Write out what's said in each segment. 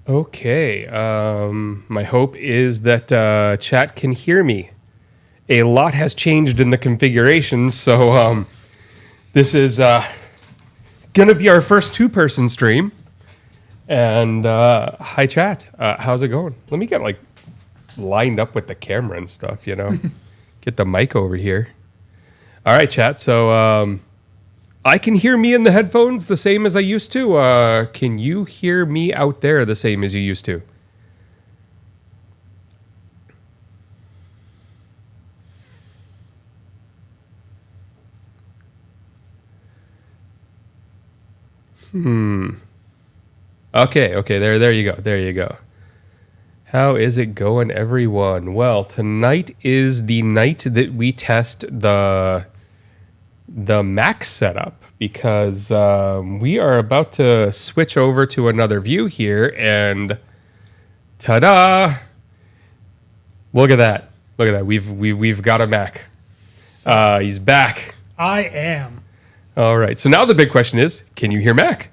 Okay. My hope is that chat can hear me. A lot has changed in the configuration, so this is going to be our first two-person stream. And hi, chat. How's it going? Let me get lined up with the camera and stuff, Get the mic over here. All right, chat. So I can hear me in the headphones the same as I used to. Can you hear me out there the same as you used to? Okay. There you go. How is it going, everyone? Well, tonight is the night that we test the Mac setup because we are about to switch over to another view here, and ta-da! Look at that! We've got a Mac. He's back. I am. All right. So now the big question is, can you hear Mac?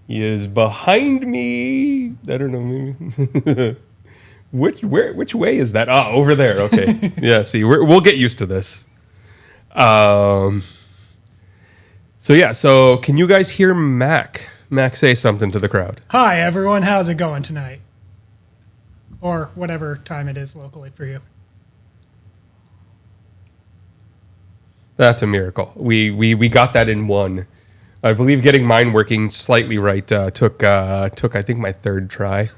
He is behind me. I don't know. Which way is that? Ah, over there. Okay. Yeah. See, we'll get used to this. So can you guys hear Mac? Mac, say something to the crowd. Hi, everyone. How's it going tonight? Or whatever time it is locally for you. That's a miracle. We got that in one. I believe getting mine working slightly right took I think my third try.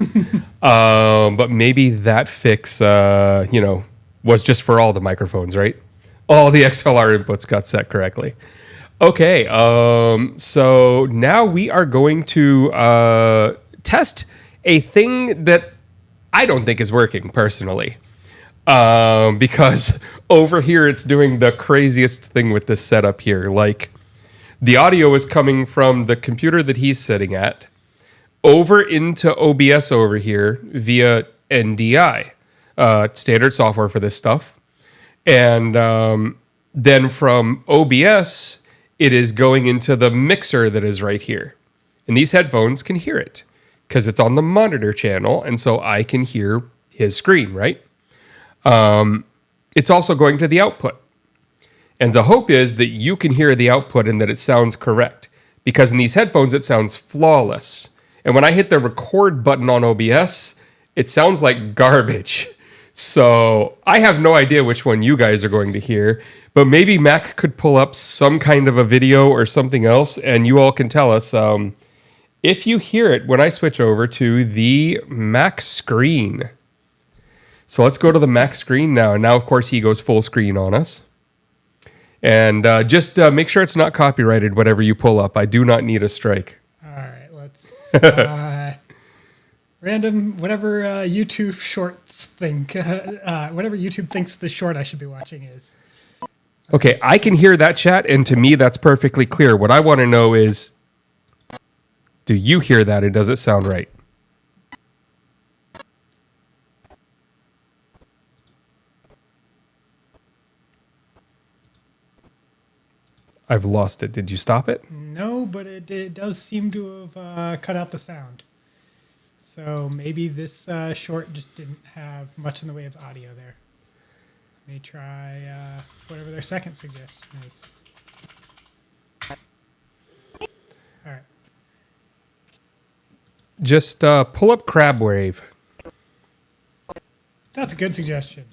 But maybe that fix was just for all the microphones, right? All the XLR inputs got set correctly. Okay, so now we are going to test a thing that I don't think is working personally. Because over here it's doing the craziest thing with this setup here. Like, the audio is coming from the computer that he's sitting at over into OBS over here via NDI, standard software for this stuff. And then from OBS, it is going into the mixer that is right here. And these headphones can hear it because it's on the monitor channel, and so I can hear his screen, right? It's also going to the output. And the hope is that you can hear the output and that it sounds correct. Because in these headphones, it sounds flawless. And when I hit the record button on OBS, it sounds like garbage. So I have no idea which one you guys are going to hear. But maybe Mac could pull up some kind of a video or something else, and you all can tell us if you hear it when I switch over to the Mac screen. So let's go to the Mac screen now. And now, of course, he goes full screen on us. And just make sure it's not copyrighted, whatever you pull up. I do not need a strike. All right, let's... random, whatever YouTube shorts think, whatever YouTube thinks the short I should be watching is. Okay, I can hear that chat, and to me, that's perfectly clear. What I want to know is, do you hear that, and does it sound right? I've lost it. Did you stop it? No, but it does seem to have cut out the sound. So maybe this short just didn't have much in the way of audio there. Let me try whatever their second suggestion is. All right. Just pull up Crabwave. That's a good suggestion.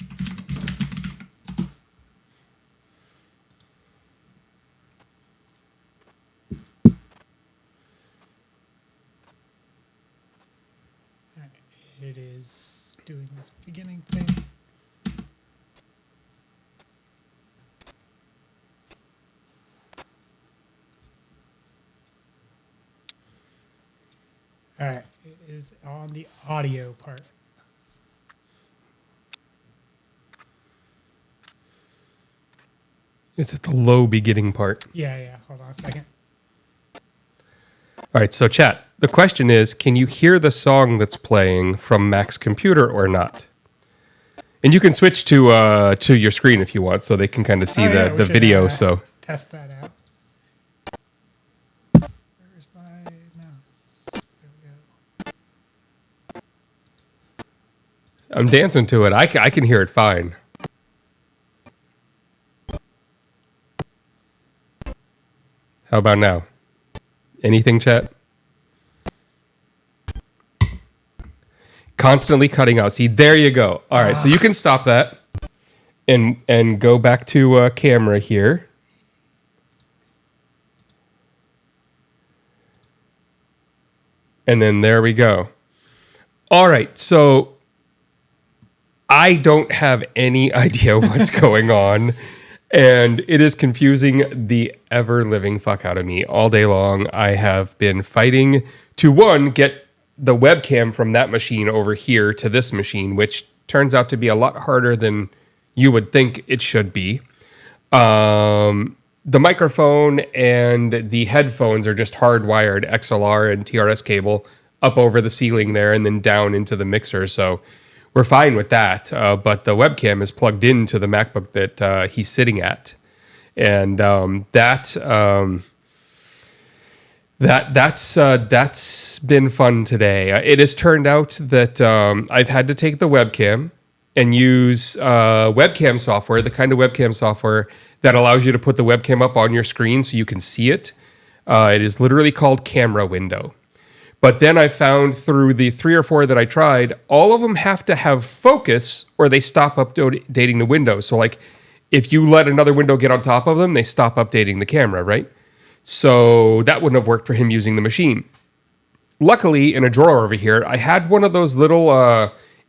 It is doing this beginning thing. All right, it is on the audio part. It's at the low beginning part. Yeah. Hold on a second. All right, so chat, the question is, can you hear the song that's playing from Mac's computer or not? And you can switch to your screen if you want, so they can kind of see the video. So test that out. Where's my I'm dancing to it. I can hear it fine. How about now? Anything, chat? Constantly cutting out. See, there you go. All right, so you can stop that and go back to camera here. And then there we go. All right, so I don't have any idea what's going on. And it is confusing the ever-living fuck out of me all day long. I have been fighting to, one, get the webcam from that machine over here to this machine, which turns out to be a lot harder than you would think it should be. The microphone and the headphones are just hardwired XLR and TRS cable up over the ceiling there and then down into the mixer. So we're fine with that. But the webcam is plugged into the MacBook that he's sitting at. And that's been fun today. It has turned out that I've had to take the webcam and use webcam software, the kind of webcam software that allows you to put the webcam up on your screen so you can see it. It is literally called Camera Window. But then I found through the 3 or 4 that I tried, all of them have to have focus or they stop updating the window. So like if you let another window get on top of them, they stop updating the camera, right? So that wouldn't have worked for him using the machine. Luckily, in a drawer over here, I had one of those little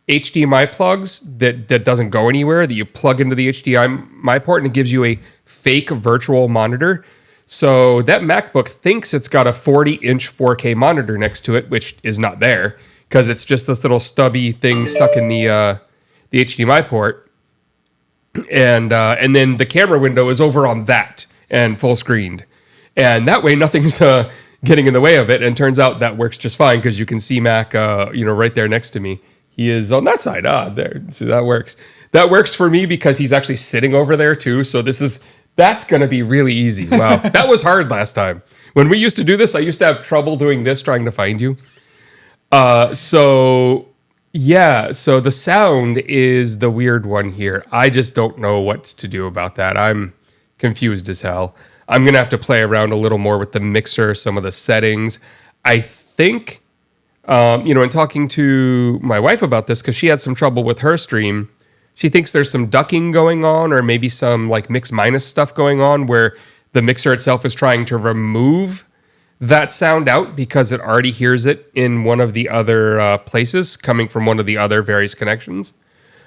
HDMI plugs that doesn't go anywhere, that you plug into the HDMI port and it gives you a fake virtual monitor. So that MacBook thinks it's got a 40-inch 4K monitor next to it, which is not there because it's just this little stubby thing stuck in the HDMI port. And then the camera window is over on that and full screened. And that way nothing's getting in the way of it. And turns out that works just fine because you can see Mac right there next to me. He is on that side. There. So that works. That works for me because he's actually sitting over there too. So that's going to be really easy. Wow. That was hard last time. When we used to do this, I used to have trouble doing this, trying to find you. So the sound is the weird one here. I just don't know what to do about that. I'm confused as hell. I'm going to have to play around a little more with the mixer, some of the settings. I think, in talking to my wife about this, because she had some trouble with her stream, she thinks there's some ducking going on or maybe some like mix minus stuff going on where the mixer itself is trying to remove that sound out because it already hears it in one of the other places coming from one of the other various connections.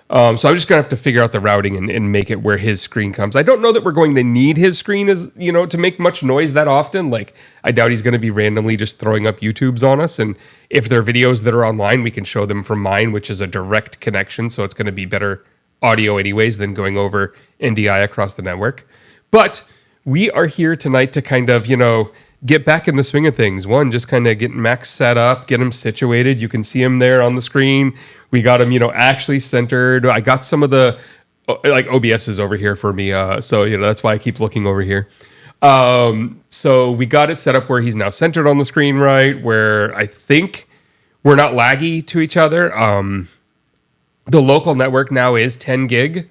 So I'm just going to have to figure out the routing and make it where his screen comes. I don't know that we're going to need his screen to make much noise that often. Like, I doubt he's going to be randomly just throwing up YouTubes on us. And if there are videos that are online, we can show them from mine, which is a direct connection. So it's going to be better audio anyways than going over NDI across the network. But we are here tonight to kind of, get back in the swing of things. One, just kind of get Max set up, get him situated. You can see him there on the screen. We got him, actually centered. I got some of the, OBS is over here for me. So, that's why I keep looking over here. So we got it set up where he's now centered on the screen, right? Where I think we're not laggy to each other. The local network now is 10 gig.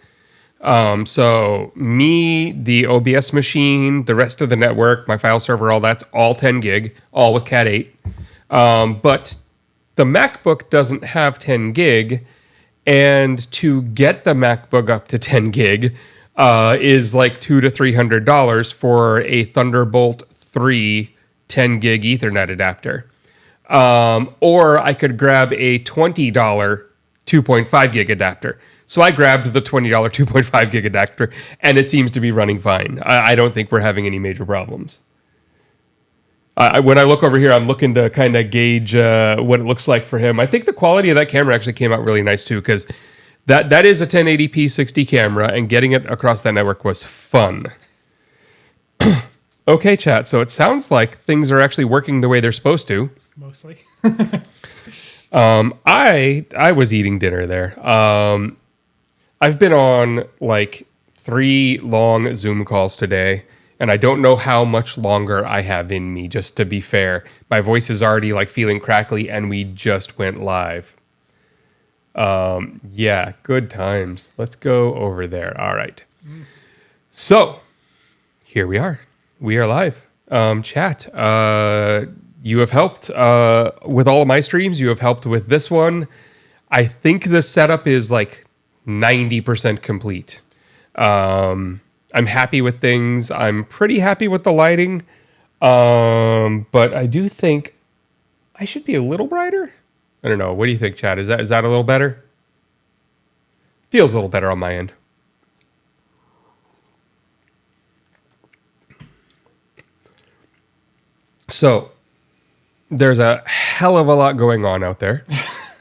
So me, the OBS machine, the rest of the network, my file server, all that's all 10 gig, all with Cat 8. But the MacBook doesn't have 10 gig, and to get the MacBook up to 10 gig is like $200 to $300 for a Thunderbolt 3 10 gig Ethernet adapter. Or I could grab a $20 2.5 gig adapter. So I grabbed the $20 2.5 gig adapter, and it seems to be running fine. I don't think we're having any major problems. When I look over here, I'm looking to kind of gauge what it looks like for him. I think the quality of that camera actually came out really nice too, because that is a 1080p 60 camera, and getting it across that network was fun. Okay, chat. So it sounds like things are actually working the way they're supposed to. Mostly. I was eating dinner there. I've been on like 3 long Zoom calls today, and I don't know how much longer I have in me, just to be fair. My voice is already like feeling crackly, and we just went live. Yeah, good times. Let's go over there. All right. So here we are. We are live. Chat. You have helped with all of my streams. You have helped with this one. I think the setup is like 90% complete. I'm happy with things. I'm pretty happy with the lighting. But I do think I should be a little brighter. I don't know. What do you think, Chad? Is that a little better? Feels a little better on my end. So, there's a hell of a lot going on out there.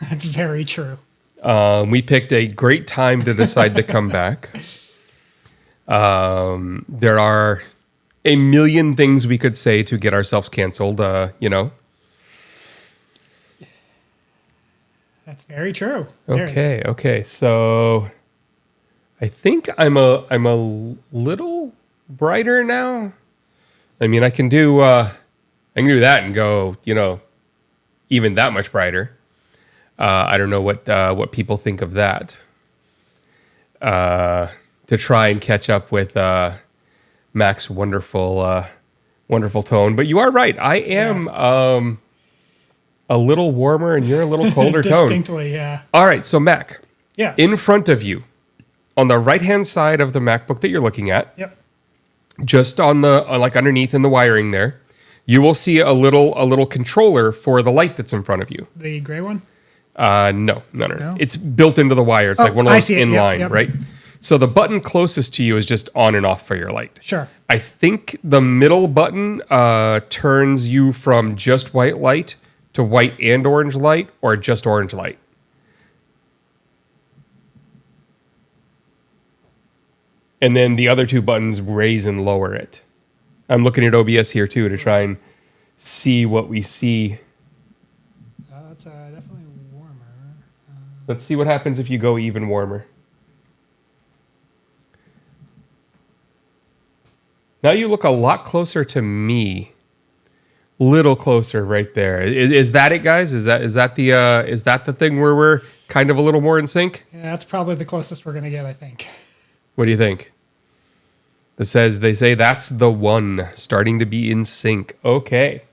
That's very true. We picked a great time to decide to come back. There are a million things we could say to get ourselves canceled, That's very true. Okay. So I think I'm a little brighter now. I mean, I can do that and go, even that much brighter. I don't know what people think of that. To try and catch up with Mac's wonderful tone. But you are right. I am a little warmer and you're a little colder tone. Distinctly, yeah. All right, so Mac. Yes. In front of you, on the right-hand side of the MacBook that you're looking at, Yep. just on the like underneath in the wiring there, you will see a little controller for the light that's in front of you. The gray one? No. It's built into the wire. It's like one of those inline, yep. right? So the button closest to you is just on and off for your light. Sure. I think the middle button turns you from just white light to white and orange light, or just orange light. And then the other two buttons raise and lower it. I'm looking at OBS here too to try and see what we see. It's definitely warmer. Let's see what happens if you go even warmer. Now you look a lot closer to me. Little closer right there. Is that it, guys? Is that the thing where we're kind of a little more in sync? Yeah, that's probably the closest we're gonna get, I think. What do you think? They say that's the one, starting to be in sync. Okay.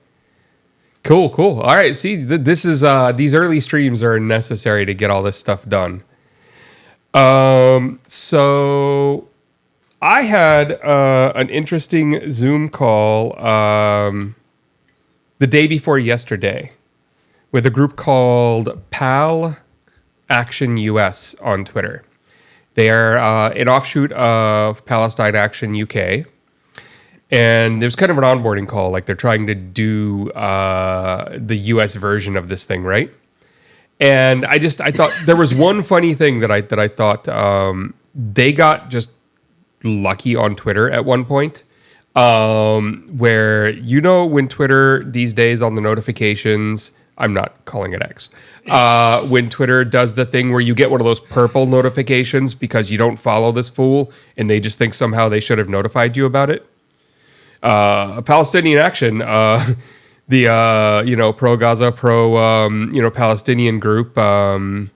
Cool. All right. See, this is these early streams are necessary to get all this stuff done. So I had an interesting Zoom call the day before yesterday with a group called Pal Action US on Twitter. They are an offshoot of Palestine Action UK. And there's kind of an onboarding call, like they're trying to do the US version of this thing, right? And I thought there was one funny thing that I thought they got just lucky on Twitter at one point. Where, when Twitter these days on the notifications, I'm not calling it X, when Twitter does the thing where you get one of those purple notifications because you don't follow this fool and they just think somehow they should have notified you about it. Palestinian Action, the pro-Gaza, Palestinian group, got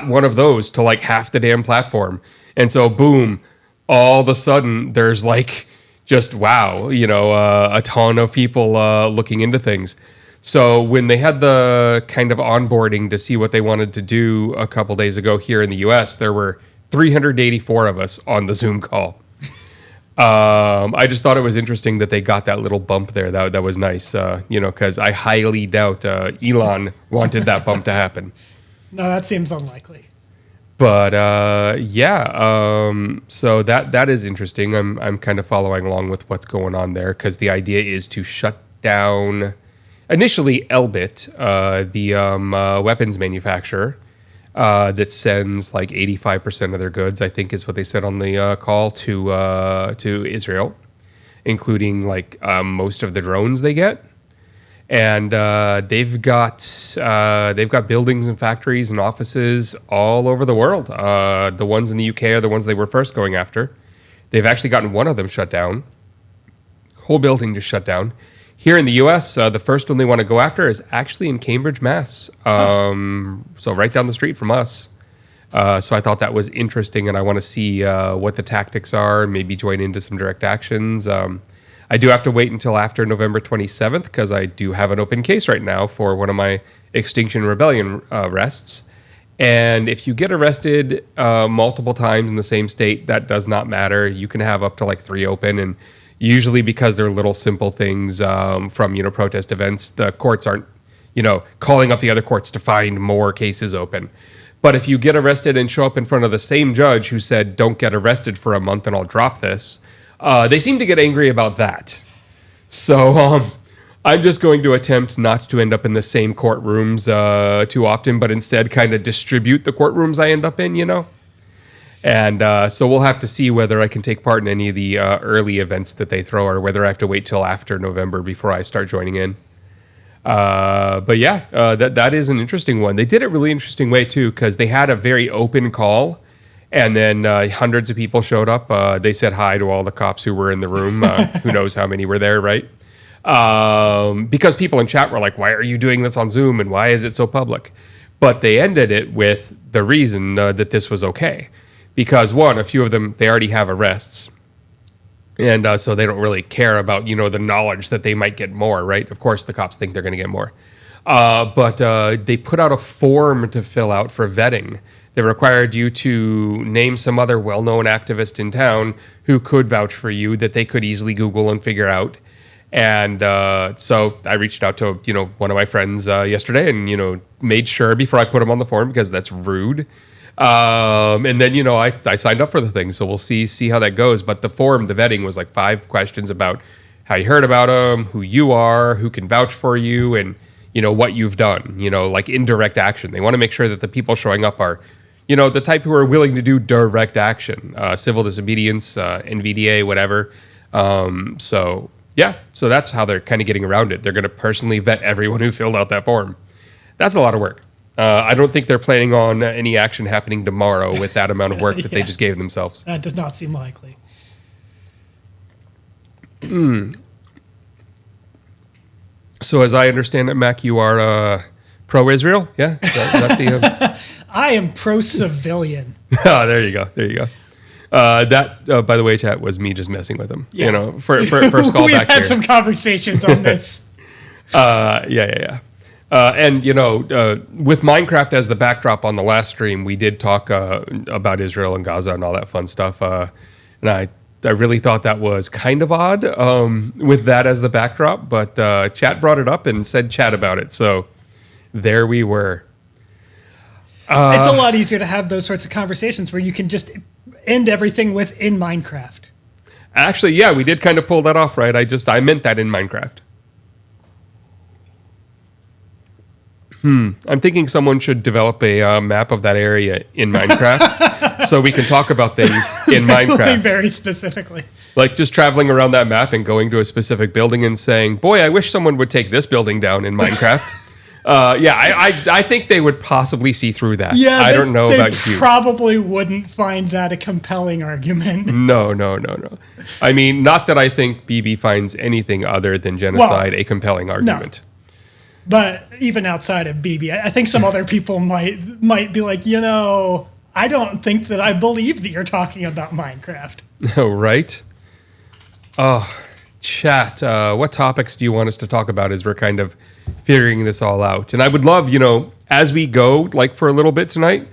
one of those to like half the damn platform. And so, boom, all of a sudden there's like just, wow, a ton of people looking into things. So when they had the kind of onboarding to see what they wanted to do a couple days ago here in the US, there were 384 of us on the Zoom call. I just thought it was interesting that they got that little bump there. That was nice, because I highly doubt Elon wanted that bump to happen. No, that seems unlikely. But so that is interesting. I'm kind of following along with what's going on there because the idea is to shut down initially Elbit, the weapons manufacturer that sends like 85% of their goods, I think is what they said on the call, to Israel, including like most of the drones they get. And they've got buildings and factories and offices all over the world. The ones in the UK are the ones they were first going after. They've actually gotten one of them shut down. Whole building just shut down. Here in the U.S., the first one they want to go after is actually in Cambridge, Mass. So right down the street from us. So I thought that was interesting, and I want to see what the tactics are, and maybe join into some direct actions. I do have to wait until after November 27th because I do have an open case right now for one of my Extinction Rebellion arrests. And if you get arrested multiple times in the same state, that does not matter. You can have up to like 3 open, and usually because they're little simple things from, protest events, the courts aren't, calling up the other courts to find more cases open. But if you get arrested and show up in front of the same judge who said, don't get arrested for a month and I'll drop this, they seem to get angry about that. So I'm just going to attempt not to end up in the same courtrooms too often, but instead kind of distribute the courtrooms I end up in, And so we'll have to see whether I can take part in any of the early events that they throw or whether I have to wait till after November before I start joining in. But yeah, that is an interesting one. They did it really interesting way too, because they had a very open call, and then hundreds of people showed up. They said hi to all the cops who were in the room. Who knows how many were there, right? Because people in chat were like, "Why are you doing this on Zoom? And why is it so public?" But they ended it with the reason that this was okay, because one, a few of them they already have arrests. And so they don't really care about, the knowledge that they might get more, right? Of course, the cops think they're going to get more. But they put out a form to fill out for vetting. They required you to name some other well-known activist in town who could vouch for you that they could easily Google and figure out. And so I reached out to, one of my friends yesterday and, made sure before I put him on the form, because that's rude. And then, I signed up for the thing, so we'll see how that goes. But the form, the vetting was like 5 questions about how you heard about them, who you are, who can vouch for you, and, what you've done, like indirect action. They want to make sure that the people showing up are, the type who are willing to do direct action, civil disobedience, NVDA, whatever. So that's how they're kind of getting around it. They're going to personally vet everyone who filled out that form. That's a lot of work. I don't think they're planning on any action happening tomorrow with that amount of work that they just gave themselves. That does not seem likely. So as I understand it, Mac, you are pro-Israel? Yeah? Is that the, I am pro-civilian. Oh, there you go. That, by the way, chat, was me just messing with him. Yeah. First call we back had here. some conversations on this. Yeah. And, with Minecraft as the backdrop on the last stream, we did talk about Israel and Gaza and all that fun stuff. And I really thought that was kind of odd with that as the backdrop. But chat brought it up and said chat about it. So there we were. It's a lot easier to have those sorts of conversations where you can just end everything with "in Minecraft." Actually, yeah, we did kind of pull that off, right? I meant that in Minecraft. I'm thinking someone should develop a map of that area in Minecraft so we can talk about things in Minecraft. Very specifically. Like just traveling around that map and going to a specific building and saying, boy, I wish someone would take this building down in Minecraft. I think they would possibly see through that. Yeah, I don't know about you. They probably wouldn't find that a compelling argument. No. I mean, not that I think BB finds anything other than genocide a compelling argument. No. But even outside of BB, I think some other people might be like, I don't think that I believe that you're talking about Minecraft. Oh, right? Oh, chat. What topics do you want us to talk about as we're kind of figuring this all out? And I would love, as we go, like for a little bit tonight,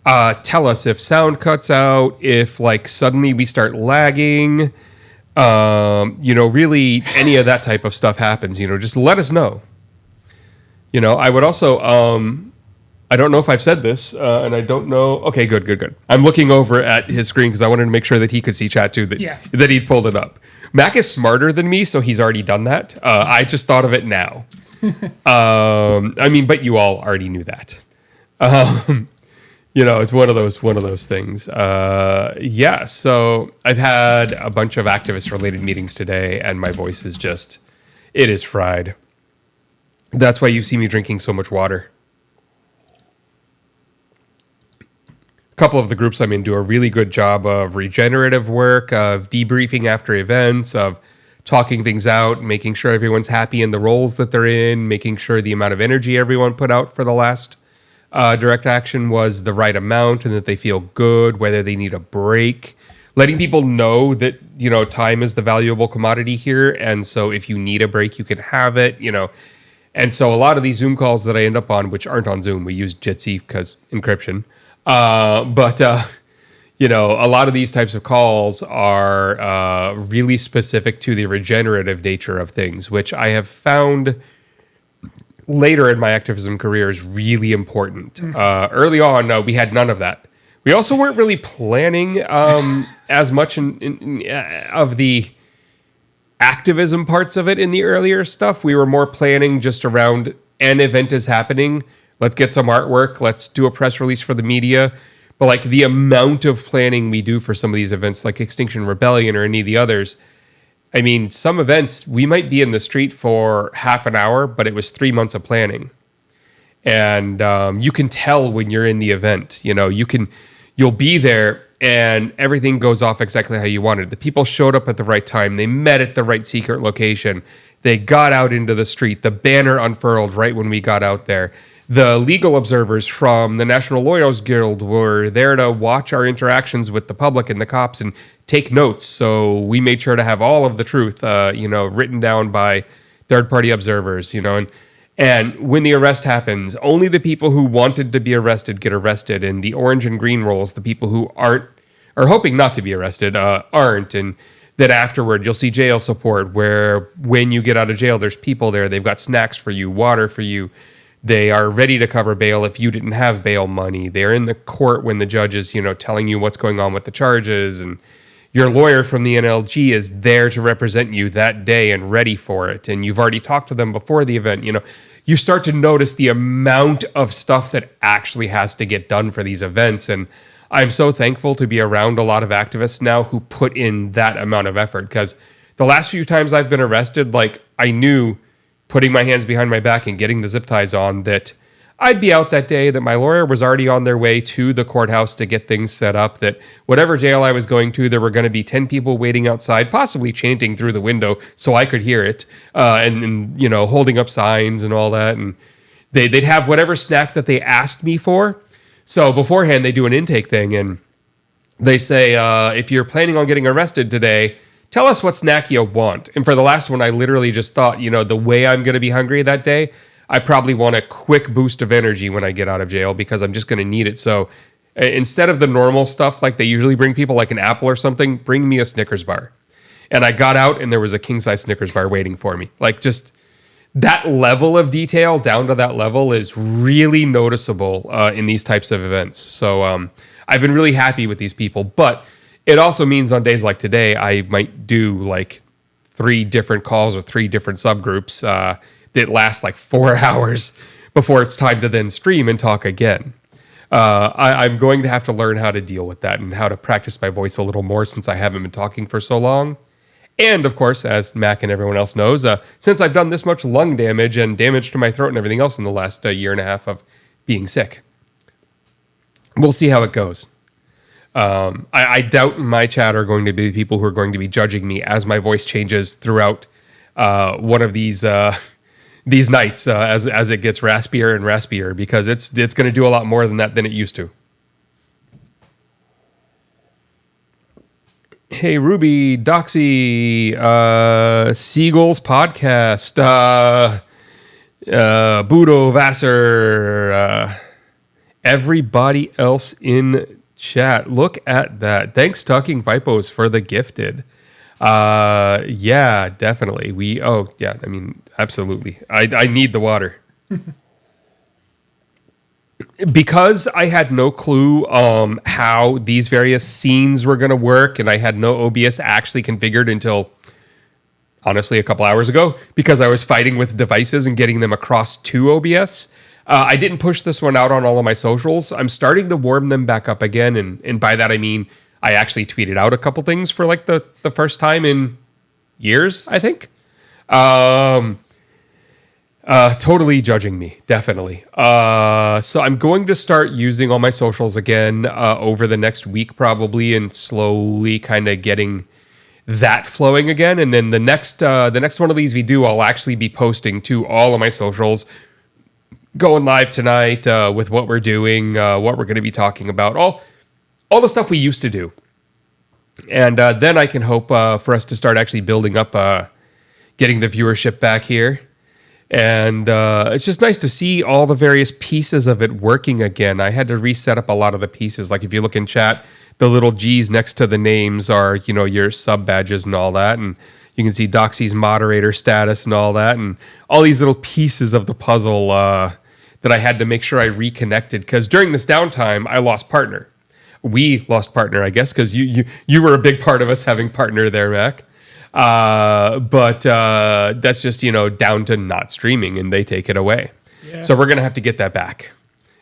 tell us if sound cuts out, if like suddenly we start lagging, really any of that type of stuff happens, just let us know. I would also, I don't know if I've said this, and I don't know. Okay, good. I'm looking over at his screen because I wanted to make sure that he could see chat too, that he'd pulled it up. Mac is smarter than me, so he's already done that. I just thought of it now. But you all already knew that. It's one of those things. So I've had a bunch of activist-related meetings today, and my voice is it is fried. That's why you see me drinking so much water. A couple of the groups I'm in do a really good job of regenerative work, of debriefing after events, of talking things out, making sure everyone's happy in the roles that they're in, making sure the amount of energy everyone put out for the last direct action was the right amount and that they feel good, whether they need a break. Letting people know that, time is the valuable commodity here. And so if you need a break, you can have it, And so a lot of these Zoom calls that I end up on, which aren't on Zoom, we use Jitsi because encryption. A lot of these types of calls are really specific to the regenerative nature of things, which I have found later in my activism career is really important. Early on, we had none of that. We also weren't really planning as much of the activism parts of it in the earlier stuff. We were more planning just around an event is happening. Let's get some artwork. Let's do a press release for the media. But like the amount of planning we do for some of these events, like Extinction Rebellion or any of the others, I mean, some events we might be in the street for half an hour, but it was 3 months of planning. And you can tell when you're in the event. You'll be there and everything goes off exactly how you wanted. The people showed up at the right time. They met at the right secret location. They got out into the street. The banner unfurled right when we got out there. The legal observers from the National Lawyers Guild were there to watch our interactions with the public and the cops and take notes. So we made sure to have all of the truth, written down by third-party observers, And when the arrest happens, only the people who wanted to be arrested get arrested. And the orange and green rolls, the people who are hoping not to be arrested, aren't. And that afterward, you'll see jail support where when you get out of jail, there's people there. They've got snacks for you, water for you. They are ready to cover bail if you didn't have bail money. They're in the court when the judge is, telling you what's going on with the charges. And your lawyer from the NLG is there to represent you that day and ready for it. And you've already talked to them before the event. You start to notice the amount of stuff that actually has to get done for these events. And I'm so thankful to be around a lot of activists now who put in that amount of effort. Because the last few times I've been arrested, I knew putting my hands behind my back and getting the zip ties on that I'd be out that day, that my lawyer was already on their way to the courthouse to get things set up, that whatever jail I was going to, there were going to be 10 people waiting outside, possibly chanting through the window so I could hear it, and holding up signs and all that. And they'd have whatever snack that they asked me for. So beforehand, they do an intake thing, and they say, if you're planning on getting arrested today, tell us what snack you want. And for the last one, I literally just thought, the way I'm going to be hungry that day, I probably want a quick boost of energy when I get out of jail because I'm just going to need it. So instead of the normal stuff like they usually bring people, like an apple or something, bring me a Snickers bar. And I got out and there was a king-size Snickers bar waiting for me. Just that level of detail down to that level is really noticeable in these types of events. So I've been really happy with these people. But it also means on days like today, I might do 3 different calls with 3 different subgroups that last 4 hours before it's time to then stream and talk again. I'm going to have to learn how to deal with that and how to practice my voice a little more since I haven't been talking for so long. And of course, as Mac and everyone else knows, since I've done this much lung damage and damage to my throat and everything else in the last year and a half of being sick. We'll see how it goes. I doubt my chat are going to be the people who are going to be judging me as my voice changes throughout one of these nights as it gets raspier and raspier, because it's going to do a lot more than that than it used to. Hey, Ruby, Doxy, Seagulls Podcast, Budo Vassar, everybody else in chat. Look at that. Thanks, Tucking Vipos, for the gifted. Yeah, definitely. Absolutely. I need the water. Because I had no clue how these various scenes were going to work, and I had no OBS actually configured until, honestly, a couple hours ago, because I was fighting with devices and getting them across to OBS. I didn't push this one out on all of my socials. I'm starting to warm them back up again, and by that I mean I actually tweeted out a couple things for the first time in years, I think. Totally judging me, definitely. So I'm going to start using all my socials again over the next week probably, and slowly kind of getting that flowing again. And then the next one of these we do, I'll actually be posting to all of my socials, going live tonight with what we're doing, what we're going to be talking about, all the stuff we used to do. And then I can hope for us to start actually building up, getting the viewership back here. And it's just nice to see all the various pieces of it working again. I had to reset up a lot of the pieces. Like if you look in chat, the little G's next to the names are, your sub badges and all that. And you can see Doxy's moderator status and all that. And all these little pieces of the puzzle that I had to make sure I reconnected. Because during this downtime, I lost partner. We lost partner, I guess, because you were a big part of us having partner there, Mac. But that's just, down to not streaming and they take it away. Yeah. So we're going to have to get that back.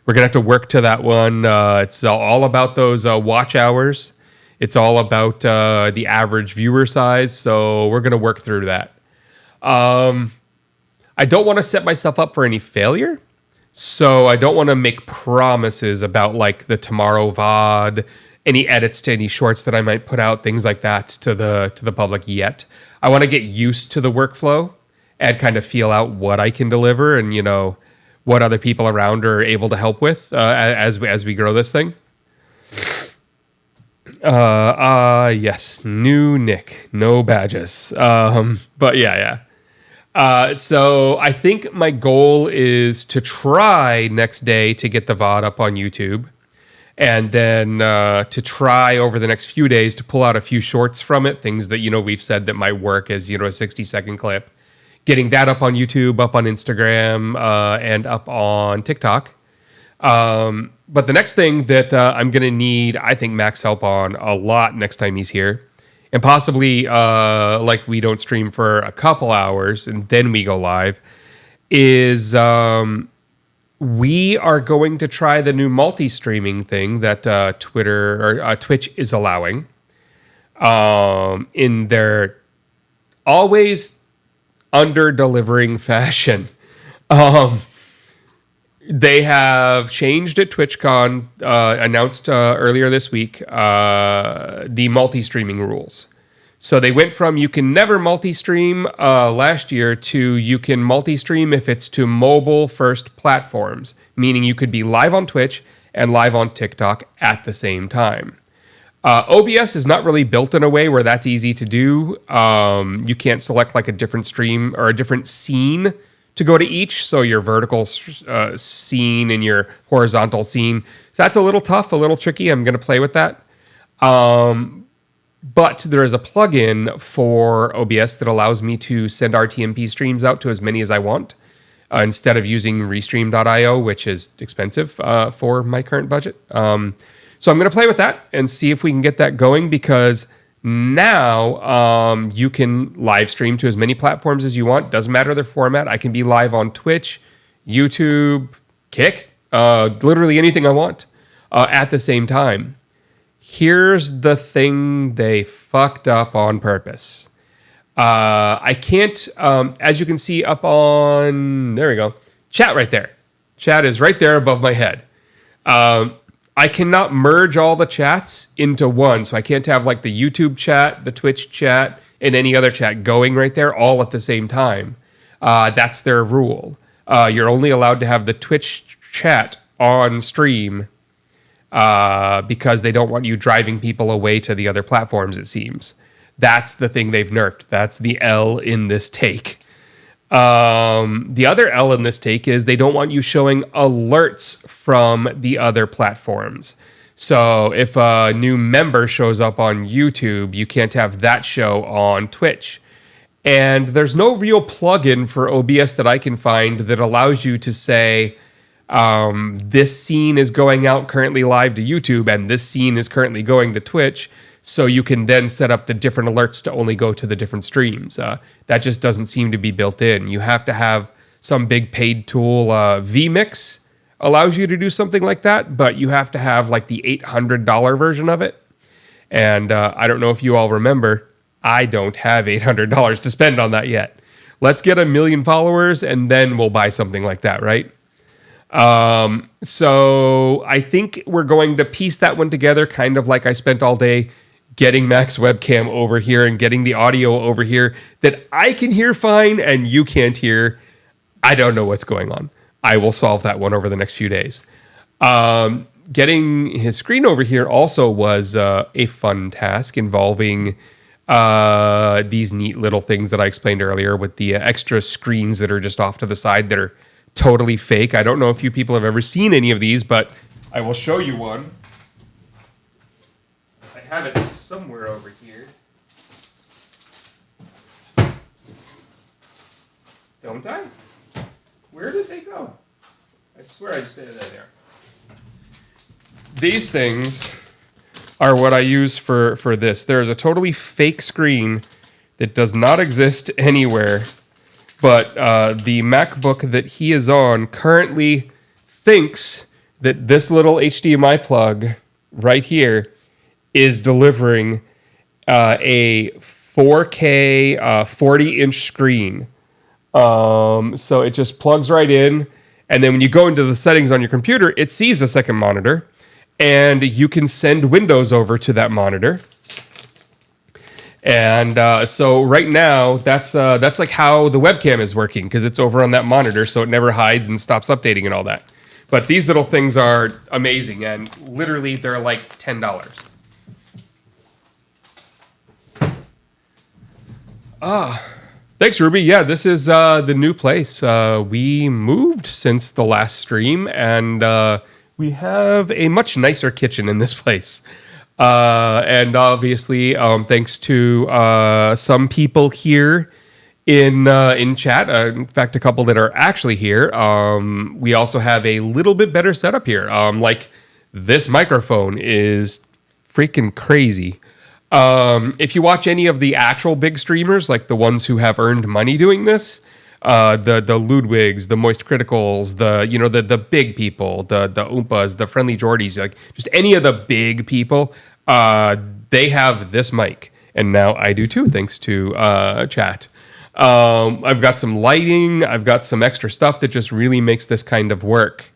We're going to have to work to that one. It's all about those watch hours. It's all about the average viewer size. So we're going to work through that. I don't want to set myself up for any failure. So I don't want to make promises about like the tomorrow VOD, any edits to any shorts that I might put out, things like that to the public yet. I want to get used to the workflow and kind of feel out what I can deliver and, what other people around are able to help with as we grow this thing. Yes, new Nick, no badges. But yeah. So I think my goal is to try next day to get the VOD up on YouTube. And then to try over the next few days to pull out a few shorts from it, things that, we've said that might work as, a 60-second clip. Getting that up on YouTube, up on Instagram, and up on TikTok. But the next thing that I'm going to need, I think, Mac's help on a lot next time he's here, and possibly like we don't stream for a couple hours and then we go live, is we are going to try the new multi-streaming thing that Twitch is allowing in their always under-delivering fashion. They have changed at TwitchCon, announced earlier this week, the multi-streaming rules. So they went from you can never multi-stream last year to you can multi-stream if it's to mobile-first platforms, meaning you could be live on Twitch and live on TikTok at the same time. OBS is not really built in a way where that's easy to do. You can't select like a different stream or a different scene to go to each. So your vertical scene and your horizontal scene. So that's a little tough, a little tricky. I'm going to play with that. But there is a plugin for OBS that allows me to send RTMP streams out to as many as I want instead of using Restream.io, which is expensive for my current budget. So I'm going to play with that and see if we can get that going, because now you can live stream to as many platforms as you want. Doesn't matter the format. I can be live on Twitch, YouTube, Kick, literally anything I want at the same time. Here's the thing they fucked up on purpose. I can't, as you can see up on, there we go, chat right there. Chat is right there above my head. I cannot merge all the chats into one. So I can't have like the YouTube chat, the Twitch chat, and any other chat going right there all at the same time. That's their rule. You're only allowed to have the Twitch chat on stream because they don't want you driving people away to the other platforms, it seems. That's the thing they've nerfed. That's the L in this take. The other L in this take is they don't want you showing alerts from the other platforms. So if a new member shows up on YouTube, you can't have that show on Twitch. And there's no real plugin for OBS that I can find that allows you to say, this scene is going out currently live to YouTube and this scene is currently going to Twitch. So you can then set up the different alerts to only go to the different streams. That just doesn't seem to be built in. You have to have some big paid tool. vMix allows you to do something like that, but you have to have like the $800 version of it. And I don't know if you all remember, I don't have $800 to spend on that yet. Let's get 1 million followers and then we'll buy something like that, right? So I think we're going to piece that one together, kind of like I spent all day getting Mac's webcam over here and getting the audio over here that I can hear fine and you can't hear. I don't know what's going on. I will solve that one over the next few days. Getting his screen over here also was a fun task involving these neat little things that I explained earlier with the extra screens that are just off to the side that are totally fake. I don't know if you people have ever seen any of these, but I will show you one. I have it somewhere over here. Don't I? Where did they go? I swear I just did that there. These things are what I use for this. There is a totally fake screen that does not exist anywhere, but the MacBook that he is on currently thinks that this little HDMI plug right here is delivering a 4K 40-inch screen. So it just plugs right in, and then when you go into the settings on your computer, it sees a second monitor, and you can send windows over to that monitor. And so right now, that's like how the webcam is working, because it's over on that monitor, so it never hides and stops updating and all that. But these little things are amazing, and literally they're like $10. Thanks, Ruby. Yeah, this is the new place. We moved since the last stream, and we have a much nicer kitchen in this place. And obviously, thanks to some people here in chat, in fact, a couple that are actually here, we also have a little bit better setup here. Like, this microphone is freaking crazy. If you watch any of the actual big streamers, like the ones who have earned money doing this, the Ludwigs, the Moist Criticals, the big people, the Oompas, the Friendly Geordies, like just any of the big people, they have this mic, and now I do too, thanks to chat. I've got some lighting, I've got some extra stuff that just really makes this kind of work.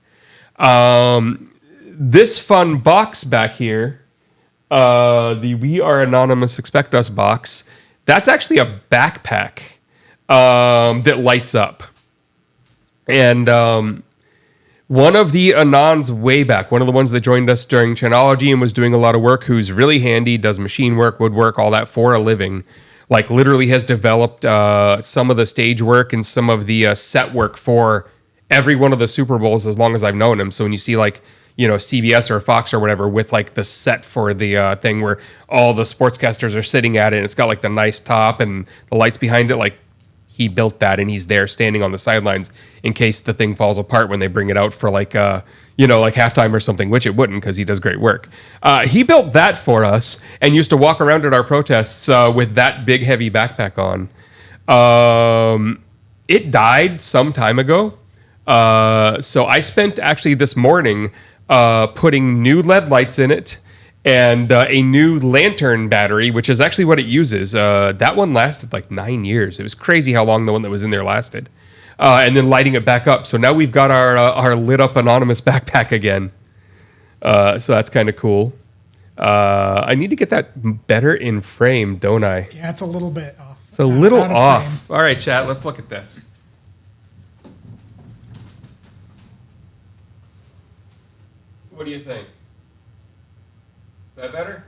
This fun box back here, the We Are Anonymous Expect Us box, that's actually a backpack that lights up. And one of the Anons way back, one of the ones that joined us during Chanology and was doing a lot of work, who's really handy, does machine work, woodwork, all that for a living, like literally has developed some of the stage work and some of the set work for every one of the Super Bowls as long as I've known him. So when you see like, CBS or Fox or whatever with like the set for the thing where all the sportscasters are sitting at it, and it's got like the nice top and the lights behind it, like he built that, and he's there standing on the sidelines in case the thing falls apart when they bring it out for like like halftime or something, which it wouldn't because he does great work. He built that for us and used to walk around at our protests with that big heavy backpack on. It died some time ago, so I spent actually this morning putting new LED lights in it and a new lantern battery, which is actually what it uses. That one lasted like 9 years. It was crazy how long the one that was in there lasted. And then lighting it back up. So now we've got our lit up anonymous backpack again. So that's kind of cool. I need to get that better in frame, don't I? Yeah, it's a little bit off. It's a little out of off. frame. All right, chat, let's look at this. What do you think? Is that better?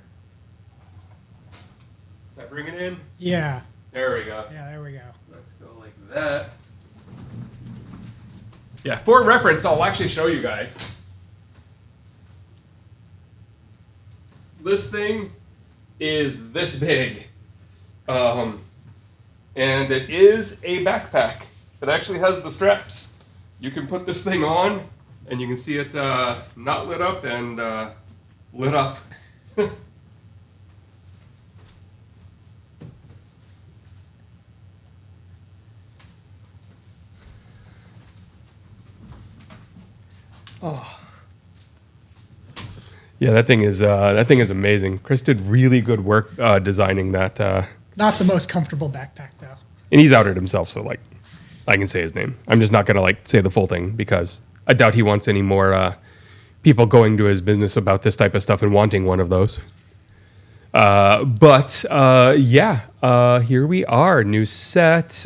Did I bring it in? Yeah. There we go. Yeah, there we go. Let's go like that. Yeah, for reference, I'll actually show you guys. This thing is this big. And it is a backpack. It actually has the straps. You can put this thing on, and you can see it not lit up and lit up. Oh. Yeah, that thing is amazing. Chris did really good work designing that. Not the most comfortable backpack, though. And he's outed himself, so like, I can say his name. I'm just not gonna like say the full thing because I doubt he wants any more people going to his business about this type of stuff and wanting one of those. Here we are. New set.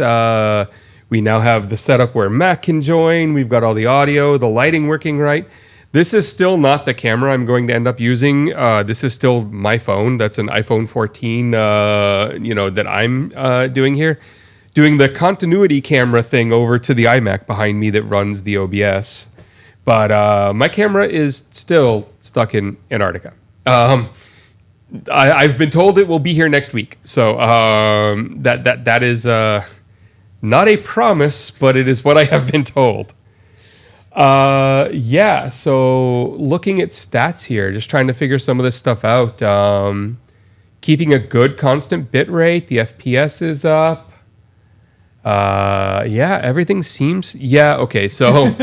We now have the setup where Mac can join. We've got all the audio, the lighting working right. This is still not the camera I'm going to end up using. This is still my phone. That's an iPhone 14, that I'm doing here. Doing the continuity camera thing over to the iMac behind me that runs the OBS. But my camera is still stuck in Antarctica. I've been told it will be here next week. So that is not a promise, but it is what I have been told. So looking at stats here, just trying to figure some of this stuff out. Keeping a good constant bit rate. The FPS is up. Everything seems... Yeah, okay, so...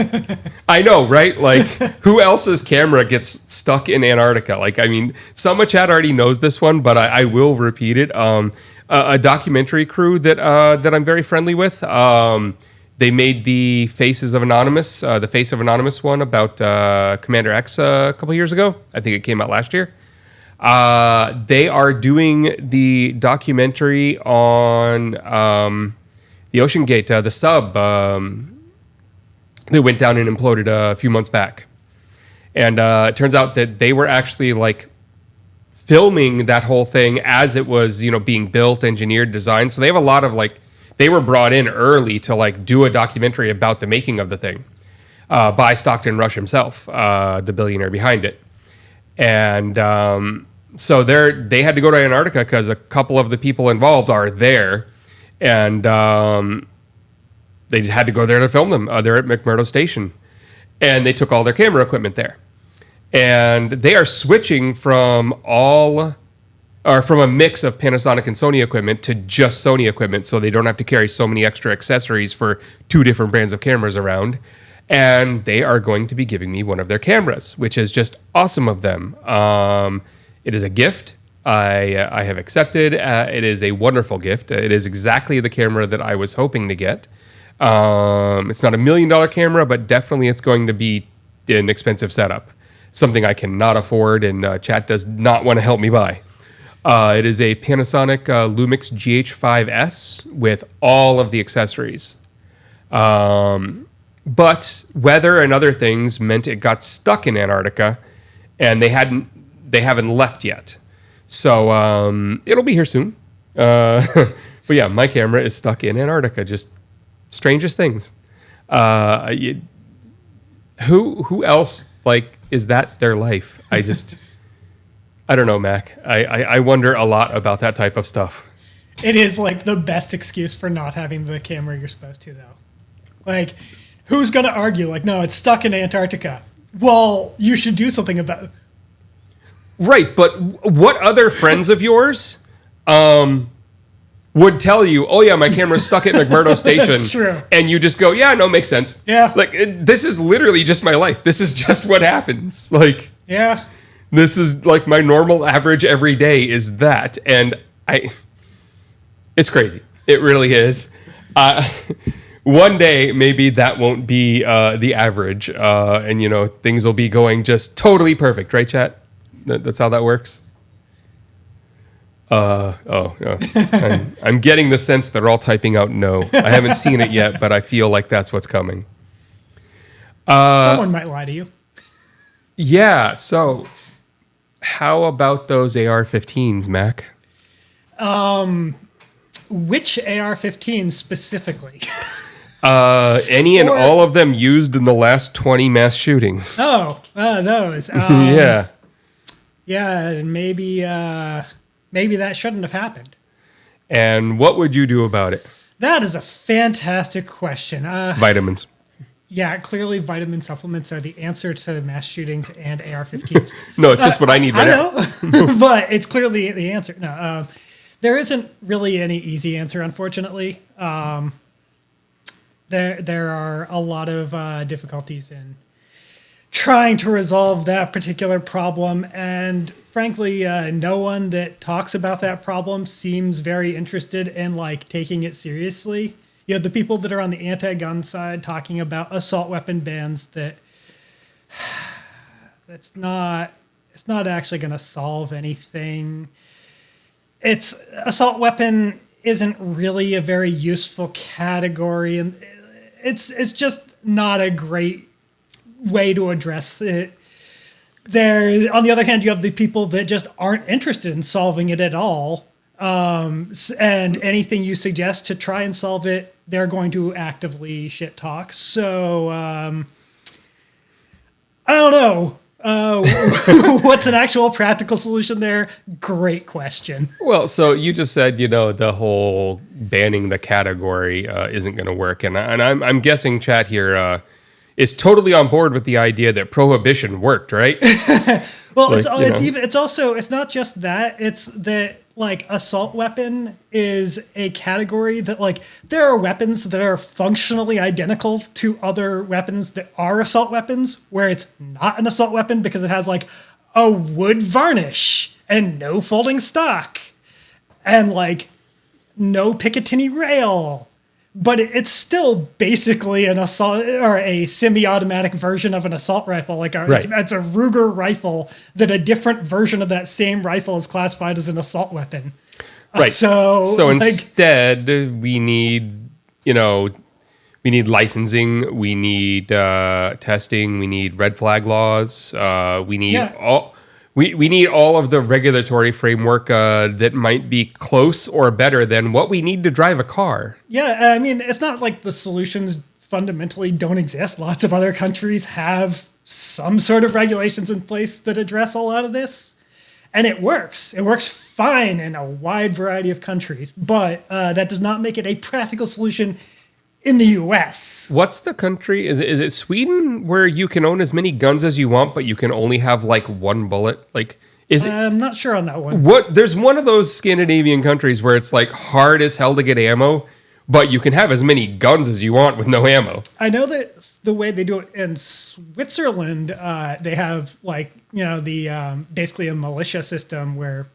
I know, right? Like, who else's camera gets stuck in Antarctica? Like, I mean, some of chat already knows this one, but I will repeat it. A documentary crew that I'm very friendly with... They made the Faces of Anonymous, the Face of Anonymous one about Commander X a couple years ago. I think it came out last year. They are doing the documentary on the Ocean Gate, the sub that went down and imploded a few months back. And it turns out that they were actually like filming that whole thing as it was, being built, engineered, designed. So they have a lot of like... They were brought in early to like do a documentary about the making of the thing by Stockton Rush himself, the billionaire behind it. And so they had to go to Antarctica because a couple of the people involved are there, and they had to go there to film them. They're at McMurdo Station, and they took all their camera equipment there. And they are switching from a mix of Panasonic and Sony equipment to just Sony equipment, so they don't have to carry so many extra accessories for two different brands of cameras around. And they are going to be giving me one of their cameras, which is just awesome of them. It is a gift. I have accepted. It is a wonderful gift. It is exactly the camera that I was hoping to get. It's not $1 million camera, but definitely it's going to be an expensive setup. Something I cannot afford, and chat does not want to help me buy. It is a Panasonic Lumix GH5S with all of the accessories. But weather and other things meant it got stuck in Antarctica, and they haven't left yet. So it'll be here soon. But yeah, my camera is stuck in Antarctica. Just strangest things. Who else is that their life? I don't know, Mac. I wonder a lot about that type of stuff. It is like the best excuse for not having the camera you're supposed to, though. Like, who's going to argue? Like, no, it's stuck in Antarctica. Well, you should do something about it. Right, but what other friends of yours would tell you, oh yeah, my camera's stuck at McMurdo Station. That's true. And you just go, yeah, no, makes sense. Yeah. This is literally just my life. This is just what happens. Yeah. This is like my normal average every day is that. And it's crazy. It really is. One day, maybe that won't be the average. And, things will be going just totally perfect. Right, chat? That's how that works? I'm getting the sense they're all typing out no. I haven't seen it yet, but I feel like that's what's coming. Someone might lie to you. Yeah, so... How about those AR-15s, Mac? Which AR-15s specifically? Any and all of them used in the last 20 mass shootings. Those. Yeah. Yeah, and maybe that shouldn't have happened. And what would you do about it? That is a fantastic question. Vitamins. Yeah, clearly vitamin supplements are the answer to mass shootings and AR-15s. No, it's just what I need right now. I know, but it's clearly the answer. No, there isn't really any easy answer, unfortunately. There are a lot of difficulties in trying to resolve that particular problem, and frankly, no one that talks about that problem seems very interested in taking it seriously. You have the people that are on the anti-gun side talking about assault weapon bans it's not actually going to solve anything. it's assault weapon isn't really a very useful category, and it's just not a great way to address it. There, on the other hand, you have the people that just aren't interested in solving it at all. And anything you suggest to try and solve it, they're going to actively shit talk. So, I don't know. What's an actual practical solution there? Great question. Well, so you just said, the whole banning the category isn't going to work. And I'm guessing chat here is totally on board with the idea that prohibition worked, right? Well, it's not just that. It's that, like, assault weapon is a category that, like, there are weapons that are functionally identical to other weapons that are assault weapons, where it's not an assault weapon because it has, like, a wood varnish and no folding stock and, like, no Picatinny rail. But it's still basically an assault or a semi-automatic version of an assault rifle. Like it's a Ruger rifle that a different version of that same rifle is classified as an assault weapon. Right. So instead, we need licensing, we need testing, we need red flag laws, we need We need all of the regulatory framework that might be close or better than what we need to drive a car. Yeah, I mean, it's not like the solutions fundamentally don't exist. Lots of other countries have some sort of regulations in place that address a lot of this. And it works. It works fine in a wide variety of countries. But that does not make it a practical solution in the U.S. What's the country? Is it Sweden where you can own as many guns as you want, but you can only have like one bullet? Like, is it? I'm not sure on that one. There's one of those Scandinavian countries where it's like hard as hell to get ammo, but you can have as many guns as you want with no ammo. I know that the way they do it in Switzerland, they have the basically a militia system where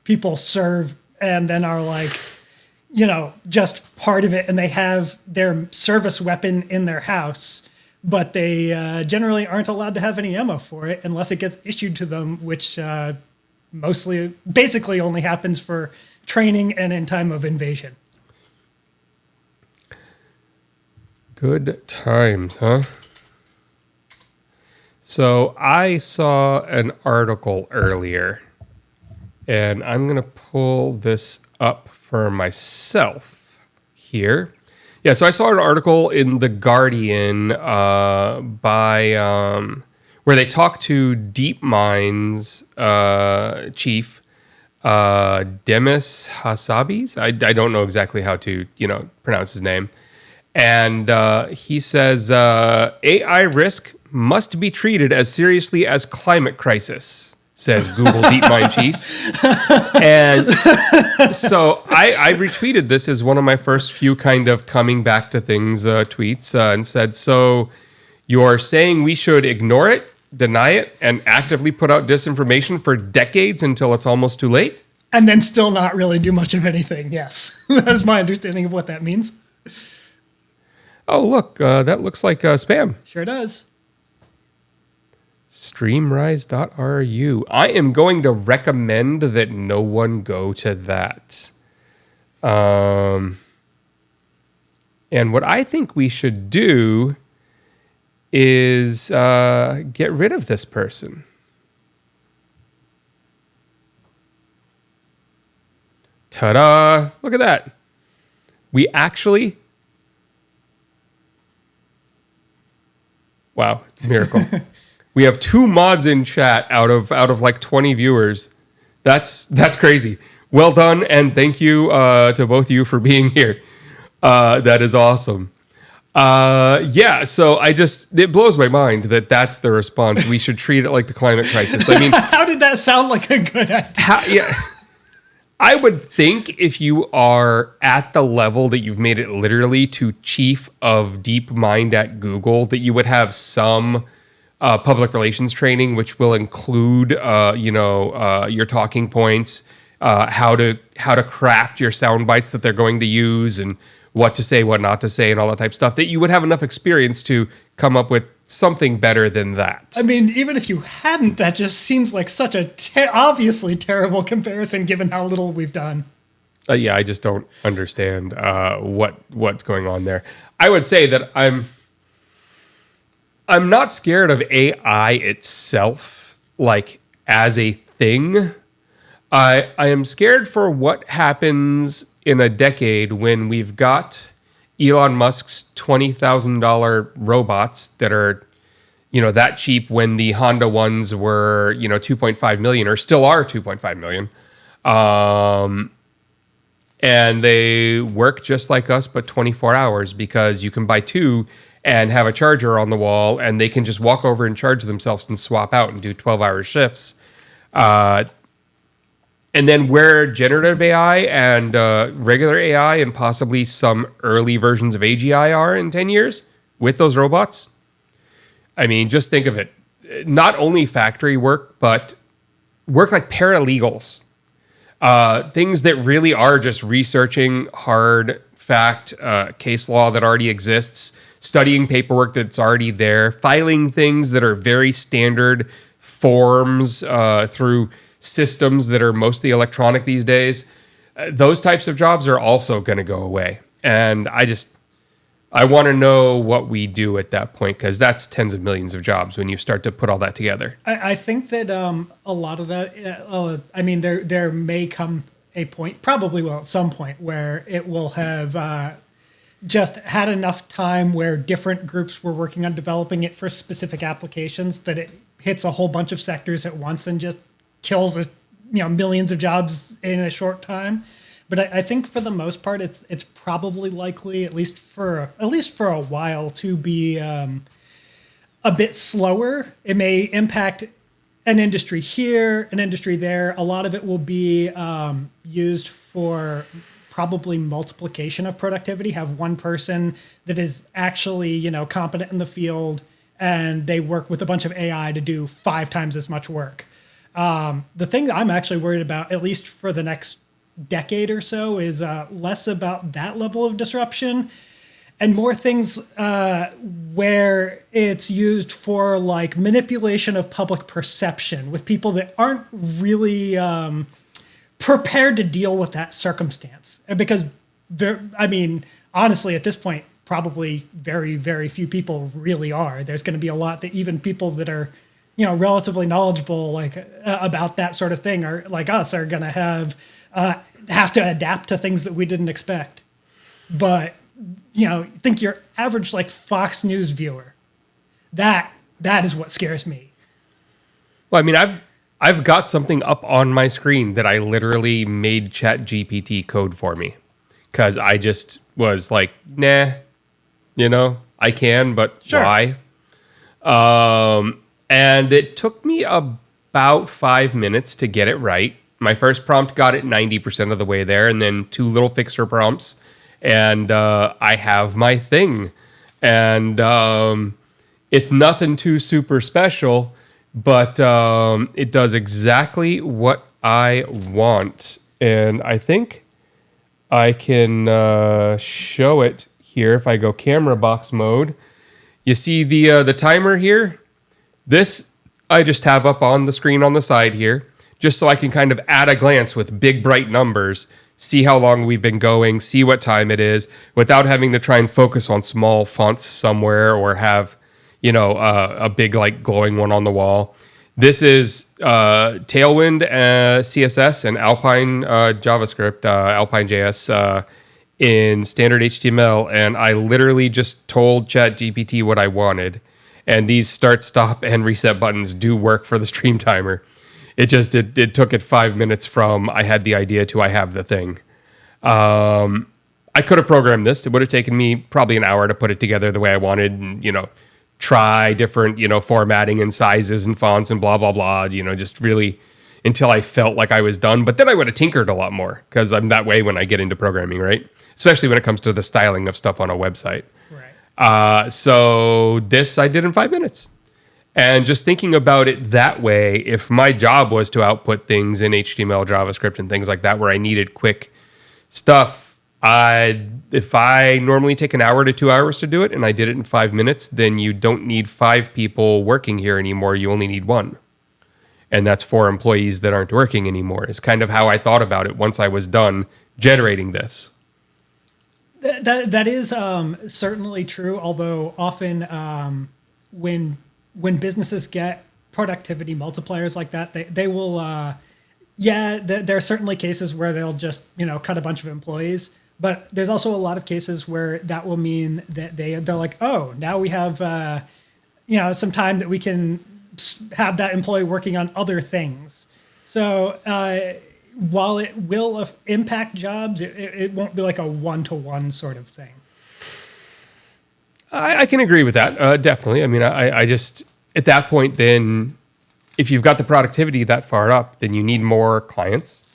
people serve and then are like, just part of it, and they have their service weapon in their house, but they generally aren't allowed to have any ammo for it unless it gets issued to them, which basically only happens for training and in time of invasion. Good times, huh? So I saw an article earlier, and I'm going to pull this up for myself here. Yeah, so I saw an article in The Guardian by where they talked to DeepMind's chief, Demis Hassabis. I don't know exactly how to pronounce his name. And he says, AI risk must be treated as seriously as climate crisis, says Google DeepMind chief. And so I retweeted this as one of my first few kind of coming back to things tweets and said, so you're saying we should ignore it, deny it, and actively put out disinformation for decades until it's almost too late? And then still not really do much of anything, yes. That is my understanding of what that means. Oh, look, that looks like spam. Sure does. Streamrise.ru. I am going to recommend that no one go to that. And what I think we should do is get rid of this person. Ta-da! Look at that. We actually... Wow, it's a miracle. We have 2 mods in chat out of like 20 viewers. That's crazy. Well done, and thank you to both of you for being here. That is awesome. Yeah, so it blows my mind that that's the response. We should treat it like the climate crisis. I mean, how did that sound like a good idea? I would think if you are at the level that you've made it literally to chief of DeepMind at Google, that you would have some public relations training, which will include, your talking points, how to craft your sound bites that they're going to use, and what to say, what not to say, and all that type of stuff. That you would have enough experience to come up with something better than that. I mean, even if you hadn't, that just seems like such a obviously terrible comparison given how little we've done. Yeah, I just don't understand what's going on there. I would say that I'm not scared of AI itself, like as a thing. I am scared for what happens in a decade when we've got Elon Musk's $20,000 robots that are, that cheap when the Honda ones were, 2.5 million or still are 2.5 million. And they work just like us, but 24 hours because you can buy two and have a charger on the wall and they can just walk over and charge themselves and swap out and do 12-hour shifts. And then where generative AI and regular AI and possibly some early versions of AGI are in 10 years with those robots. I mean, just think of it. Not only factory work, but work like paralegals. Things that really are just researching hard fact, case law that already exists, studying paperwork that's already there, filing things that are very standard forms through systems that are mostly electronic these days. Those types of jobs are also going to go away. And I want to know what we do at that point, because that's tens of millions of jobs when you start to put all that together. I think that a lot of that, there may come a point, probably will at some point, where it will have just had enough time where different groups were working on developing it for specific applications that it hits a whole bunch of sectors at once and just kills millions of jobs in a short time. But I think for the most part, it's probably likely, at least for a while, to be a bit slower. It may impact an industry here, an industry there. A lot of it will be used for probably multiplication of productivity. Have one person that is actually competent in the field, and they work with a bunch of AI to do 5 times as much work. The thing that I'm actually worried about, at least for the next decade or so, is less about that level of disruption and more things where it's used for like manipulation of public perception with people that aren't really prepared to deal with that circumstance. Because honestly, at this point, probably very, very few people really are. There's going to be a lot that even people that are relatively knowledgeable about that sort of thing are like us are going to have to adapt to things that we didn't expect. But think your average Fox News viewer, that is what scares me. Well, I mean, I've got something up on my screen that I literally made ChatGPT code for me because I just was like, nah, I can, but sure. Why? And it took me about 5 minutes to get it right. My first prompt got it 90% of the way there, and then 2 little fixer prompts, and I have my thing. And it's nothing too super special, but it does exactly what I want. And I think I can show it here if I go camera box mode. You see the timer here? This I just have up on the screen on the side here, just so I can kind of at a glance with big bright numbers, see how long we've been going, see what time it is, without having to try and focus on small fonts somewhere or have, a big glowing one on the wall. This is Tailwind CSS and Alpine JavaScript, Alpine JS in standard HTML, and I literally just told ChatGPT what I wanted. And these start, stop, and reset buttons do work for the stream timer. It took it 5 minutes from I had the idea to I have the thing. I could have programmed this. It would have taken me probably an hour to put it together the way I wanted and, try different, formatting and sizes and fonts and blah, blah, blah, just really until I felt like I was done. But then I would have tinkered a lot more because I'm that way when I get into programming, right? Especially when it comes to the styling of stuff on a website. So this I did in 5 minutes. And just thinking about it that way, if my job was to output things in HTML, JavaScript, and things like that, where I needed quick stuff, If I normally take an hour to 2 hours to do it and I did it in 5 minutes, then you don't need 5 people working here anymore. You only need 1. And that's 4 employees that aren't working anymore. It's kind of how I thought about it once I was done generating this. That is certainly true. Although often when businesses get productivity multipliers like that, they will. There are certainly cases where they'll just cut a bunch of employees. But there's also a lot of cases where that will mean that they're like, oh, now we have some time that we can have that employee working on other things. So while it will impact jobs, it won't be like a one-to-one sort of thing. I can agree with that, definitely. I mean, I just, at that point, then, if you've got the productivity that far up, then you need more clients.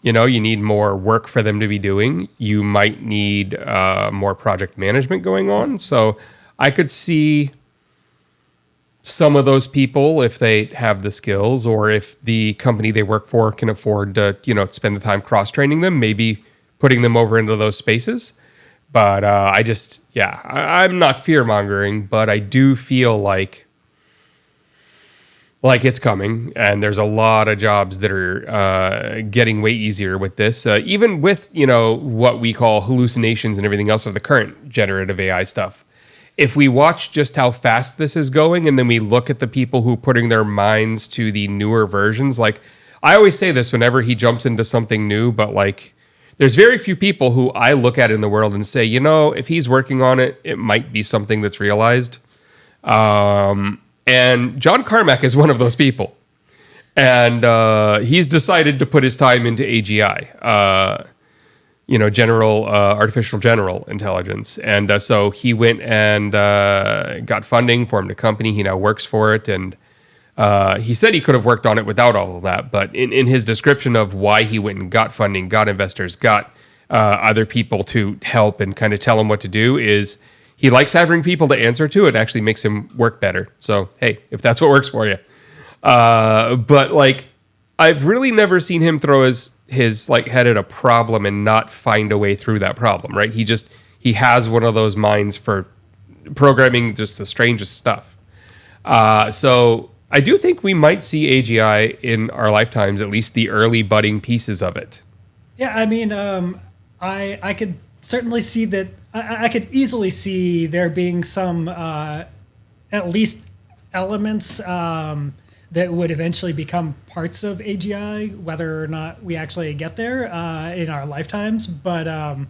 You need more work for them to be doing. You might need more project management going on. So I could see some of those people, if they have the skills or if the company they work for can afford to, spend the time cross-training them, maybe putting them over into those spaces. But I'm not fear-mongering, but I do feel like it's coming, and there's a lot of jobs that are getting way easier with this, even with, what we call hallucinations and everything else of the current generative AI stuff. If we watch just how fast this is going, and then we look at the people who are putting their minds to the newer versions, like, I always say this whenever he jumps into something new, but there's very few people who I look at in the world and say, if he's working on it, it might be something that's realized. And John Carmack is one of those people. And he's decided to put his time into AGI, general artificial general intelligence. And so he went and got funding, formed a company. He now works for it. And he said he could have worked on it without all of that. But in his description of why he went and got funding, got investors, got other people to help and kind of tell him what to do is... he likes having people to answer to. It actually makes him work better. So, hey, if that's what works for you. But I've really never seen him throw his head at a problem and not find a way through that problem, right? He has one of those minds for programming just the strangest stuff. So I do think we might see AGI in our lifetimes, at least the early budding pieces of it. Yeah, I mean, I could certainly see that. I could easily see there being some, at least elements that would eventually become parts of AGI, whether or not we actually get there in our lifetimes. But I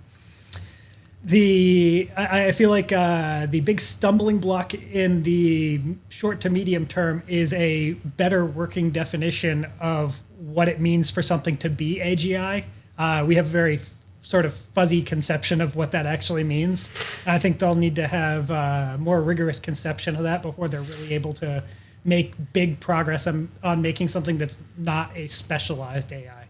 feel like the big stumbling block in the short to medium term is a better working definition of what it means for something to be AGI. We have a very sort of fuzzy conception of what that actually means. I think they'll need to have a more rigorous conception of that before they're really able to make big progress on making something that's not a specialized AI.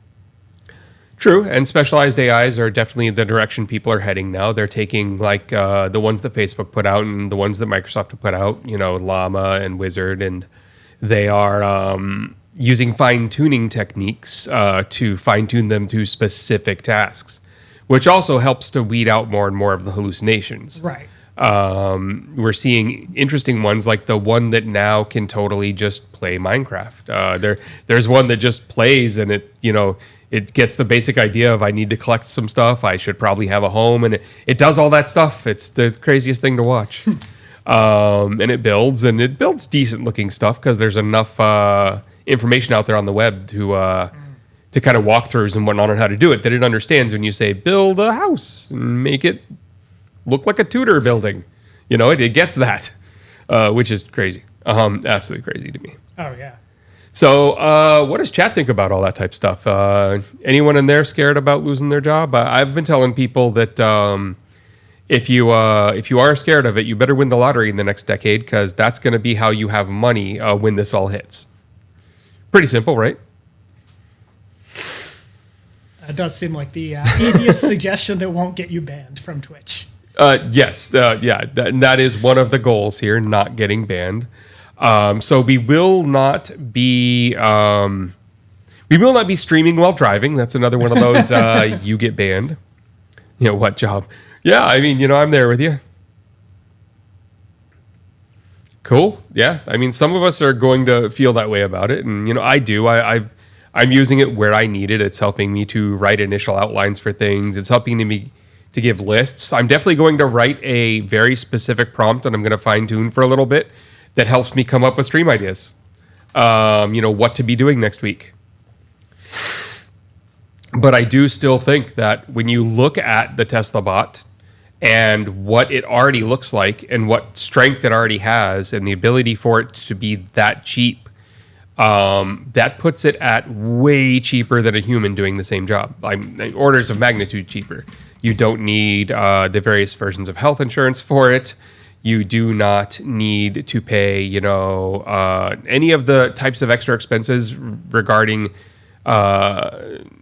True, and specialized AIs are definitely the direction people are heading now. They're taking the ones that Facebook put out and the ones that Microsoft have put out, Llama and Wizard, and they are using fine-tuning techniques to fine-tune them to specific tasks, which also helps to weed out more and more of the hallucinations. Right. We're seeing interesting ones like the one that now can totally just play Minecraft. There's one that just plays and it gets the basic idea of I need to collect some stuff. I should probably have a home, and it does all that stuff. It's the craziest thing to watch. And it builds decent looking stuff because there's enough information out there on the web to kind of walkthroughs and whatnot on how to do it, that it understands when you say, build a house and make it look like a Tudor building. It gets that, which is crazy. Absolutely crazy to me. Oh, yeah. So what does chat think about all that type of stuff? Anyone in there scared about losing their job? I've been telling people that if you are scared of it, you better win the lottery in the next decade, because that's going to be how you have money when this all hits. Pretty simple, right? It does seem like the easiest suggestion that won't get you banned from Twitch. Yes, that is one of the goals here, not getting banned. So we will not be We will not be streaming while driving. That's another one of those you get banned. You know, what job? Yeah, I mean, I'm there with you. Cool. Yeah. I mean, some of us are going to feel that way about it. And, I do. I'm using it where I need it. It's helping me to write initial outlines for things. It's helping me to give lists. I'm definitely going to write a very specific prompt, and I'm going to fine tune for a little bit that helps me come up with stream ideas. What to be doing next week. But I do still think that when you look at the Tesla bot and what it already looks like and what strength it already has and the ability for it to be that cheap, that puts it at way cheaper than a human doing the same job. Orders of magnitude cheaper. You don't need the various versions of health insurance for it. You do not need to pay, any of the types of extra expenses regarding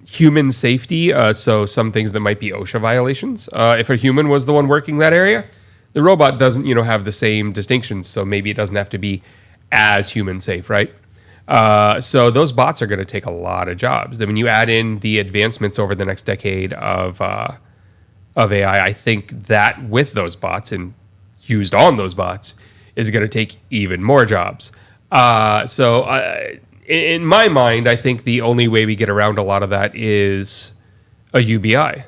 human safety. So some things that might be OSHA violations. If a human was the one working that area, the robot doesn't, have the same distinctions. So maybe it doesn't have to be as human safe, right? So those bots are going to take a lot of jobs. Then when you add in the advancements over the next decade of AI, I think that with those bots and used on those bots is going to take even more jobs. In my mind, I think the only way we get around a lot of that is a UBI.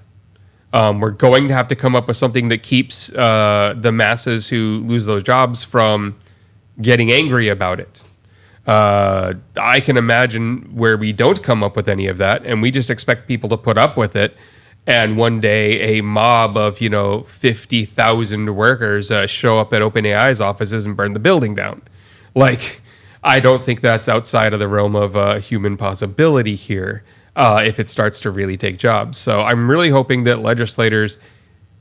We're going to have to come up with something that keeps the masses who lose those jobs from getting angry about it. I can imagine where we don't come up with any of that, and we just expect people to put up with it. And one day, a mob of 50,000 workers show up at OpenAI's offices and burn the building down. I don't think that's outside of the realm of human possibility here if it starts to really take jobs. So I'm really hoping that legislators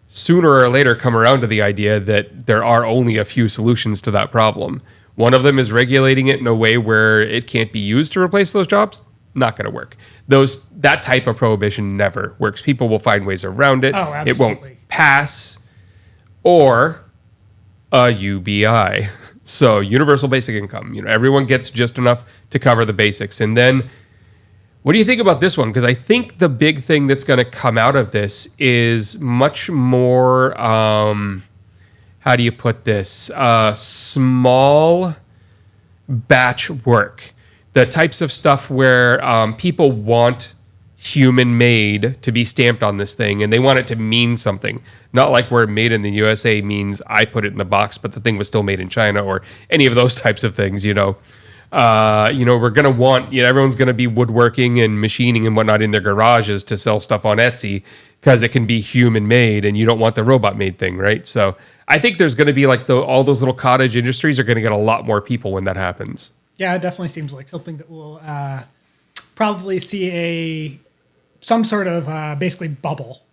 sooner or later come around to the idea that there are only a few solutions to that problem. One of them is regulating it in a way where it can't be used to replace those jobs. Not going to work. That type of prohibition never works. People will find ways around it. Oh, absolutely. It won't pass. Or a UBI. So universal basic income. Everyone gets just enough to cover the basics. And then, what do you think about this one? Because I think the big thing that's going to come out of this is much more, how do you put this? Small batch work. The types of stuff where people want human-made to be stamped on this thing, and they want it to mean something. Not like where made in the USA means I put it in the box, but the thing was still made in China, or any of those types of things, We're going to want, everyone's going to be woodworking and machining and whatnot in their garages to sell stuff on Etsy because it can be human-made, and you don't want the robot-made thing, right? So I think there's going to be all those little cottage industries are going to get a lot more people when that happens. Yeah, it definitely seems like something that we'll probably see some sort of basically bubble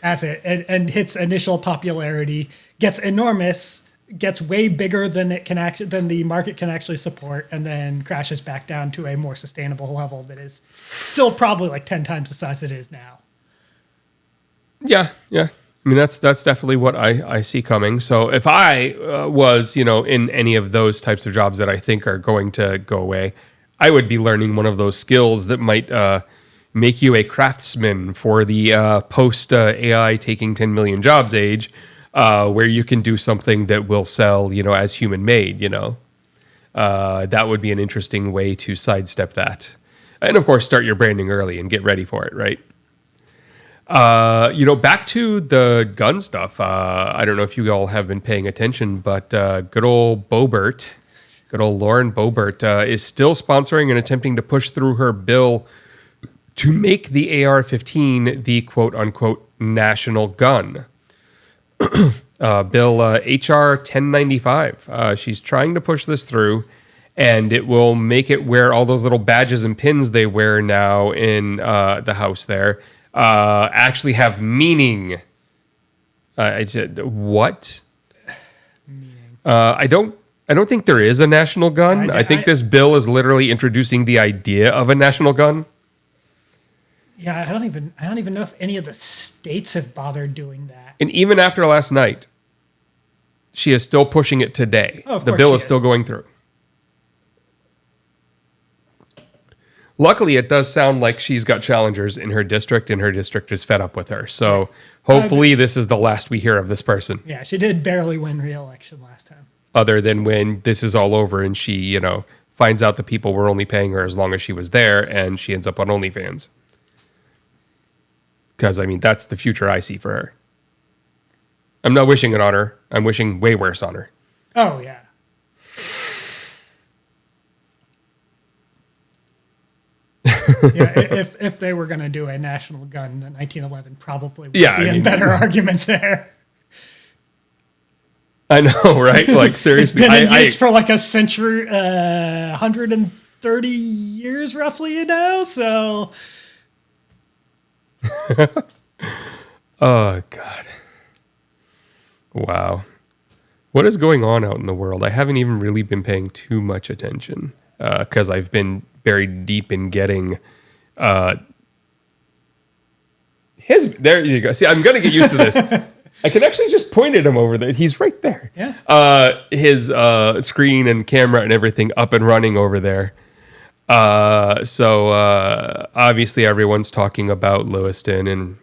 as it and hits initial popularity, gets enormous, gets way bigger than than the market can actually support, and then crashes back down to a more sustainable level that is still probably 10 times the size it is now. Yeah. I mean, that's definitely what I see coming. So if I was, in any of those types of jobs that I think are going to go away, I would be learning one of those skills that might make you a craftsman for the post-AI taking 10 million jobs age, where you can do something that will sell, as human-made, That would be an interesting way to sidestep that. And, of course, start your branding early and get ready for it, right? Back to the gun stuff. I don't know if you all have been paying attention, but good old Lauren Boebert, is still sponsoring and attempting to push through her bill to make the AR-15 the quote-unquote national gun. Bill HR 1095. She's trying to push this through, and it will make it where all those little badges and pins they wear now in the house there actually have meaning. I said, what? Meaning. I don't think there is a national gun. I think this bill is literally introducing the idea of a national gun. Yeah, I don't even know if any of the states have bothered doing that. And even after last night, she is still pushing it today. Oh, of the course bill she is still going through. Luckily, it does sound like she's got challengers in her district, and her district is fed up with her. So hopefully this is the last we hear of this person. Yeah, she did barely win re-election last time. Other than when this is all over and she, finds out the people were only paying her as long as she was there, and she ends up on OnlyFans. Because, that's the future I see for her. I'm not wishing it on her. I'm wishing way worse on her. Oh, yeah. Yeah, if they were going to do a national gun in 1911, probably would be a better argument there. I know, right? Like, seriously. It's been in use for like a century, 130 years roughly now, so... Oh, God. Wow. What is going on out in the world? I haven't even really been paying too much attention because I've been buried deep in getting there you go. See, I'm going to get used to this. I can actually just point at him over there. He's right there. Yeah. His screen and camera and everything up and running over there. So obviously everyone's talking about Lewiston and,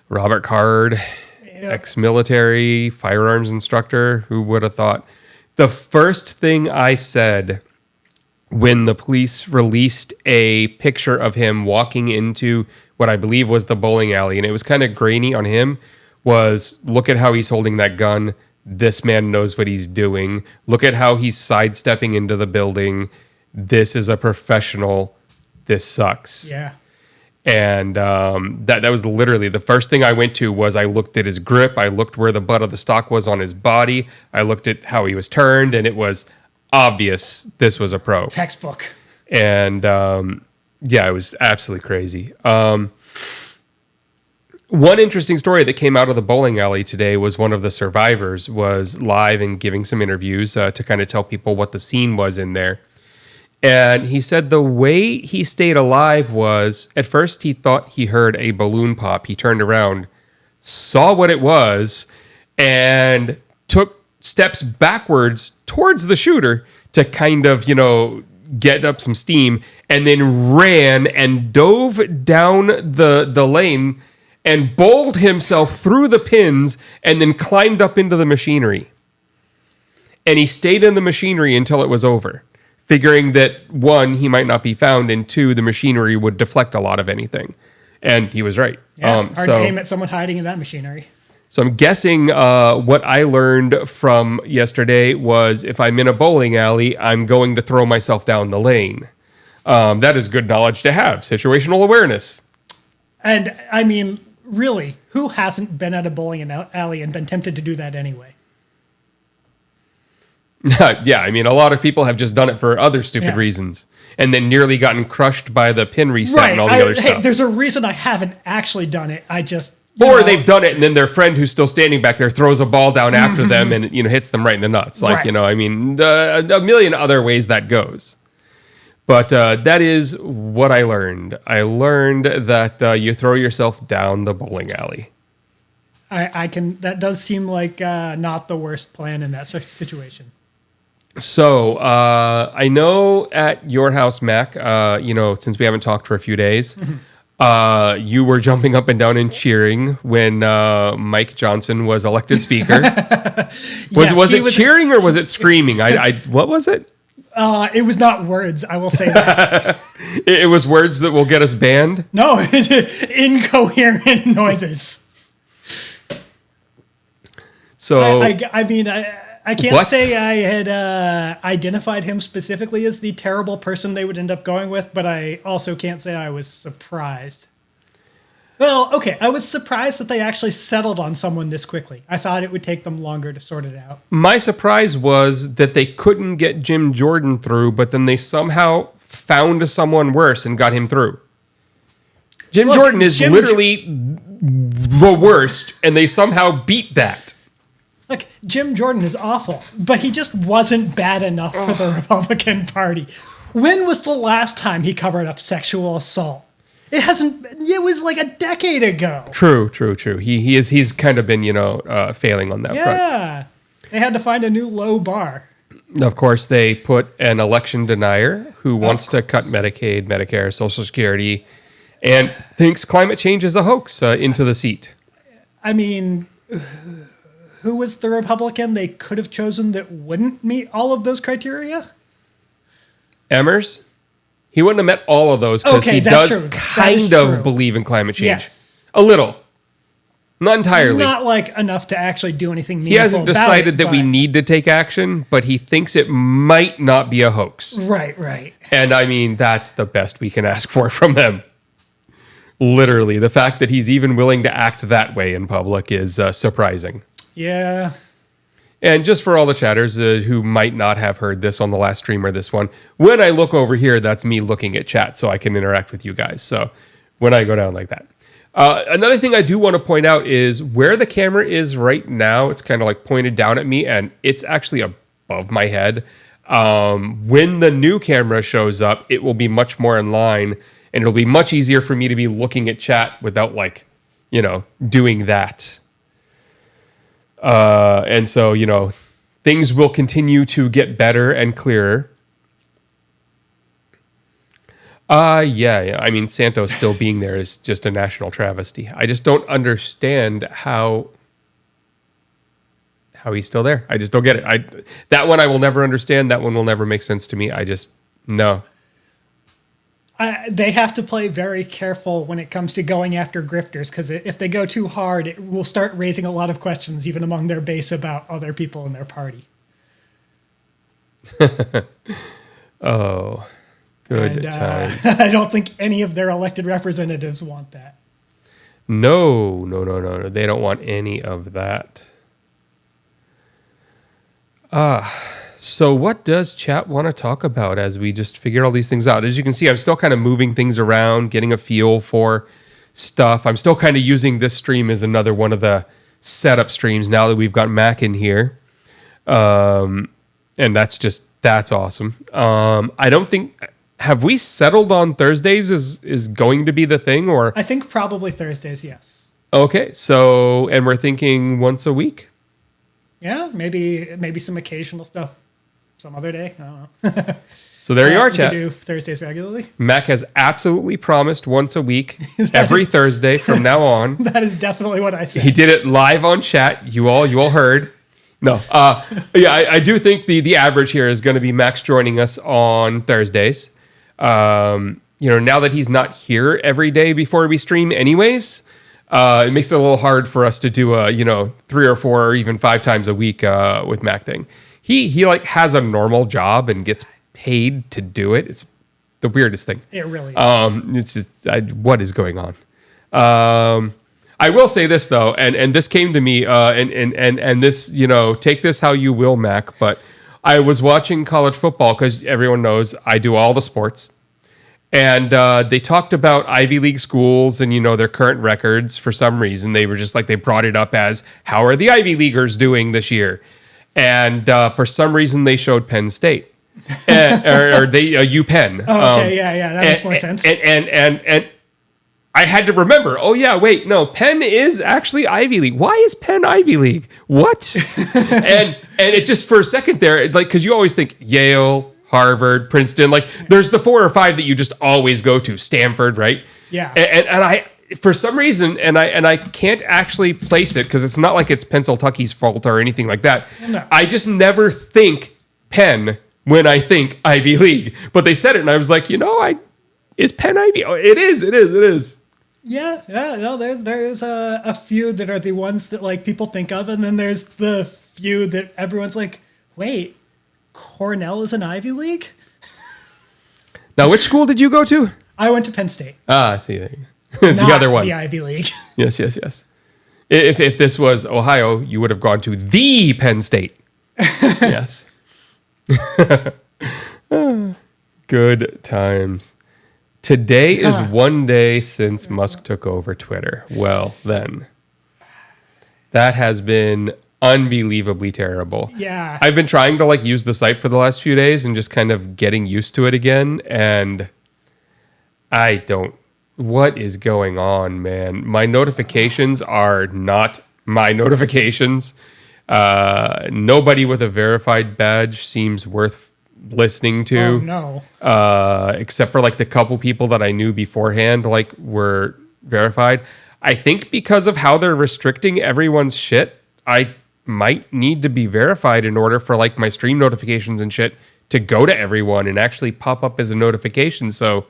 Robert Card, ex-military, firearms instructor. Who would have thought? The first thing I said when the police released a picture of him walking into what I believe was the bowling alley, and it was kind of grainy on him, was look at how he's holding that gun. This man knows what he's doing. Look at how he's sidestepping into the building. This is a professional. This sucks. Yeah. And that was literally the first thing I went to was I looked at his grip. I looked where the butt of the stock was on his body. I looked at how he was turned, and it was obvious this was a pro. Textbook. And it was absolutely crazy. One interesting story that came out of the bowling alley today was one of the survivors was live and giving some interviews to kind of tell people what the scene was in there. And he said the way he stayed alive was, at first he thought he heard a balloon pop. He turned around, saw what it was, and took steps backwards towards the shooter to kind of, get up some steam, and then ran and dove down the lane and bowled himself through the pins and then climbed up into the machinery. And he stayed in the machinery until it was over, figuring that, one, he might not be found, and two, the machinery would deflect a lot of anything. And he was right. Yeah, hard to aim at someone hiding in that machinery. So I'm guessing what I learned from yesterday was if I'm in a bowling alley, I'm going to throw myself down the lane. That is good knowledge to have, situational awareness. And, really, who hasn't been at a bowling alley and been tempted to do that anyway? Yeah, a lot of people have just done it for other stupid reasons and then nearly gotten crushed by the pin reset and all the other stuff. There's a reason I haven't actually done it. I just... Or they've done it and then their friend who's still standing back there throws a ball down after them and, hits them right in the nuts. Like, right. A million other ways that goes. But that is what I learned. I learned that you throw yourself down the bowling alley. That does seem like not the worst plan in that situation. So I know at your house, Mac, since we haven't talked for a few days, you were jumping up and down and cheering when Mike Johnson was elected speaker. Was it cheering or was it screaming? What was it? It was not words, I will say that. It was words that will get us banned? No, incoherent noises. So I can't say I had identified him specifically as the terrible person they would end up going with, but I also can't say I was surprised. Well, okay, I was surprised that they actually settled on someone this quickly. I thought it would take them longer to sort it out. My surprise was that they couldn't get Jim Jordan through, but then they somehow found someone worse and got him through. Jim Jordan is literally the worst, and they somehow beat that. Look, Jim Jordan is awful, but he just wasn't bad enough for the Republican Party. When was the last time he covered up sexual assault? It was like a decade ago. True. He's kind of been, failing on that front. Yeah. They had to find a new low bar. Of course, they put an election denier who wants to cut Medicaid, Medicare, Social Security, and thinks climate change is a hoax into the seat. I mean, who was the Republican they could have chosen that wouldn't meet all of those criteria? Emmers? He wouldn't have met all of those because he does kind of believe in climate change. Yes. A little. Not entirely. Not like enough to actually do anything meaningful. He hasn't decided that we need to take action, but he thinks it might not be a hoax. Right. And I mean, that's the best we can ask for from them. Literally, the fact that he's even willing to act that way in public is surprising. Yeah. And just for all the chatters who might not have heard this on the last stream or this one, when I look over here, that's me looking at chat so I can interact with you guys. So when I go down like that. Another thing I do want to point out is where the camera is right now. It's kind of like pointed down at me, and it's actually above my head. When the new camera shows up, it will be much more in line, and it'll be much easier for me to be looking at chat without, like, doing that. And so, things will continue to get better and clearer. Yeah. I mean, Santos still being there is just a national travesty. I just don't understand how he's still there. I just don't get it. That one I will never understand. That one will never make sense to me. No. They have to play very careful when it comes to going after grifters, because if they go too hard, it will start raising a lot of questions even among their base about other people in their party. Oh. Good times. I don't think any of their elected representatives want that. No. They don't want any of that. So what does chat want to talk about as we just figure all these things out? As you can see, I'm still kind of moving things around, getting a feel for stuff. I'm still kind of using this stream as another one of the setup streams now that we've got Mac in here. And that's awesome. I don't think... Have we settled on Thursdays is going to be the thing, or? I think probably Thursdays, yes. Okay, so, and we're thinking once a week? Yeah, maybe some occasional stuff some other day. I don't know. So there you are, chat. We do Thursdays regularly. Mac has absolutely promised once a week, every Thursday from now on. That is definitely what I said. He did it live on chat. You all heard. No, yeah, I do think the average here is going to be Max joining us on Thursdays. Now that he's not here every day before we stream anyways, it makes it a little hard for us to do 3 or 4 or even 5 times a week with Mac thing. He like has a normal job and gets paid to do it. It's the weirdest thing. It really is. It's just, what is going on? I will say this though, and this came to me, and this, take this how you will, Mac, but I was watching college football because everyone knows I do all the sports. And they talked about Ivy League schools and, their current records for some reason. They were just like, they brought it up as, how are the Ivy Leaguers doing this year? And for some reason, they showed Penn State. or they UPenn. Oh, okay, yeah, that makes more sense. And I had to remember, wait, no, Penn is actually Ivy League. Why is Penn Ivy League? What? and it just for a second there, like, because you always think Yale, Harvard, Princeton, like there's the 4 or 5 that you just always go to, Stanford, right? Yeah. And I, for some reason, and I can't actually place it because it's not like it's Pennsylvania's fault or anything like that. No. I just never think Penn when I think Ivy League. But they said it, and I was like, is Penn Ivy? Oh, it is. Yeah. No, there's a few that are the ones that like people think of, and then there's the few that everyone's like, wait, Cornell is an Ivy League? Now, which school did you go to? I went to Penn State. I see. There you go. The other one. The Ivy League. Yes. If this was Ohio, you would have gone to the Penn State. Yes. Good times. Today is one day since Musk took over Twitter. Well, then. That has been unbelievably terrible. Yeah. I've been trying to use the site for the last few days and just kind of getting used to it again. And what is going on, man? My notifications are not my notifications. Nobody with a verified badge seems worth listening to. Oh no. Except for like the couple people that I knew beforehand, like were verified. I think because of how they're restricting everyone's shit, I might need to be verified in order for like my stream notifications and shit to go to everyone and actually pop up as a notification. So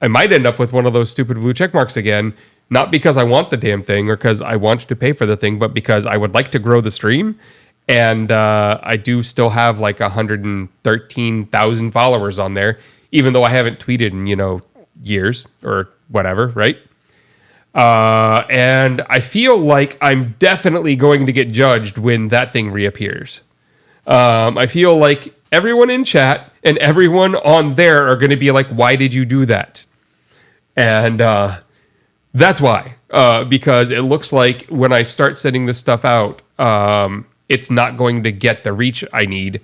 I might end up with one of those stupid blue check marks again, not because I want the damn thing or because I want to pay for the thing, but because I would like to grow the stream. And I do still have like 113,000 followers on there, even though I haven't tweeted in, years or whatever, right? And I feel like I'm definitely going to get judged when that thing reappears. I feel like everyone in chat and everyone on there are going to be like, why did you do that? And that's why. Because it looks like when I start sending this stuff out, it's not going to get the reach I need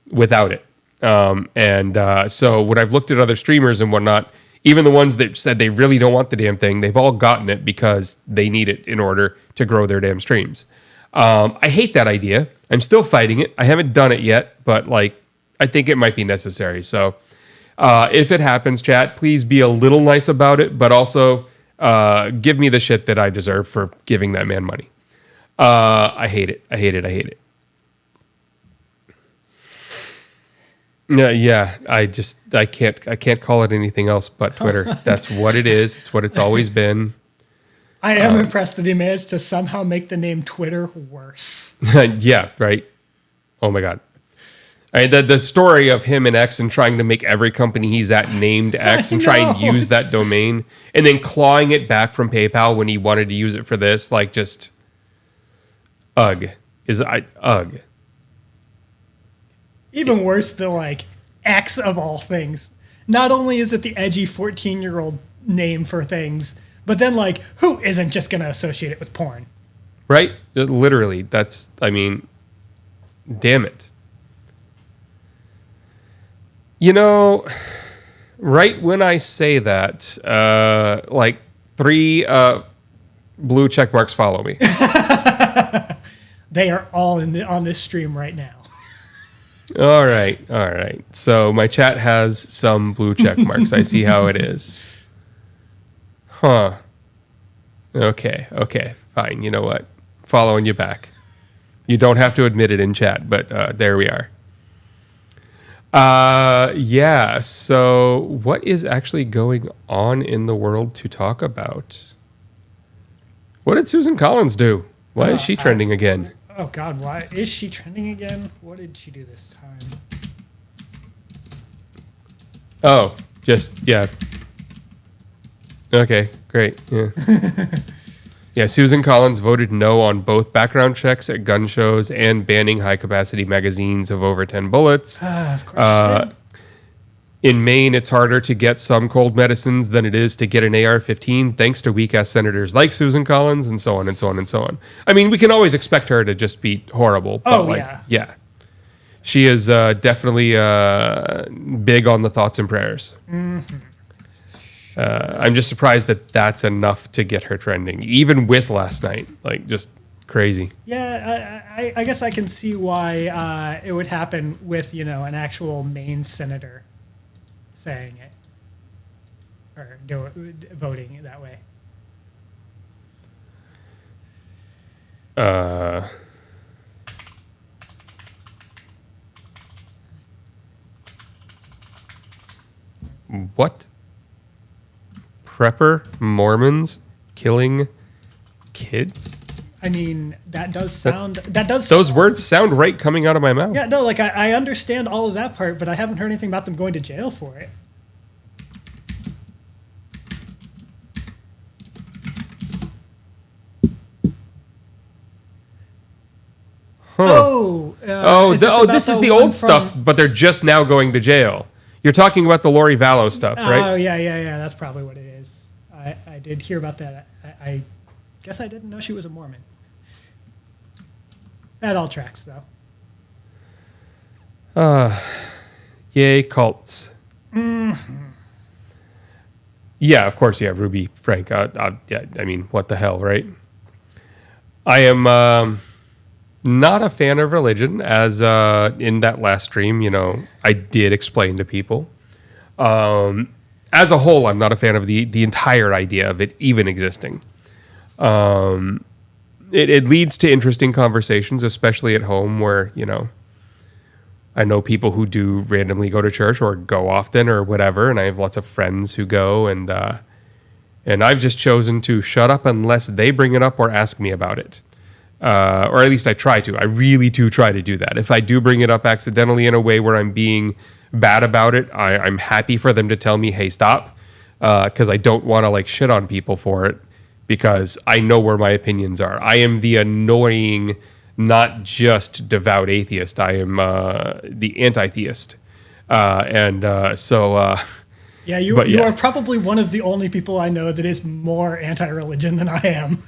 without it. So when I've looked at other streamers and whatnot, even the ones that said they really don't want the damn thing, they've all gotten it because they need it in order to grow their damn streams. I hate that idea. I'm still fighting it. I haven't done it yet, but I think it might be necessary. So if it happens, chat, please be a little nice about it, but also give me the shit that I deserve for giving that man money. I hate it. I hate it. I hate it. Yeah. I can't call it anything else but Twitter. That's what it is. It's what it's always been. I am impressed that he managed to somehow make the name Twitter worse. Yeah, right. Oh my God. The story of him and X and trying to make every company he's at named X and try and use that domain and then clawing it back from PayPal when he wanted to use it for this, just ugh. Ugh. Even worse, the X of all things. Not only is it the edgy 14-year-old name for things, but then who isn't just going to associate it with porn? Right? Literally. Damn it. Right when I say that, 3 blue check marks follow me. They are all on this stream right now. All right. So my chat has some blue check marks. I see how it is. Huh. Okay, fine. You know what? Following you back. You don't have to admit it in chat, but there we are. Yeah, so what is actually going on in the world to talk about? What did Susan Collins do? Why is she trending again? Oh God, why is she trending again? What did she do this time? Oh, yeah. Okay, great. Yeah. Yeah, Susan Collins voted no on both background checks at gun shows and banning high-capacity magazines of over 10 bullets. Of course she did. In Maine, it's harder to get some cold medicines than it is to get an AR-15, thanks to weak-ass senators like Susan Collins, and so on and so on and so on. I mean, we can always expect her to just be horrible. But yeah. She is definitely big on the thoughts and prayers. Mm-hmm. I'm just surprised that that's enough to get her trending, even with last night. Just crazy. Yeah, I guess I can see why it would happen with, an actual Maine senator saying it or voting that way. What? Prepper Mormons killing kids? I mean, that does sound... Those words sound right coming out of my mouth. Yeah, no, I understand all of that part, but I haven't heard anything about them going to jail for it. Huh. This is the old stuff, but they're just now going to jail. You're talking about the Lori Vallow stuff, right? Oh, yeah. That's probably what it is. I did hear about that. I guess I didn't know she was a Mormon. That all tracks, though. Yay, cults. Mm-hmm. Yeah, of course, yeah, Ruby Frank. Yeah, I mean, what the hell, right? I am... Not a fan of religion, as in that last stream, I did explain to people. As a whole, I'm not a fan of the entire idea of it even existing. It leads to interesting conversations, especially at home where, I know people who do randomly go to church or go often or whatever, and I have lots of friends who go, and I've just chosen to shut up unless they bring it up or ask me about it. Or at least I try to. I really do try to do that. If I do bring it up accidentally in a way where I'm being bad about it, I'm happy for them to tell me, hey, stop, because I don't want to shit on people for it, because I know where my opinions are. I am the annoying, not just devout atheist. I am the anti-theist. Yeah, you are probably one of the only people I know that is more anti-religion than I am.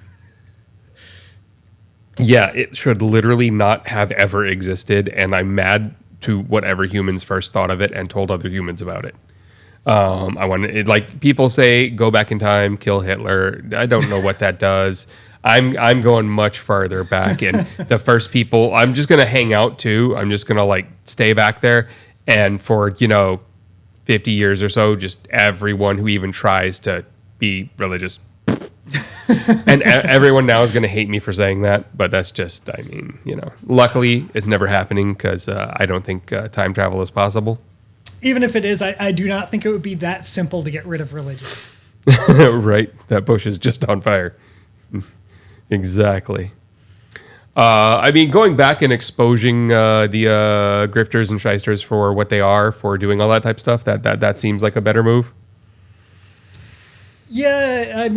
Yeah, it should literally not have ever existed, and I'm mad to whatever humans first thought of it and told other humans about it. I want it, people say, go back in time, kill Hitler. I don't know what that does. I'm going much farther back, and the first people, I'm just gonna hang out too. I'm just gonna stay back there, and for 50 years or so, just everyone who even tries to be religious. And everyone now is going to hate me for saying that, but that's just, luckily it's never happening because I don't think time travel is possible. Even if it is, I do not think it would be that simple to get rid of religion. Right. That bush is just on fire. Exactly. Going back and exposing the grifters and shysters for what they are, for doing all that type of stuff, that seems like a better move. Yeah,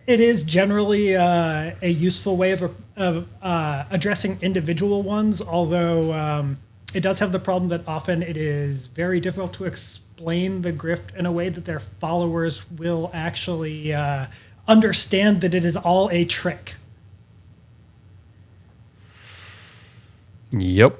it is generally a useful way of addressing individual ones, although it does have the problem that often it is very difficult to explain the grift in a way that their followers will actually understand that it is all a trick. Yep.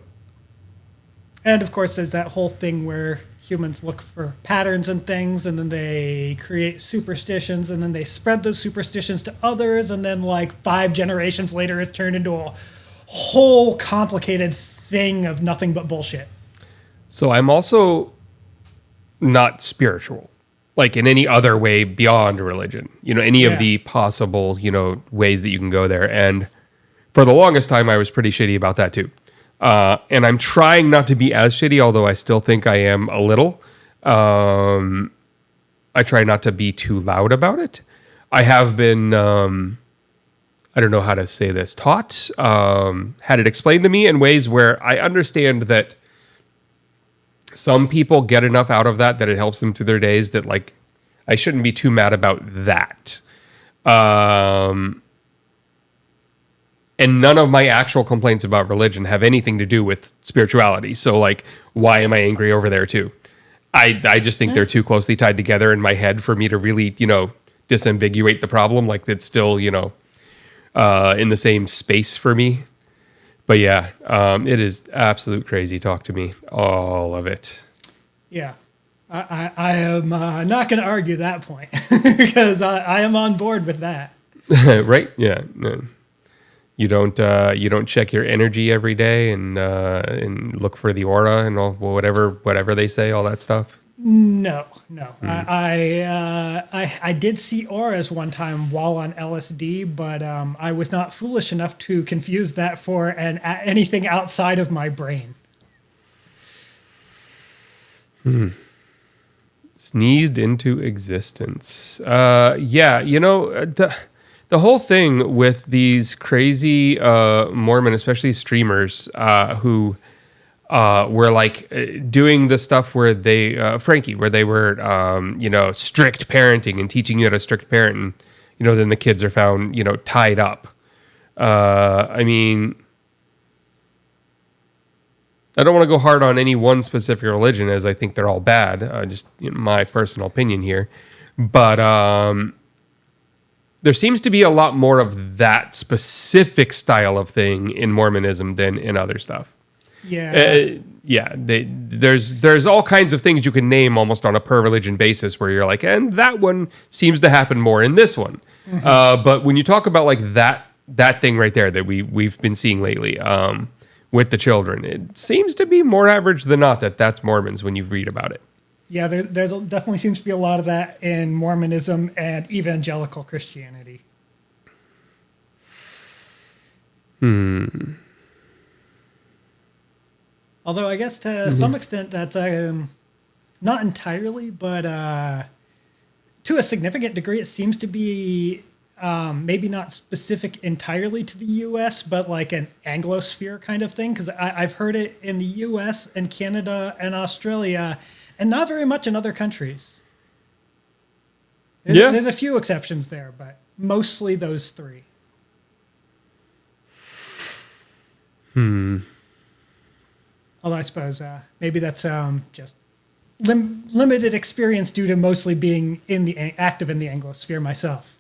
And of course, there's that whole thing where humans look for patterns and things, and then they create superstitions, and then they spread those superstitions to others, and then 5 generations later, it's turned into a whole complicated thing of nothing but bullshit. So I'm also not spiritual, in any other way beyond religion. Any of the possible, ways that you can go there. And for the longest time, I was pretty shitty about that too. And I'm trying not to be as shitty, although I still think I am a little. I try not to be too loud about it. I have been, I don't know how to say this, taught, had it explained to me in ways where I understand that some people get enough out of that it helps them through their days that, I shouldn't be too mad about that. And none of my actual complaints about religion have anything to do with spirituality. So, why am I angry over there, too? I just think they're too closely tied together in my head for me to really, disambiguate the problem. It's still, in the same space for me. But yeah, it is absolute crazy talk to me. All of it. Yeah. I am not going to argue that point because I am on board with that. Right? Yeah. No. You don't check your energy every day and look for the aura and all whatever they say, all that stuff. No. I did see auras one time while on LSD, but I was not foolish enough to confuse that for anything outside of my brain. Sneezed into existence. The whole thing with these crazy Mormon, especially streamers, who were doing the stuff where they, Frankie, where they were, strict parenting and teaching you how to strict parent, and, then the kids are found, tied up. I don't want to go hard on any one specific religion, as I think they're all bad. Just my personal opinion here, but there seems to be a lot more of that specific style of thing in Mormonism than in other stuff. Yeah. There's all kinds of things you can name almost on a per religion basis where you're and that one seems to happen more in this one. Mm-hmm. But when you talk about that that thing right there that we've been seeing lately with the children. It seems to be more average than not that's Mormons when you read about it. Yeah, there's definitely seems to be a lot of that in Mormonism and evangelical Christianity. Although I guess to some extent that's not entirely, but to a significant degree, it seems to be maybe not specific entirely to the U.S., but like an Anglosphere kind of thing. Because I've heard it in the U.S. and Canada and Australia, and not very much in other countries. There's a few exceptions there, but mostly those three. Although I suppose maybe that's just limited experience due to mostly being active in the Anglosphere myself.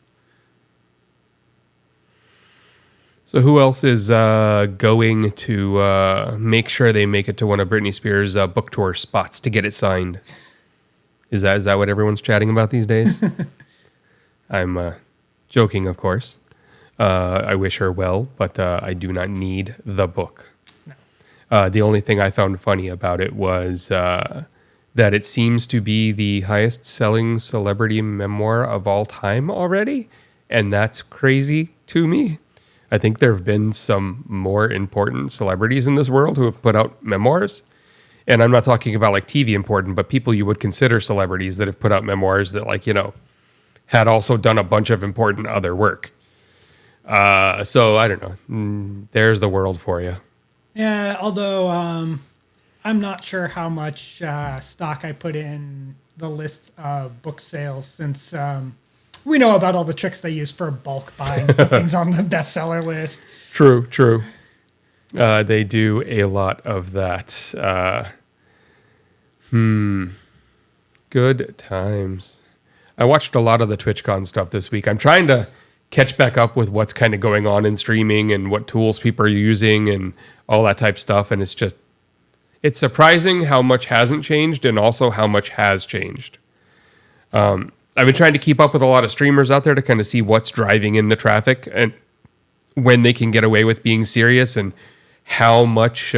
So who else is going to make sure they make it to one of Britney Spears' book tour spots to get it signed? Is that what everyone's chatting about these days? I'm joking, of course. I wish her well, but I do not need the book. No. The only thing I found funny about it was that it seems to be the highest-selling celebrity memoir of all time already, and that's crazy to me. I think there have been some more important celebrities in this world who have put out memoirs. And I'm not talking about like TV important, but people you would consider celebrities that have put out memoirs that had also done a bunch of important other work. So I don't know. There's the world for you. Yeah, although I'm not sure how much stock I put in the list of book sales since... we know about all the tricks they use for bulk buying things on the bestseller list. True. They do a lot of that. Good times. I watched a lot of the TwitchCon stuff this week. I'm trying to catch back up with what's kind of going on in streaming and what tools people are using and all that type stuff. And it's surprising how much hasn't changed and also how much has changed. I've been trying to keep up with a lot of streamers out there to kind of see what's driving in the traffic and when they can get away with being serious and how much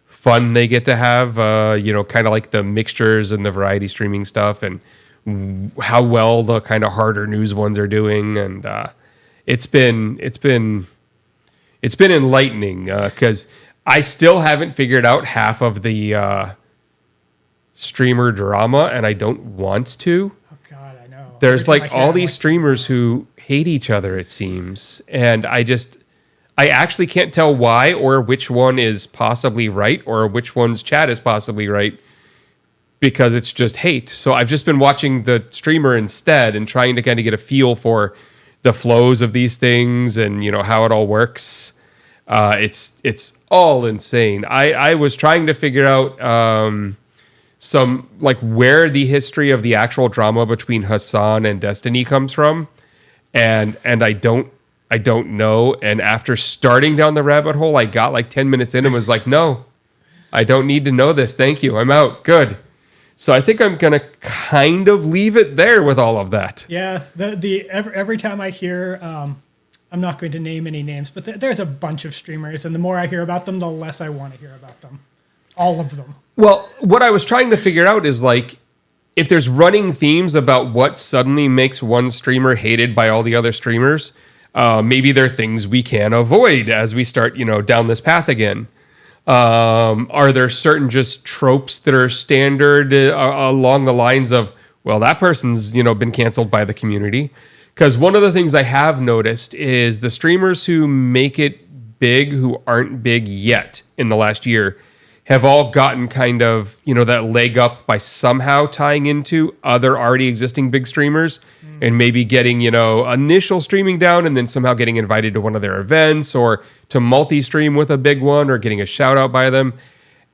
fun they get to have, kind of like the mixtures and the variety streaming stuff and how well the kind of harder news ones are doing. And it's been enlightening because I still haven't figured out half of the streamer drama, and I don't want to. There's like all these streamers who hate each other, it seems. And I actually can't tell why or which one is possibly right or which one's chat is possibly right because it's just hate. So I've just been watching the streamer instead and trying to kind of get a feel for the flows of these things and, how it all works. It's all insane. I was trying to figure out... some like where the history of the actual drama between Hassan and Destiny comes from. And I don't know. And after starting down the rabbit hole, I got like 10 minutes in and was like, no, I don't need to know this. Thank you. I'm out. Good. So I think I'm going to kind of leave it there with all of that. Yeah. Every time I hear, I'm not going to name any names, but there's a bunch of streamers and the more I hear about them, the less I want to hear about them. All of them. Well, what I was trying to figure out is like, if there's running themes about what suddenly makes one streamer hated by all the other streamers, maybe there are things we can avoid as we start, down this path again. Are there certain just tropes that are standard along the lines of, well, that person's, been canceled by the community? Because one of the things I have noticed is the streamers who make it big, who aren't big yet in the last year, have all gotten kind of, that leg up by somehow tying into other already existing big streamers and maybe getting, initial streaming down and then somehow getting invited to one of their events or to multi-stream with a big one or getting a shout out by them.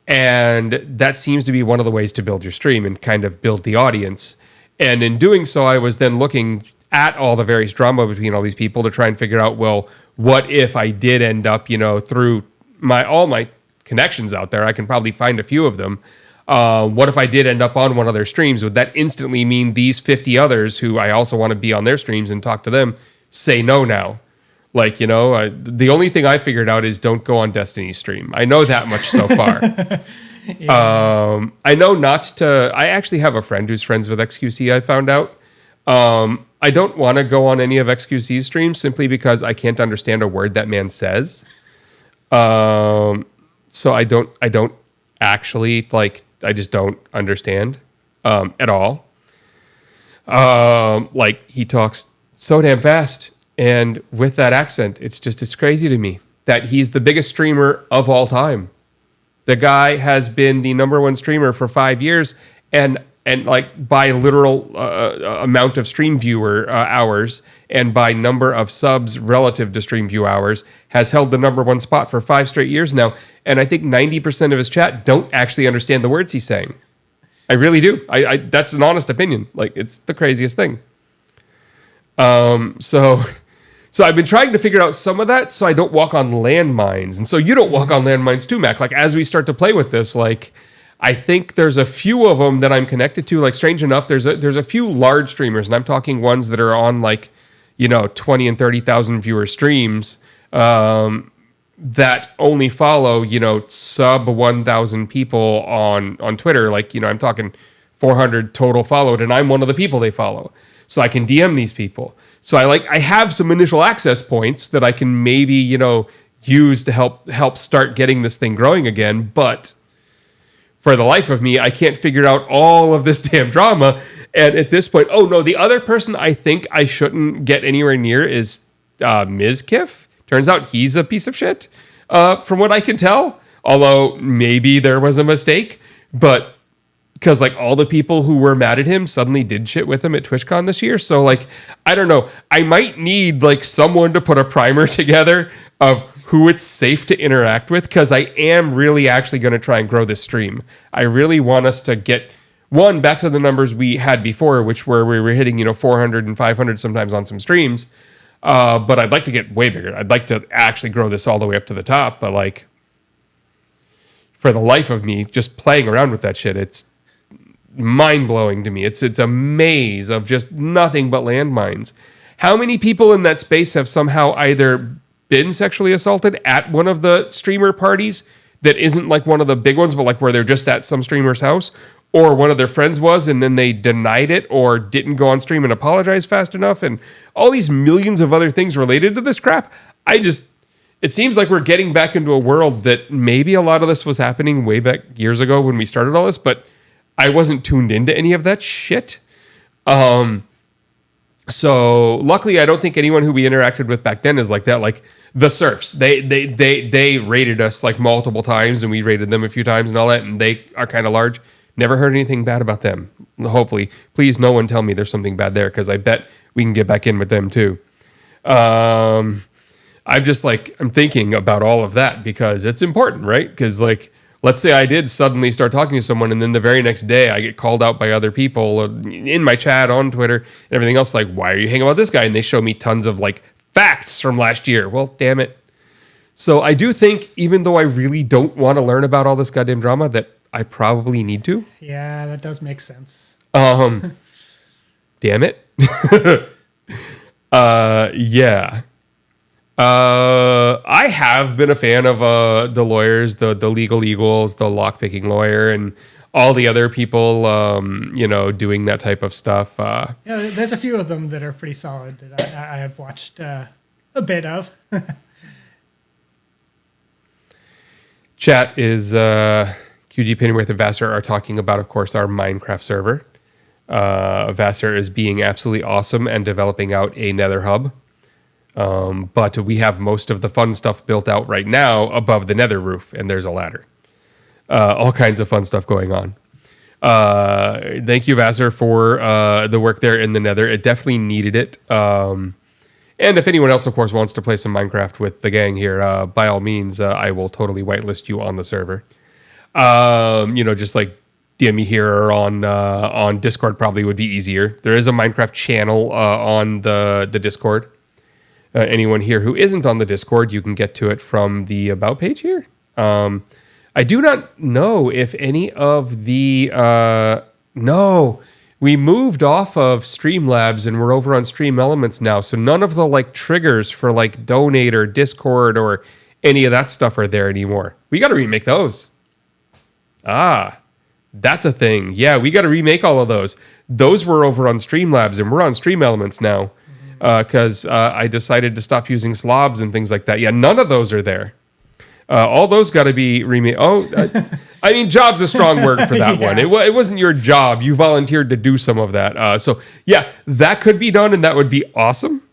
And that seems to be one of the ways to build your stream and kind of build the audience. And in doing so, I was then looking at all the various drama between all these people to try and figure out, well, what if I did end up, through all my connections out there, I can probably find a few of them. What if I did end up on one of their streams? Would that instantly mean these 50 others who I also want to be on their streams and talk to them say no now? Like, the only thing I figured out is don't go on Destiny's stream. I know that much so far. Yeah. I know not to. I actually have a friend who's friends with XQC. I found out. I don't want to go on any of XQC's streams simply because I can't understand a word that man says. So I don't actually like. I just don't understand at all. Like he talks so damn fast, and with that accent, it's crazy to me that he's the biggest streamer of all time. The guy has been the number one streamer for 5 years, and like by literal amount of stream viewer hours and by number of subs relative to stream view hours, has held the number one spot for 5 straight years now. And I think 90% of his chat don't actually understand the words he's saying. I really do. I that's an honest opinion. Like, it's the craziest thing. So I've been trying to figure out some of that so I don't walk on landmines. And so you don't walk on landmines too, Mac. Like, as we start to play with this, like, I think there's a few of them that I'm connected to. Like, strange enough, there's a few large streamers, and I'm talking ones that are on, like, 20 and 30,000 viewer streams that only follow, sub 1,000 people on Twitter. Like, I'm talking 400 total followed, and I'm one of the people they follow. So I can DM these people. So I have some initial access points that I can maybe, use to help start getting this thing growing again. But for the life of me, I can't figure out all of this damn drama. And at this point, oh no, the other person I think I shouldn't get anywhere near is Ms. Kiff. Turns out he's a piece of shit, from what I can tell. Although maybe there was a mistake, but because like all the people who were mad at him suddenly did shit with him at TwitchCon this year. So like, I don't know. I might need like someone to put a primer together of who it's safe to interact with, because I am really actually going to try and grow this stream. I really want us to get back to the numbers we had before, which were we were hitting 400 and 500 sometimes on some streams. But I'd like to get way bigger. I'd like to actually grow this all the way up to the top. But like, for the life of me, just playing around with that shit, it's mind-blowing to me. It's a maze of just nothing but landmines. How many people in that space have somehow either been sexually assaulted at one of the streamer parties that isn't like one of the big ones, but like where they're just at some streamer's house, or one of their friends was and then they denied it or didn't go on stream and apologize fast enough, and all these millions of other things related to this crap? It seems like we're getting back into a world that maybe a lot of this was happening way back years ago when we started all this, but I wasn't tuned into any of that shit. So luckily, I don't think anyone who we interacted with back then is like that. Like the Surfs, they rated us like multiple times, and we rated them a few times and all that, and they are kind of large. Never heard anything bad about them. Hopefully, please, no one tell me there's something bad there, because I bet we can get back in with them too. I'm thinking about all of that because it's important, right? Because like, let's say I did suddenly start talking to someone, and then the very next day I get called out by other people in my chat on Twitter and everything else. Like, why are you hanging out with this guy? And they show me tons of like facts from last year. Well, damn it. So I do think, even though I really don't want to learn about all this goddamn drama, that I probably need to. Yeah, that does make sense. Damn it. Yeah. I have been a fan of the lawyers, the legal eagles, the lockpicking lawyer, and all the other people, doing that type of stuff. Yeah, there's a few of them that are pretty solid that I have watched a bit of. Chat is QG Pennyworth and Vassar are talking about, of course, our Minecraft server. Vassar is being absolutely awesome and developing out a Nether hub. But we have most of the fun stuff built out right now above the Nether roof, and there's a ladder. All kinds of fun stuff going on. Thank you, Vassar, for the work there in the Nether. It definitely needed it. And if anyone else, of course, wants to play some Minecraft with the gang here, by all means, I will totally whitelist you on the server. Just like DM me here or on Discord probably would be easier. There is a Minecraft channel on the Discord. Anyone here who isn't on the Discord, you can get to it from the About page here. I do not know if any of the... No, we moved off of Streamlabs and we're over on Stream Elements now. So none of the like triggers for like donate or Discord or any of that stuff are there anymore. We got to remake those. Ah, that's a thing. Yeah, we got to remake all of those. Those were over on Streamlabs and we're on Stream Elements now because I decided to stop using slobs and things like that. Yeah, none of those are there. All those got to be remade. Oh, I mean, job's a strong word for that one. It wasn't your job. You volunteered to do some of that. So, yeah, that could be done, and that would be awesome.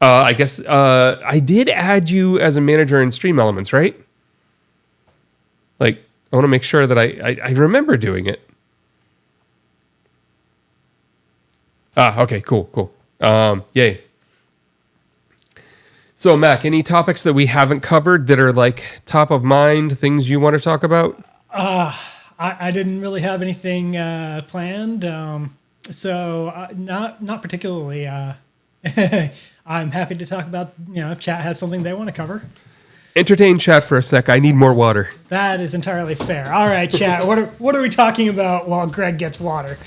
I guess I did add you as a manager in Stream Elements, right? Like, I want to make sure that I remember doing it. Okay, cool. Yay. So, Mac, any topics that we haven't covered that are like top of mind, things you want to talk about? I didn't really have anything planned, so not particularly. I'm happy to talk about, if chat has something they want to cover. Entertain chat for a sec. I need more water. That is entirely fair. All right, chat. What are we talking about while Gregg gets water?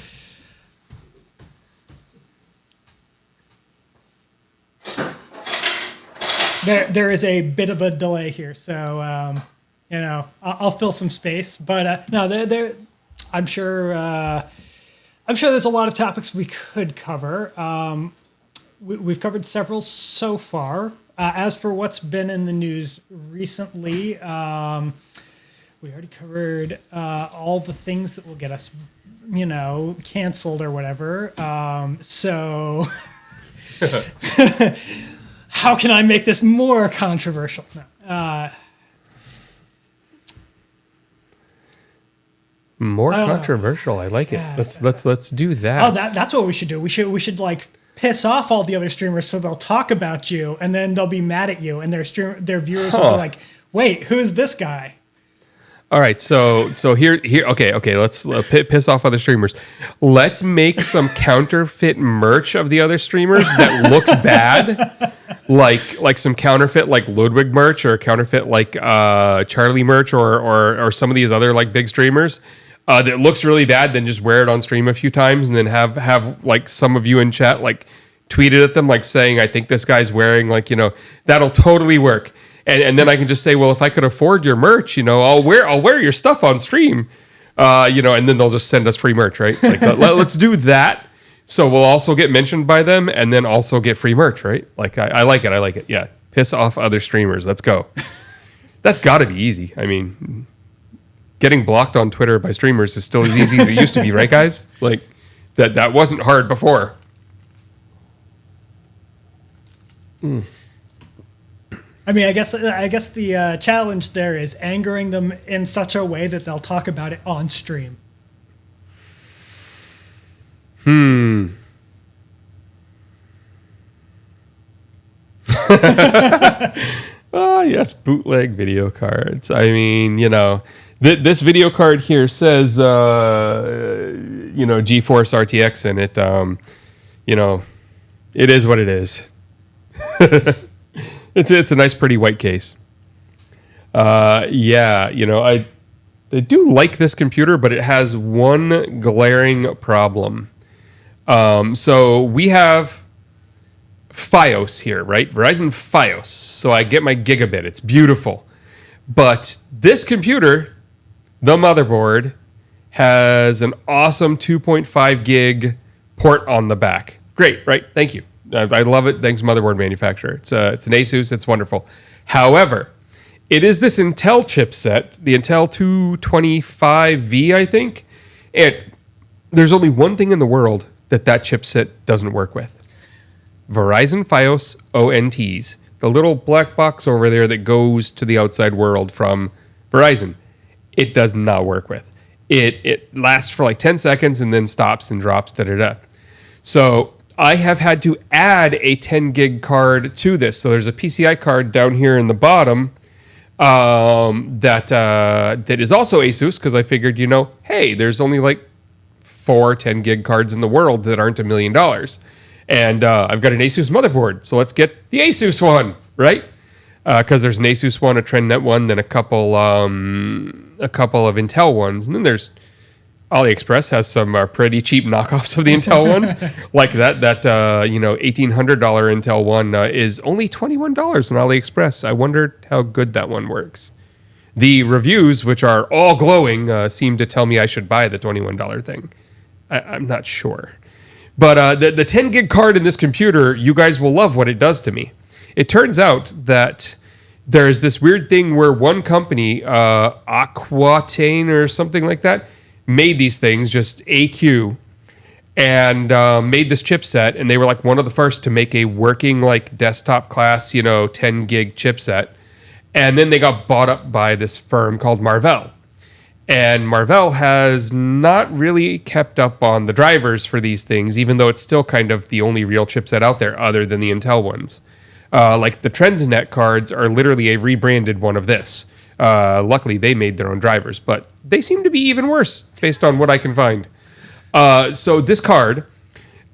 There is a bit of a delay here, so I'll fill some space. But no, I'm sure there's a lot of topics we could cover. We've covered several so far. As for what's been in the news recently, we already covered all the things that will get us, canceled or whatever. So. How can I make this more controversial? No. More controversial. I like it. Let's do that. Oh, that's what we should do. We should like piss off all the other streamers so they'll talk about you, and then they'll be mad at you, and their viewers will be like, "Wait, who's this guy?" All right, so here. Okay. Let's piss off other streamers. Let's make some counterfeit merch of the other streamers that looks bad, like some counterfeit like Ludwig merch or counterfeit like Charlie merch or some of these other like big streamers that looks really bad. Then just wear it on stream a few times, and then have like some of you in chat like tweet it at them like saying, "I think this guy's wearing like that'll totally work." And then I can just say, well, if I could afford your merch, I'll wear your stuff on stream, and then they'll just send us free merch, right? Like, let's do that. So we'll also get mentioned by them, and then also get free merch, right? Like, I like it. Yeah, piss off other streamers. Let's go. That's got to be easy. I mean, getting blocked on Twitter by streamers is still as easy as it used to be, right, guys? Like, that wasn't hard before. I mean, I guess the challenge there is angering them in such a way that they'll talk about it on stream. Oh, yes, bootleg video cards. I mean, this video card here says, GeForce RTX in it. It is what it is. It's a nice, pretty white case. I do like this computer, but it has one glaring problem. So we have Fios here, right? Verizon Fios. So I get my gigabit. It's beautiful. But this computer, the motherboard, has an awesome 2.5 gig port on the back. Great, right? Thank you. I love it. Thanks, motherboard manufacturer. It's an Asus. It's wonderful. However, it is this Intel chipset, the Intel 225V, I think. And there's only one thing in the world that chipset doesn't work with. Verizon Fios ONTs. The little black box over there that goes to the outside world from Verizon. It does not work with. It lasts for like 10 seconds and then stops and drops. So I have had to add a 10 gig card to this. So there's a PCI card down here in the bottom that is also Asus, because I figured, hey, there's only like 4 10 gig cards in the world that aren't $1 million. And I've got an Asus motherboard, so let's get the Asus one, right? Because there's an Asus one, a TrendNet one, then a couple of Intel ones, and then there's AliExpress has some pretty cheap knockoffs of the Intel ones, like that $1,800 Intel one is only $21 on AliExpress. I wonder how good that one works. The reviews, which are all glowing, seem to tell me I should buy the $21 thing. I'm not sure. But the 10 gig card in this computer, you guys will love what it does to me. It turns out that there's this weird thing where one company, Aquitaine or something like that, made these things, just AQ, and made this chipset. And they were like one of the first to make a working like desktop class, 10 gig chipset. And then they got bought up by this firm called Marvell. And Marvell has not really kept up on the drivers for these things, even though it's still kind of the only real chipset out there other than the Intel ones. Like the TrendNet cards are literally a rebranded one of this. Luckily, they made their own drivers, but they seem to be even worse based on what I can find. So this card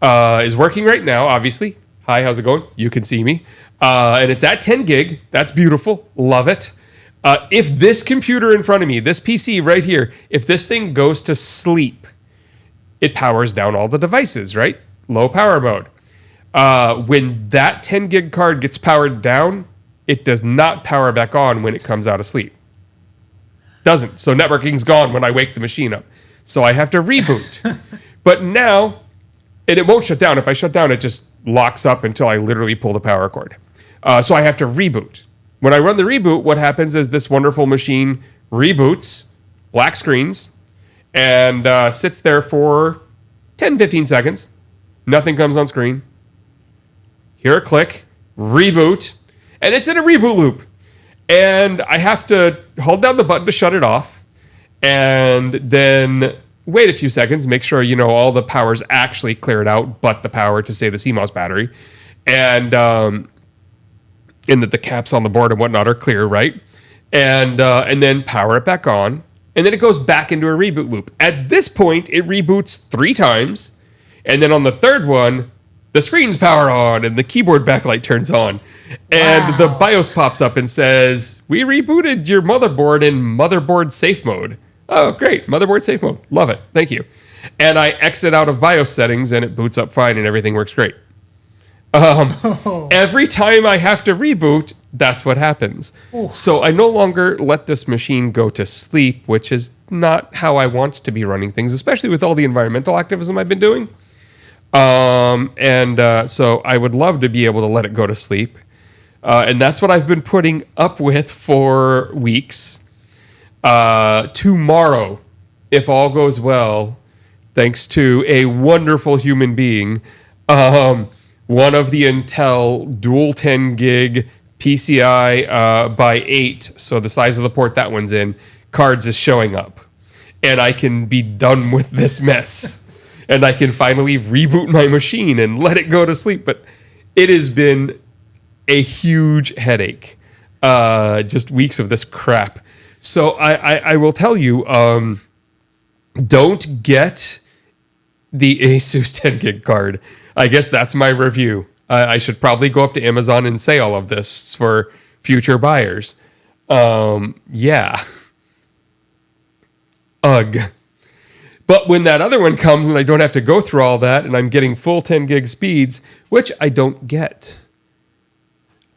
is working right now, obviously. Hi, how's it going? You can see me. And it's at 10 gig. That's beautiful. Love it. If this computer in front of me, this PC right here, if this thing goes to sleep, it powers down all the devices, right? Low power mode. When that 10 gig card gets powered down, it does not power back on when it comes out of sleep. Doesn't. So networking's gone when I wake the machine up. So I have to reboot. But now, and it won't shut down. If I shut down, it just locks up until I literally pull the power cord. So I have to reboot. When I run the reboot, what happens is this wonderful machine reboots, black screens, and sits there for 10, 15 seconds. Nothing comes on screen. Hear a click, reboot, and it's in a reboot loop. And I have to hold down the button to shut it off, and then wait a few seconds, make sure, all the power's actually cleared out, but the power to, say, the CMOS battery. And that the caps on the board and whatnot are clear, right? And then power it back on. And then it goes back into a reboot loop. At this point, it reboots 3 times. And then on the third one, the screen's power on and the keyboard backlight turns on. And the BIOS pops up and says, we rebooted your motherboard in motherboard safe mode. Oh, great. Motherboard safe mode. Love it. Thank you. And I exit out of BIOS settings and it boots up fine and everything works great. Every time I have to reboot, that's what happens. Ooh. So I no longer let this machine go to sleep, which is not how I want to be running things, especially with all the environmental activism I've been doing. So I would love to be able to let it go to sleep. And that's what I've been putting up with for weeks. Tomorrow, if all goes well, thanks to a wonderful human being, one of the Intel dual 10 gig PCI by 8, so the size of the port that one's in, cards is showing up. And I can be done with this mess. And I can finally reboot my machine and let it go to sleep. But it has been a huge headache. Just weeks of this crap. So I will tell you, don't get the Asus 10 gig card. I guess that's my review. I should probably go up to Amazon and say all of this for future buyers. Yeah. Ugh. But when that other one comes and I don't have to go through all that and I'm getting full 10 gig speeds, which I don't get.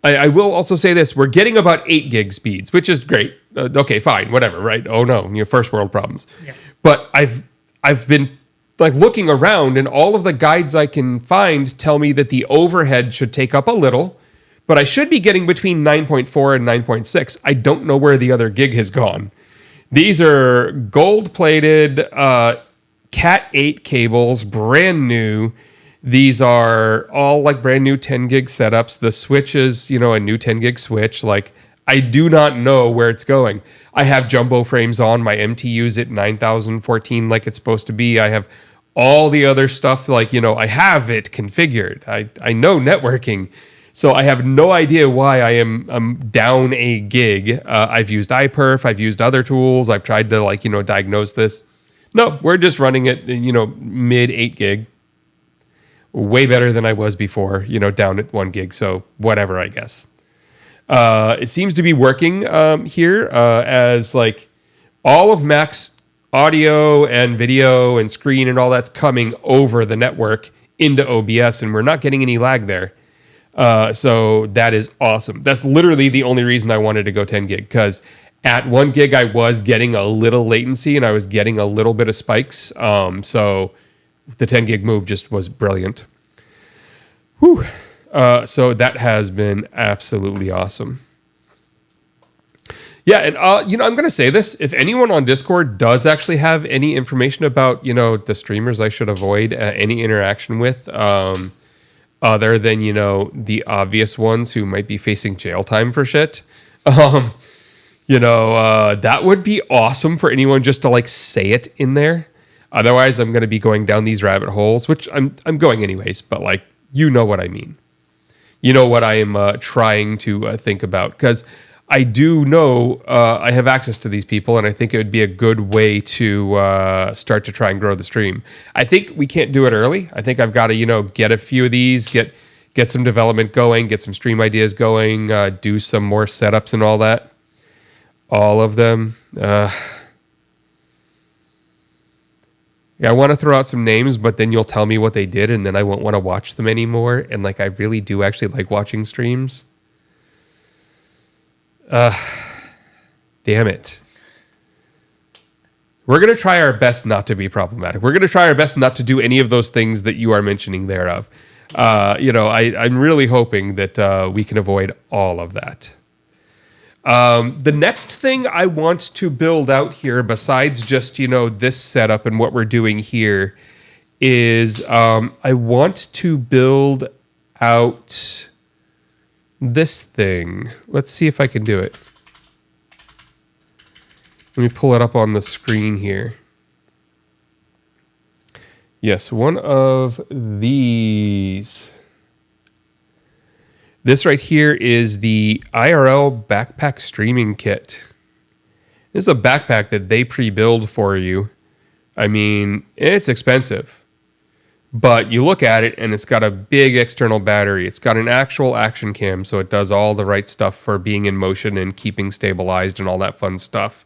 I will also say this. We're getting about 8 gig speeds, which is great. Okay, fine, whatever, right? Oh no, first world problems. Yeah. But I've been looking around and all of the guides I can find tell me that the overhead should take up a little, but I should be getting between 9.4 and 9.6. I don't know where the other gig has gone. These are gold-plated Cat 8 cables, brand new. These are all brand new 10 gig setups. The switch is, a new 10 gig switch. I do not know where it's going. I have jumbo frames on. My MTU's at 9014 like it's supposed to be. I have all the other stuff, I have it configured. I know networking. So I have no idea why I'm down a gig. I've used iPerf. I've used other tools. I've tried to diagnose this. No, we're just running it, mid 8 gig. Way better than I was before, down at 1 gig. So whatever, I guess. It seems to be working here as all of Mac's audio and video and screen and all that's coming over the network into OBS, and we're not getting any lag there. So that is awesome. That's literally the only reason I wanted to go 10 gig, because at 1 gig I was getting a little latency and I was getting a little bit of spikes. So the 10 gig move just was brilliant. Whew. So that has been absolutely awesome. Yeah, and I'm going to say this. If anyone on Discord does actually have any information about, the streamers I should avoid any interaction with, other than, the obvious ones who might be facing jail time for shit, that would be awesome for anyone just to say it in there. Otherwise, I'm going to be going down these rabbit holes, which I'm going anyways, but you know what I mean. You know what I am trying to think about, because I do know I have access to these people, and I think it would be a good way to start to try and grow the stream. I think we can't do it early. I think I've got to, get a few of these, get some development going, get some stream ideas going, do some more setups and all that. All of them. Yeah, I want to throw out some names, but then you'll tell me what they did, and then I won't want to watch them anymore. And I really do actually like watching streams. Damn it. We're going to try our best not to be problematic. We're going to try our best not to do any of those things that you are mentioning thereof. I'm really hoping that we can avoid all of that. The next thing I want to build out here, besides just, this setup and what we're doing here, is I want to build out this thing. Let's see if I can do it. Let me pull it up on the screen here. Yes, one of these. This right here is the IRL backpack streaming kit. This is a backpack that they pre-build for you. I mean, it's expensive. But you look at it and it's got a big external battery. It's got an actual action cam, so it does all the right stuff for being in motion and keeping stabilized and all that fun stuff.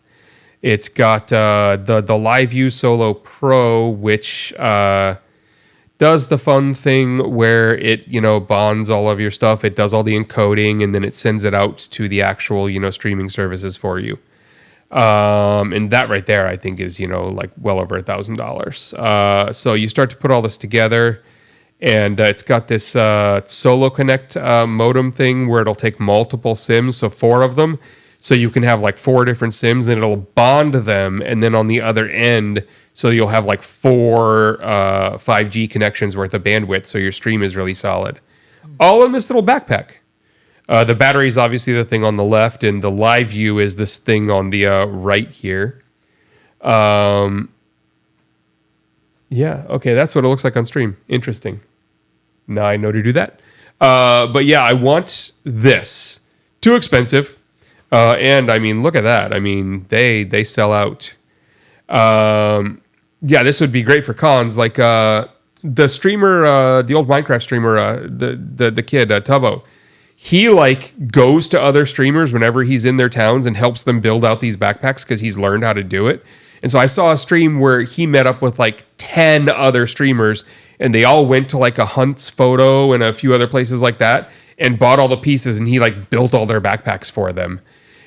It's got the LiveView Solo Pro, which does the fun thing where it, bonds all of your stuff. It does all the encoding, and then it sends it out to the actual, streaming services for you. And that right there, I think is, well over $1,000. So you start to put all this together, and it's got this Solo Connect modem thing where it'll take multiple SIMs, so 4 of them. So you can have 4 different SIMs, and it'll bond them, and then on the other end, so you'll have 4 5G connections worth of bandwidth, so your stream is really solid. All in this little backpack. The battery is obviously the thing on the left, and the live view is this thing on the right here. Yeah, okay, that's what it looks like on stream. Interesting. Now I know to do that. But yeah, I want this. Too expensive. And I mean, look at that. I mean, they sell out. Yeah, this would be great for cons. The streamer, the old Minecraft streamer, the kid, Tubbo, he goes to other streamers whenever he's in their towns and helps them build out these backpacks because he's learned how to do it. And so I saw a stream where he met up with 10 other streamers, and they all went to a Hunt's Photo and a few other places like that and bought all the pieces, and he built all their backpacks for them.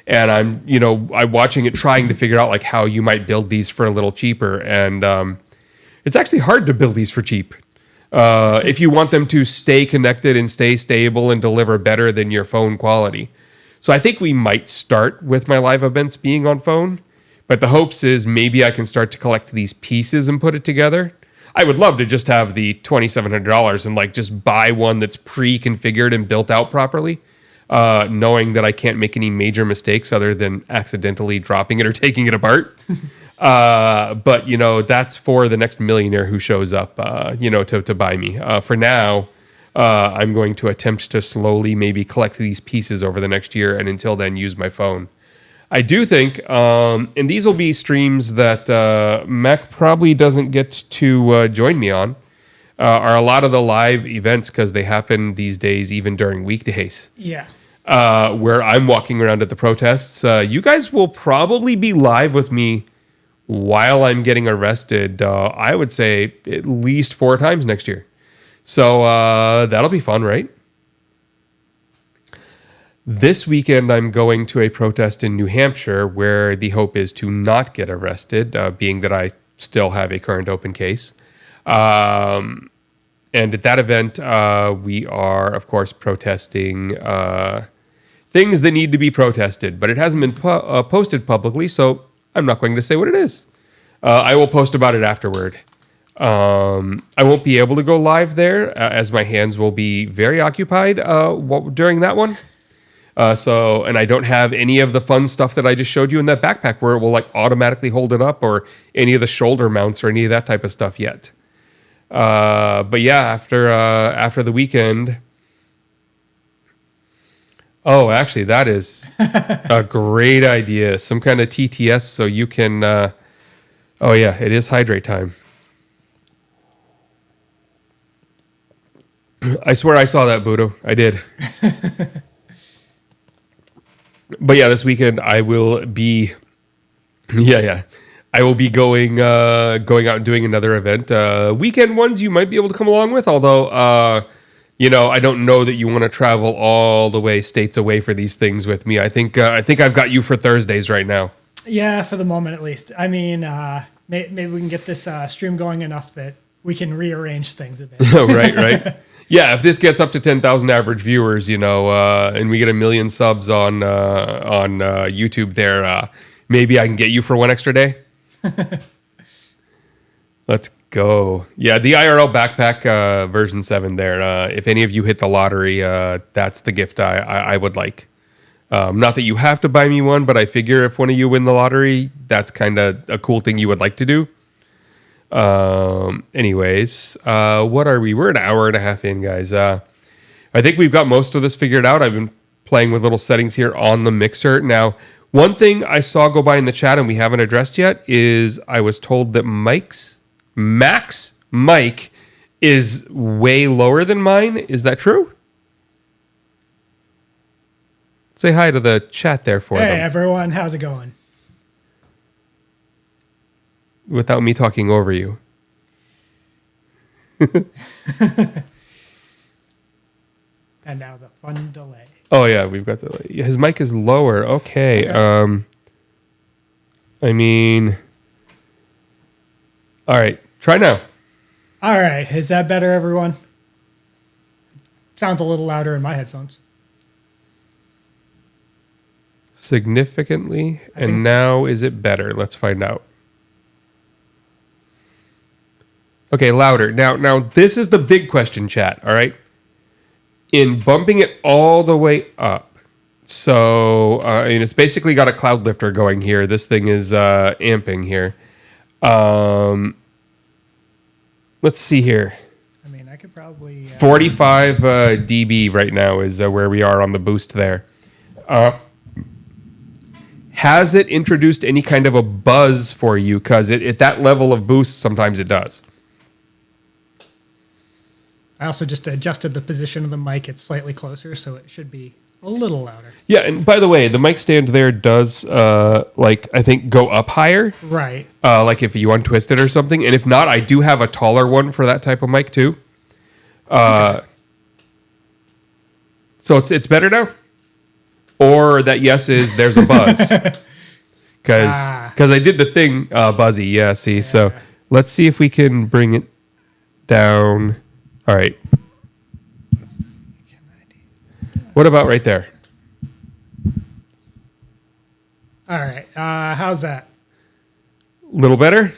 And I'm watching it, trying to figure out how you might build these for a little cheaper. And it's actually hard to build these for cheap. If you want them to stay connected and stay stable and deliver better than your phone quality. So I think we might start with my live events being on phone, but the hopes is maybe I can start to collect these pieces and put it together. I would love to just have the $2,700 and just buy one that's pre-configured and built out properly, knowing that I can't make any major mistakes other than accidentally dropping it or taking it apart. But that's for the next millionaire who shows up, to buy me. For now, I'm going to attempt to slowly maybe collect these pieces over the next year, and until then use my phone. I do think, and these will be streams that Mac probably doesn't get to join me on, are a lot of the live events, because they happen these days even during weekdays. Yeah. Where I'm walking around at the protests. You guys will probably be live with me while I'm getting arrested, I would say at least 4 times next year. So that'll be fun, right? This weekend, I'm going to a protest in New Hampshire where the hope is to not get arrested, being that I still have a current open case. And at that event, we are, of course, protesting things that need to be protested, but it hasn't been posted publicly, so I'm not going to say what it is. I will post about it afterward. I won't be able to go live there as my hands will be very occupied during that one. And I don't have any of the fun stuff that I just showed you in that backpack where it will like automatically hold it up or any of the shoulder mounts or any of that type of stuff yet. But yeah, after the weekend. Oh, actually, that is a great idea. Some kind of TTS so you can. Oh yeah, it is hydrate time. I swear I saw that, Budo. I did. But yeah, this weekend I will be, I will be going out and doing another event. Weekend ones you might be able to come along with, although I don't know that you want to travel all the way states away for these things with me. I think I've got you for Thursdays right now. Yeah, for the moment at least. I mean, maybe we can get this stream going enough that we can rearrange things a bit. Oh, right. Yeah, if this gets up to 10,000 average viewers, and we get 1 million subs on YouTube there, maybe I can get you for one extra day. Let's go. Yeah, the IRL backpack version 7 there. If any of you hit the lottery, that's the gift I would like. Not that you have to buy me one, but I figure if one of you win the lottery, that's kind of a cool thing you would like to do. Anyways, what are we? We're an hour and a half in, guys. I think we've got most of this figured out. I've been playing with little settings here on the mixer. Now, one thing I saw go by in the chat and we haven't addressed yet is I was told that Mac's mic is way lower than mine. Is that true? Say hi to the chat there for them. Hey, everyone. How's it going? Without me talking over you. And now the fun delay. Oh yeah, we've got his mic is lower. Okay. All right. Try now. All right. Is that better, everyone? Sounds a little louder in my headphones. Significantly. And now is it better? Let's find out. Okay, louder. Now this is the big question, chat, all right? In bumping it all the way up, so it's basically got a cloud lifter going here. This thing is amping here. Let's see here. I mean, I could probably... 45 dB right now is where we are on the boost there. Has it introduced any kind of a buzz for you? Because at that level of boost, sometimes it does. I also just adjusted the position of the mic. It's slightly closer, so it should be a little louder. Yeah, and by the way, the mic stand there does, I think, go up higher. Right. Like if you untwist it or something. And if not, I do have a taller one for that type of mic, too. Okay. So it's better now? Or that yes is there's a buzz. Because I did the thing buzzy. Yeah, see. Yeah. So let's see if we can bring it down. All right. What about right there? All right. How's that? A little better?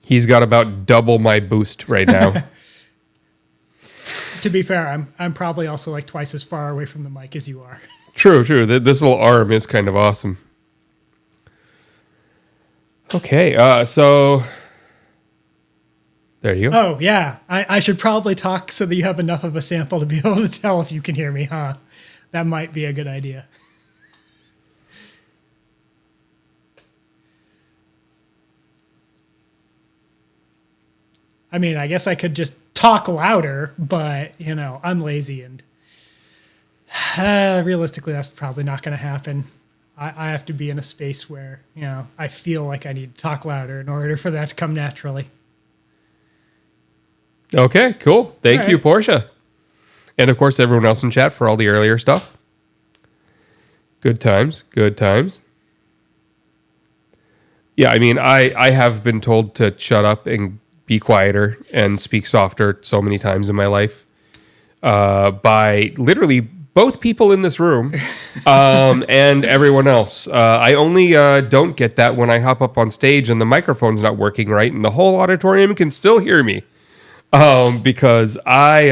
He's got about double my boost right now. To be fair, I'm probably also like twice as far away from the mic as you are. True. This little arm is kind of awesome. Okay, so there you go. Oh, yeah. I should probably talk so that you have enough of a sample to be able to tell if you can hear me, huh? That might be a good idea. I mean, I guess I could just talk louder, but, I'm lazy and Realistically, that's probably not going to happen. I have to be in a space where, I feel like I need to talk louder in order for that to come naturally. Okay, cool. Thank All you, right. Portia. And of course, everyone else in chat for all the earlier stuff. Good times, good times. Yeah, I mean, I have been told to shut up and be quieter and speak softer so many times in my life by literally both people in this room and everyone else. I only don't get that when I hop up on stage and the microphone's not working right and the whole auditorium can still hear me because I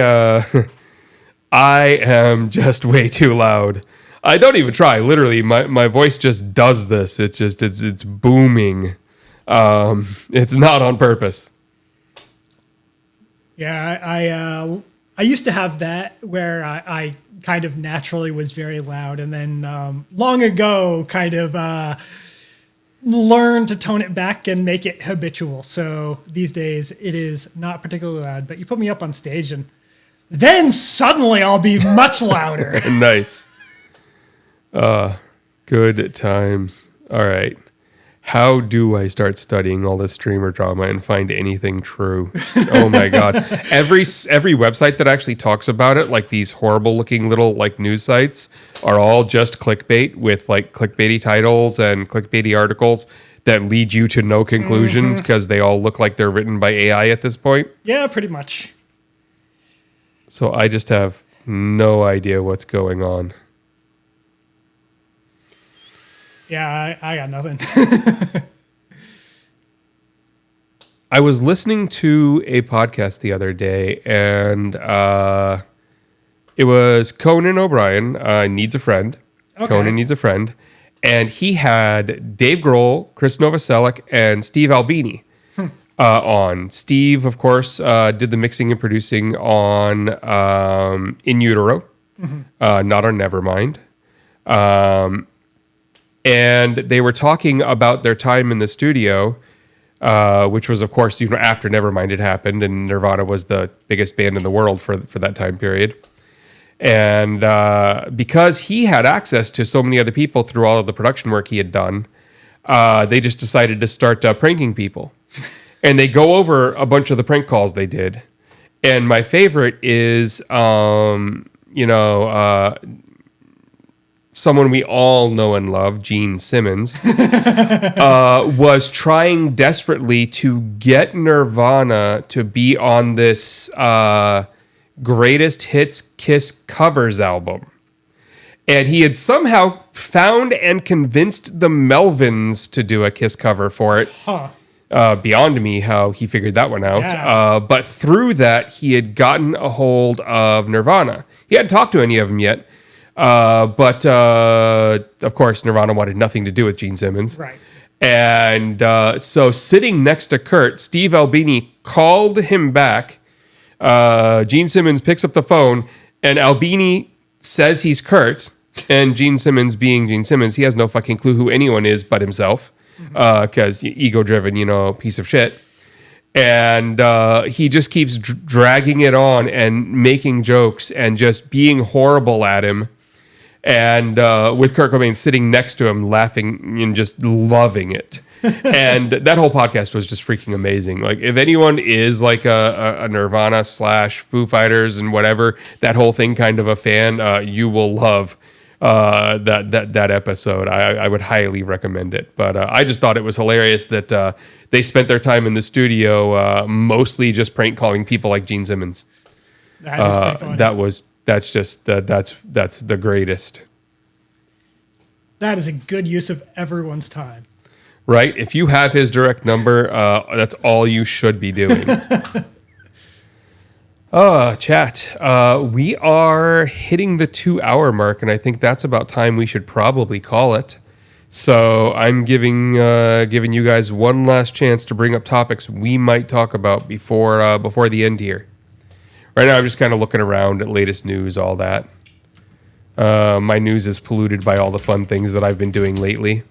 am just way too loud. I don't even try. Literally, my voice just does this. It's booming. It's not on purpose. Yeah, I used to have that where I kind of naturally was very loud, and then long ago kind of learned to tone it back and make it habitual. So these days it is not particularly loud, but you put me up on stage and then suddenly I'll be much louder. Nice. Good times. All right. How do I start studying all this streamer drama and find anything true? Oh my God. Every website that actually talks about it, like these horrible looking little like news sites, are all just clickbait with like clickbaity titles and clickbaity articles that lead you to no conclusions because they all look like they're written by AI at this point. Yeah, pretty much. So I just have no idea what's going on. Yeah, I got nothing. I was listening to a podcast the other day, and it was Conan O'Brien Needs a Friend. Okay. Conan Needs a Friend. And he had Dave Grohl, Chris Novoselic, and Steve Albini on. Steve, of course, did the mixing and producing on In Utero, not on Nevermind. And they were talking about their time in the studio, which was, of course, after Nevermind had happened, and Nirvana was the biggest band in the world for that time period. And because he had access to so many other people through all of the production work he had done, they just decided to start pranking people. And they go over a bunch of the prank calls they did. And my favorite is, someone we all know and love, Gene Simmons, was trying desperately to get Nirvana to be on this Greatest Hits Kiss covers album. And he had somehow found and convinced the Melvins to do a Kiss cover for it. Huh. Beyond me how he figured that one out. Yeah. But through that, he had gotten a hold of Nirvana. He hadn't talked to any of them yet. But of course, Nirvana wanted nothing to do with Gene Simmons. Right. And so sitting next to Kurt, Steve Albini called him back. Gene Simmons picks up the phone, and Albini says he's Kurt. And Gene Simmons, being Gene Simmons, he has no fucking clue who anyone is but himself. Because ego-driven, piece of shit. And he just keeps dragging it on and making jokes and just being horrible at him. And with Kurt Cobain sitting next to him, laughing and just loving it. And that whole podcast was just freaking amazing. Like, if anyone is like a Nirvana / Foo Fighters and whatever, that whole thing kind of a fan, you will love that episode. I would highly recommend it. But I just thought it was hilarious that they spent their time in the studio mostly just prank calling people like Gene Simmons. That is pretty funny. That's the greatest. That is a good use of everyone's time. Right? If you have his direct number, that's all you should be doing. Chat. We are hitting the 2-hour mark, and I think that's about time we should probably call it. So I'm giving you guys one last chance to bring up topics we might talk about before the end here. Right now, I'm just kind of looking around at latest news, all that. My news is polluted by all the fun things that I've been doing lately.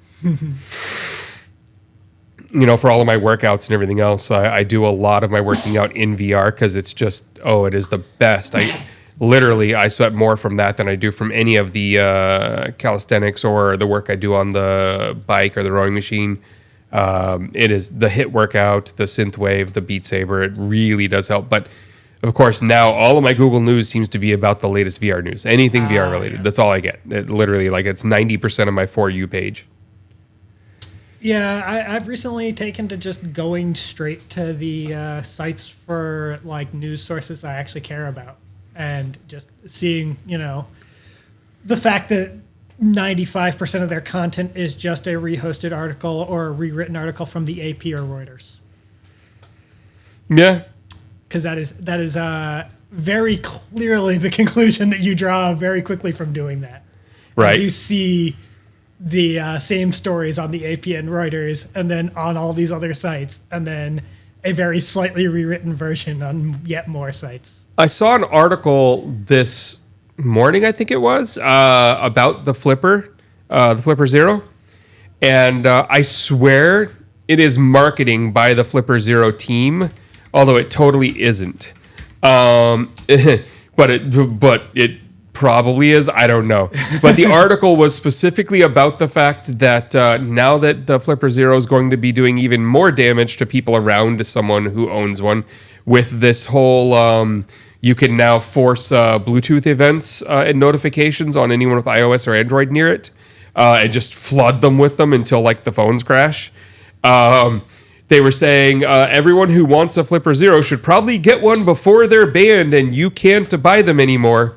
For all of my workouts and everything else, I do a lot of my working out in VR because it's just, it is the best. literally, I sweat more from that than I do from any of the calisthenics or the work I do on the bike or the rowing machine. It is the HIIT workout, the Synthwave, the Beat Saber. It really does help. But of course, now all of my Google News seems to be about the latest VR news. Anything VR related. Yeah. That's all I get. It literally, like, it's 90% of my For You page. Yeah, I've recently taken to just going straight to the sites for like news sources I actually care about, and just seeing, the fact that 95% of their content is just a rehosted article or a rewritten article from the AP or Reuters. Yeah, because that is very clearly the conclusion that you draw very quickly from doing that. Right, as you see the same stories on the AP and Reuters, and then on all these other sites, and then a very slightly rewritten version on yet more sites. I saw an article this morning, I think it was, about the Flipper Zero, and I swear it is marketing by the Flipper Zero team, although it totally isn't. But it probably is. I don't know. But the article was specifically about the fact that now that the Flipper Zero is going to be doing even more damage to people around someone who owns one, with this whole you can now force Bluetooth events and notifications on anyone with iOS or Android near it, and just flood them with them until like the phones crash. They were saying everyone who wants a Flipper Zero should probably get one before they're banned and you can't buy them anymore.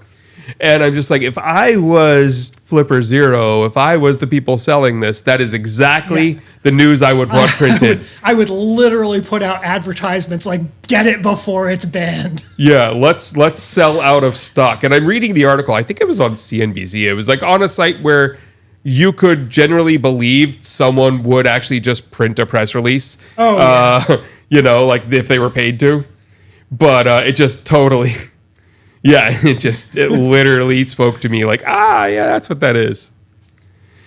And I'm just like, if I was Flipper Zero, if I was the people selling this, that is exactly the news I would want printed. I would literally put out advertisements like, get it before it's banned. Yeah, let's sell out of stock. And I'm reading the article. I think it was on CNBC. It was like on a site where you could generally believe someone would actually just print a press release. Oh, yeah. Like if they were paid to. But it just totally... Yeah, it literally spoke to me like, yeah, that's what that is.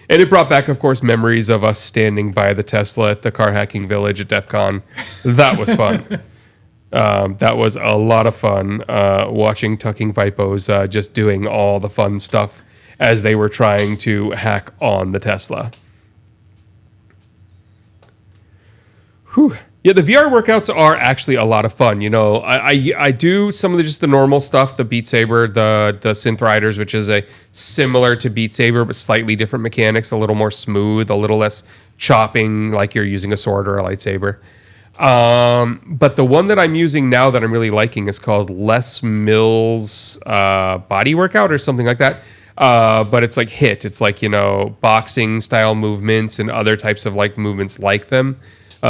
And it brought back, of course, memories of us standing by the Tesla at the car hacking village at DEF CON. That was fun. That was a lot of fun, watching Tucking Vipos just doing all the fun stuff as they were trying to hack on the Tesla. Whew. Yeah, the VR workouts are actually a lot of fun. I do some of the normal stuff, the Beat Saber, the Synth Riders, which is similar to Beat Saber, but slightly different mechanics, a little more smooth, a little less chopping, like you're using a sword or a lightsaber. But the one that I'm using now that I'm really liking is called Les Mills Body Workout or something like that. But it's like HIIT. It's like, boxing style movements and other types of like movements like them.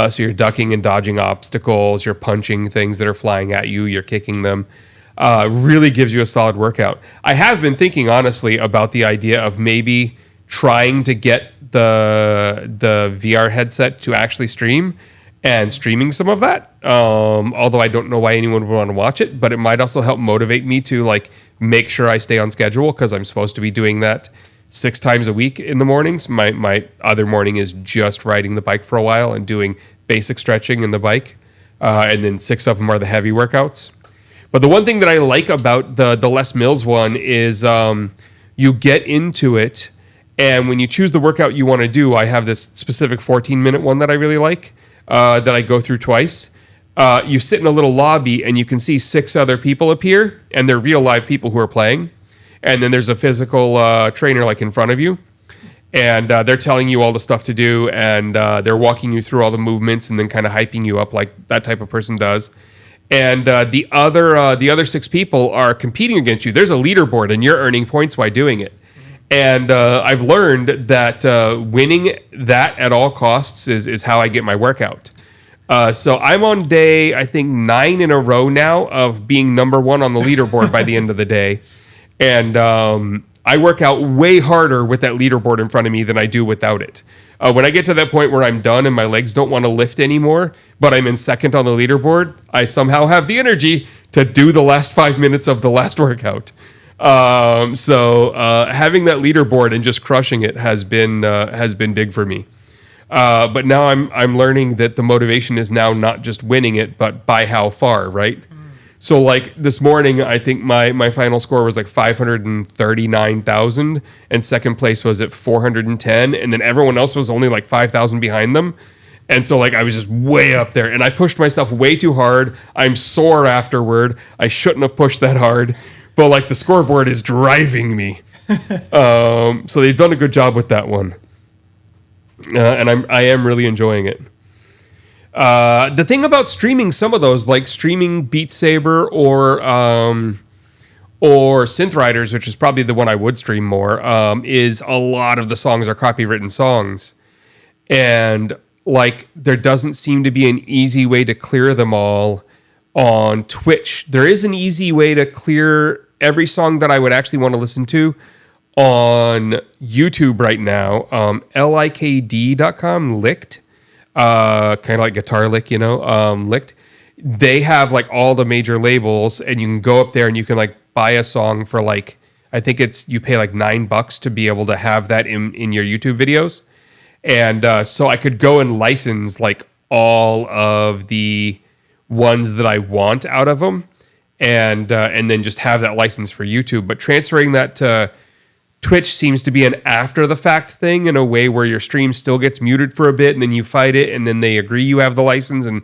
So you're ducking and dodging obstacles, you're punching things that are flying at you, you're kicking them. Really gives you a solid workout. I have been thinking, honestly, about the idea of maybe trying to get the VR headset to actually stream and streaming some of that. Although I don't know why anyone would want to watch it, but it might also help motivate me to like make sure I stay on schedule, because I'm supposed to be doing that 6 times a week in the mornings. My other morning is just riding the bike for a while and doing basic stretching in the bike. And then 6 of them are the heavy workouts. But the one thing that I like about the Les Mills one is you get into it, and when you choose the workout you want to do, I have this specific 14-minute one that I really like that I go through twice. You sit in a little lobby and you can see 6 other people appear, and they're real live people who are playing. And then there's a physical trainer like in front of you, and they're telling you all the stuff to do, and they're walking you through all the movements and then kind of hyping you up like that type of person does. And the other 6 people are competing against you. There's a leaderboard, and you're earning points by doing it. And I've learned that winning that at all costs is how I get my workout. So I'm on day, I think, 9 in a row now of being number 1 on the leaderboard by the end of the day. And I work out way harder with that leaderboard in front of me than I do without it. When I get to that point where I'm done and my legs don't want to lift anymore, but I'm in second on the leaderboard, I somehow have the energy to do the last 5 minutes of the last workout. So having that leaderboard and just crushing it has been big for me. But now I'm learning that the motivation is now not just winning it, but by how far, right? So like this morning, I think my final score was like 539,000, and second place was at 410, and then everyone else was only like 5,000 behind them. And so like I was just way up there, and I pushed myself way too hard. I'm sore afterward. I shouldn't have pushed that hard, but like the scoreboard is driving me. So they've done a good job with that one, and I am really enjoying it. The thing about streaming some of those, like streaming Beat Saber or Synth Riders, which is probably the one I would stream more, is a lot of the songs are copywritten songs. And like there doesn't seem to be an easy way to clear them all on Twitch. There is an easy way to clear every song that I would actually want to listen to on YouTube right now. likd.com, Licked. Kind of like Guitar Lick, Licked. They have like all the major labels, and you can go up there and you can like buy a song for like, I think you pay like $9 to be able to have that in your YouTube videos. And so I could go and license like all of the ones that I want out of them, and then just have that license for YouTube. But transferring that to Twitch seems to be an after the fact thing, in a way where your stream still gets muted for a bit and then you fight it and then they agree you have the license. And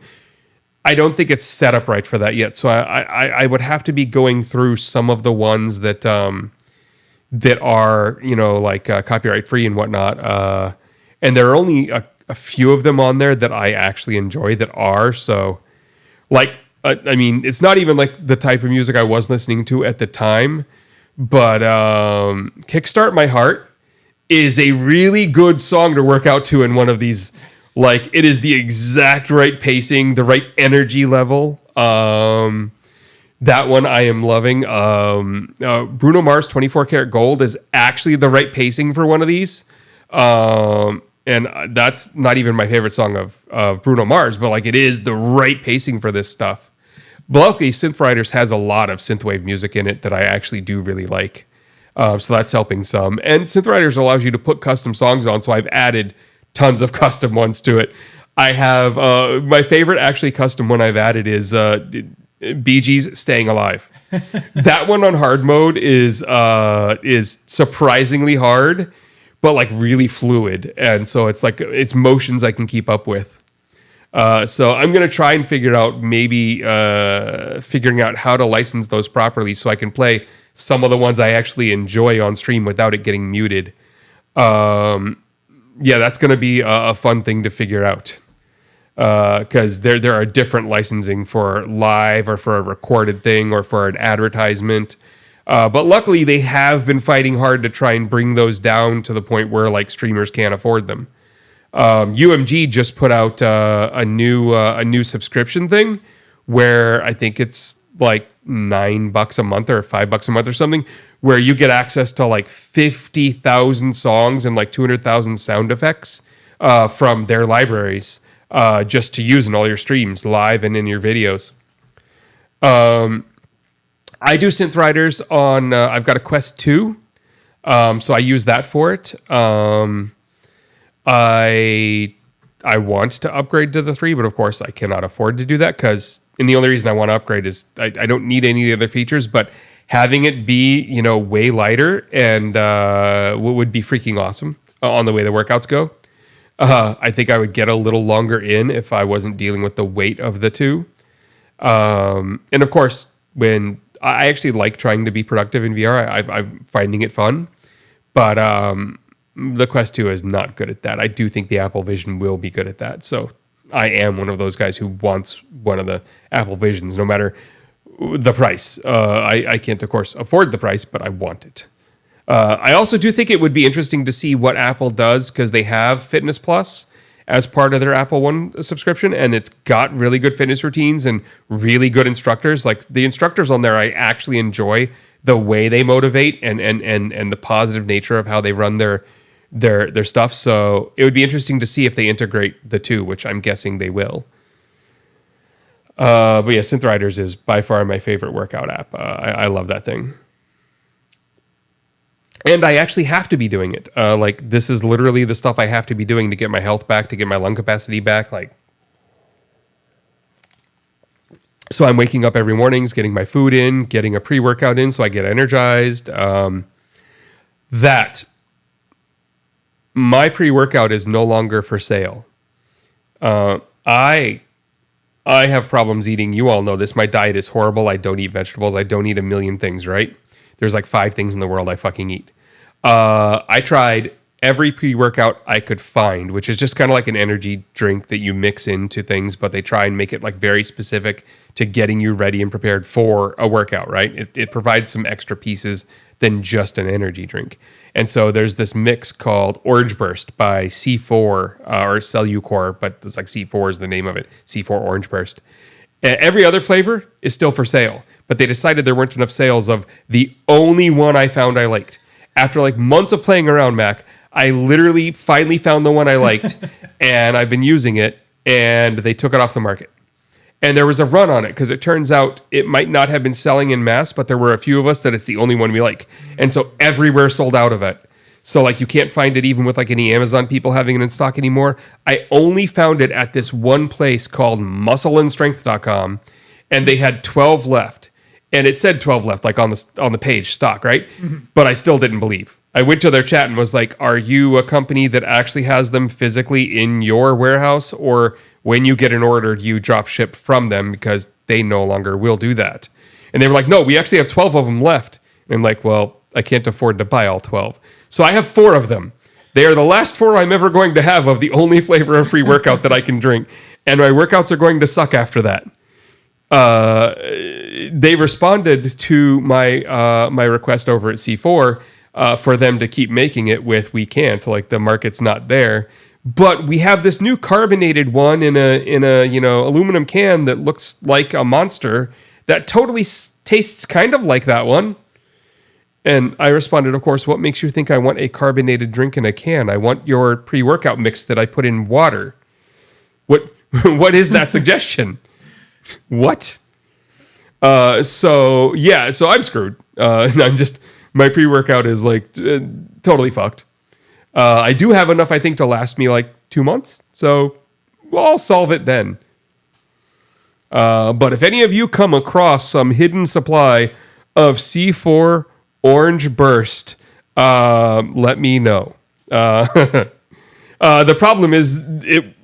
I don't think it's set up right for that yet. So I would have to be going through some of the ones that are, like copyright free and whatnot. And there are only a few of them on there that I actually enjoy that are. So like, I mean, it's not even like the type of music I was listening to at the time. But Kickstart My Heart is a really good song to work out to in one of these. Like, it is the exact right pacing, the right energy level. That one I am loving. Bruno Mars 24 Karat Gold is actually the right pacing for one of these. And that's not even my favorite song of Bruno Mars, but like it is the right pacing for this stuff. But luckily, Synth Riders has a lot of synthwave music in it that I actually do really like. So that's helping some. And Synth Riders allows you to put custom songs on, so I've added tons of custom ones to it. I have my favorite actually custom one I've added is Bee Gees' Staying Alive. That one on hard mode is surprisingly hard, but like really fluid. And so it's like it's motions I can keep up with. So I'm going to try and figure out figuring out how to license those properly so I can play some of the ones I actually enjoy on stream without it getting muted. Yeah, that's going to be a fun thing to figure out. Because there are different licensing for live or for a recorded thing or for an advertisement. But luckily they have been fighting hard to try and bring those down to the point where like streamers can't afford them. UMG just put out a new subscription thing where I think it's like $9 a month or $5 a month or something, where you get access to like 50,000 songs and like 200,000 sound effects from their libraries just to use in all your streams, live and in your videos. I do Synth Riders on. I've got a Quest 2, so I use that for it. I want to upgrade to the 3, but of course I cannot afford to do that and the only reason I want to upgrade is I don't need any of the other features, but having it be, way lighter and would be freaking awesome on the way the workouts go. I think I would get a little longer in if I wasn't dealing with the weight of the 2. And of course, when I actually like trying to be productive in VR, I'm finding it fun, but the Quest 2 is not good at that. I do think the Apple Vision will be good at that. So I am one of those guys who wants one of the Apple Visions, no matter the price. I can't, of course, afford the price, but I want it. I also do think it would be interesting to see what Apple does, because they have Fitness Plus as part of their Apple One subscription, and it's got really good fitness routines and really good instructors. Like the instructors on there, I actually enjoy the way they motivate and the positive nature of how they run their stuff. So it would be interesting to see if they integrate the 2, which I'm guessing they will. But yeah, Synth Riders is by far my favorite workout app. I love that thing. And I actually have to be doing it. Like this is literally the stuff I have to be doing to get my health back, to get my lung capacity back. Like So I'm waking up every mornings, getting my food in, getting a pre-workout in so I get energized. That my pre-workout is no longer for sale. I have problems eating. You all know this. My diet is horrible. I don't eat vegetables. I don't eat a million things, right? There's like 5 things in the world I fucking eat. I tried every pre-workout I could find, which is just kind of like an energy drink that you mix into things, but they try and make it like very specific to getting you ready and prepared for a workout, right? It provides some extra pieces than just an energy drink. And so there's this mix called Orange Burst by C4 or Cellucor, but it's like C4 is the name of it, C4 Orange Burst. Every other flavor is still for sale, but they decided there weren't enough sales of the only one I found I liked. After like months of playing around, Mac, I literally finally found the one I liked, and I've been using it, and they took it off the market. And there was a run on it, because it turns out it might not have been selling in mass, but there were a few of us that it's the only one we like. And so everywhere sold out of it. So like you can't find it even with like any Amazon people having it in stock anymore. I only found it at this one place called muscleandstrength.com, and they had 12 left. And it said 12 left, like on the page, stock, right? Mm-hmm. But I still didn't believe. I went to their chat and was like, are you a company that actually has them physically in your warehouse? Or when you get an order, do you drop ship from them? Because they no longer will do that. And they were like, no, we actually have 12 of them left. And I'm like, well, I can't afford to buy all 12. So I have 4 of them. They are the last 4 I'm ever going to have of the only flavor of pre-workout that I can drink. And my workouts are going to suck after that. They responded to my my request over at C4 for them to keep making it with we can't, like the market's not there. But we have this new carbonated one in a aluminum can that looks like a monster that totally tastes kind of like that one. And I responded, of course, what makes you think I want a carbonated drink in a can? I want your pre-workout mix that I put in water. What is that suggestion? What? So I'm screwed. My pre-workout is like totally fucked. I do have enough, I think, to last me like 2 months. So I'll solve it then. But if any of you come across some hidden supply of C4 Orange Burst, let me know. The problem is,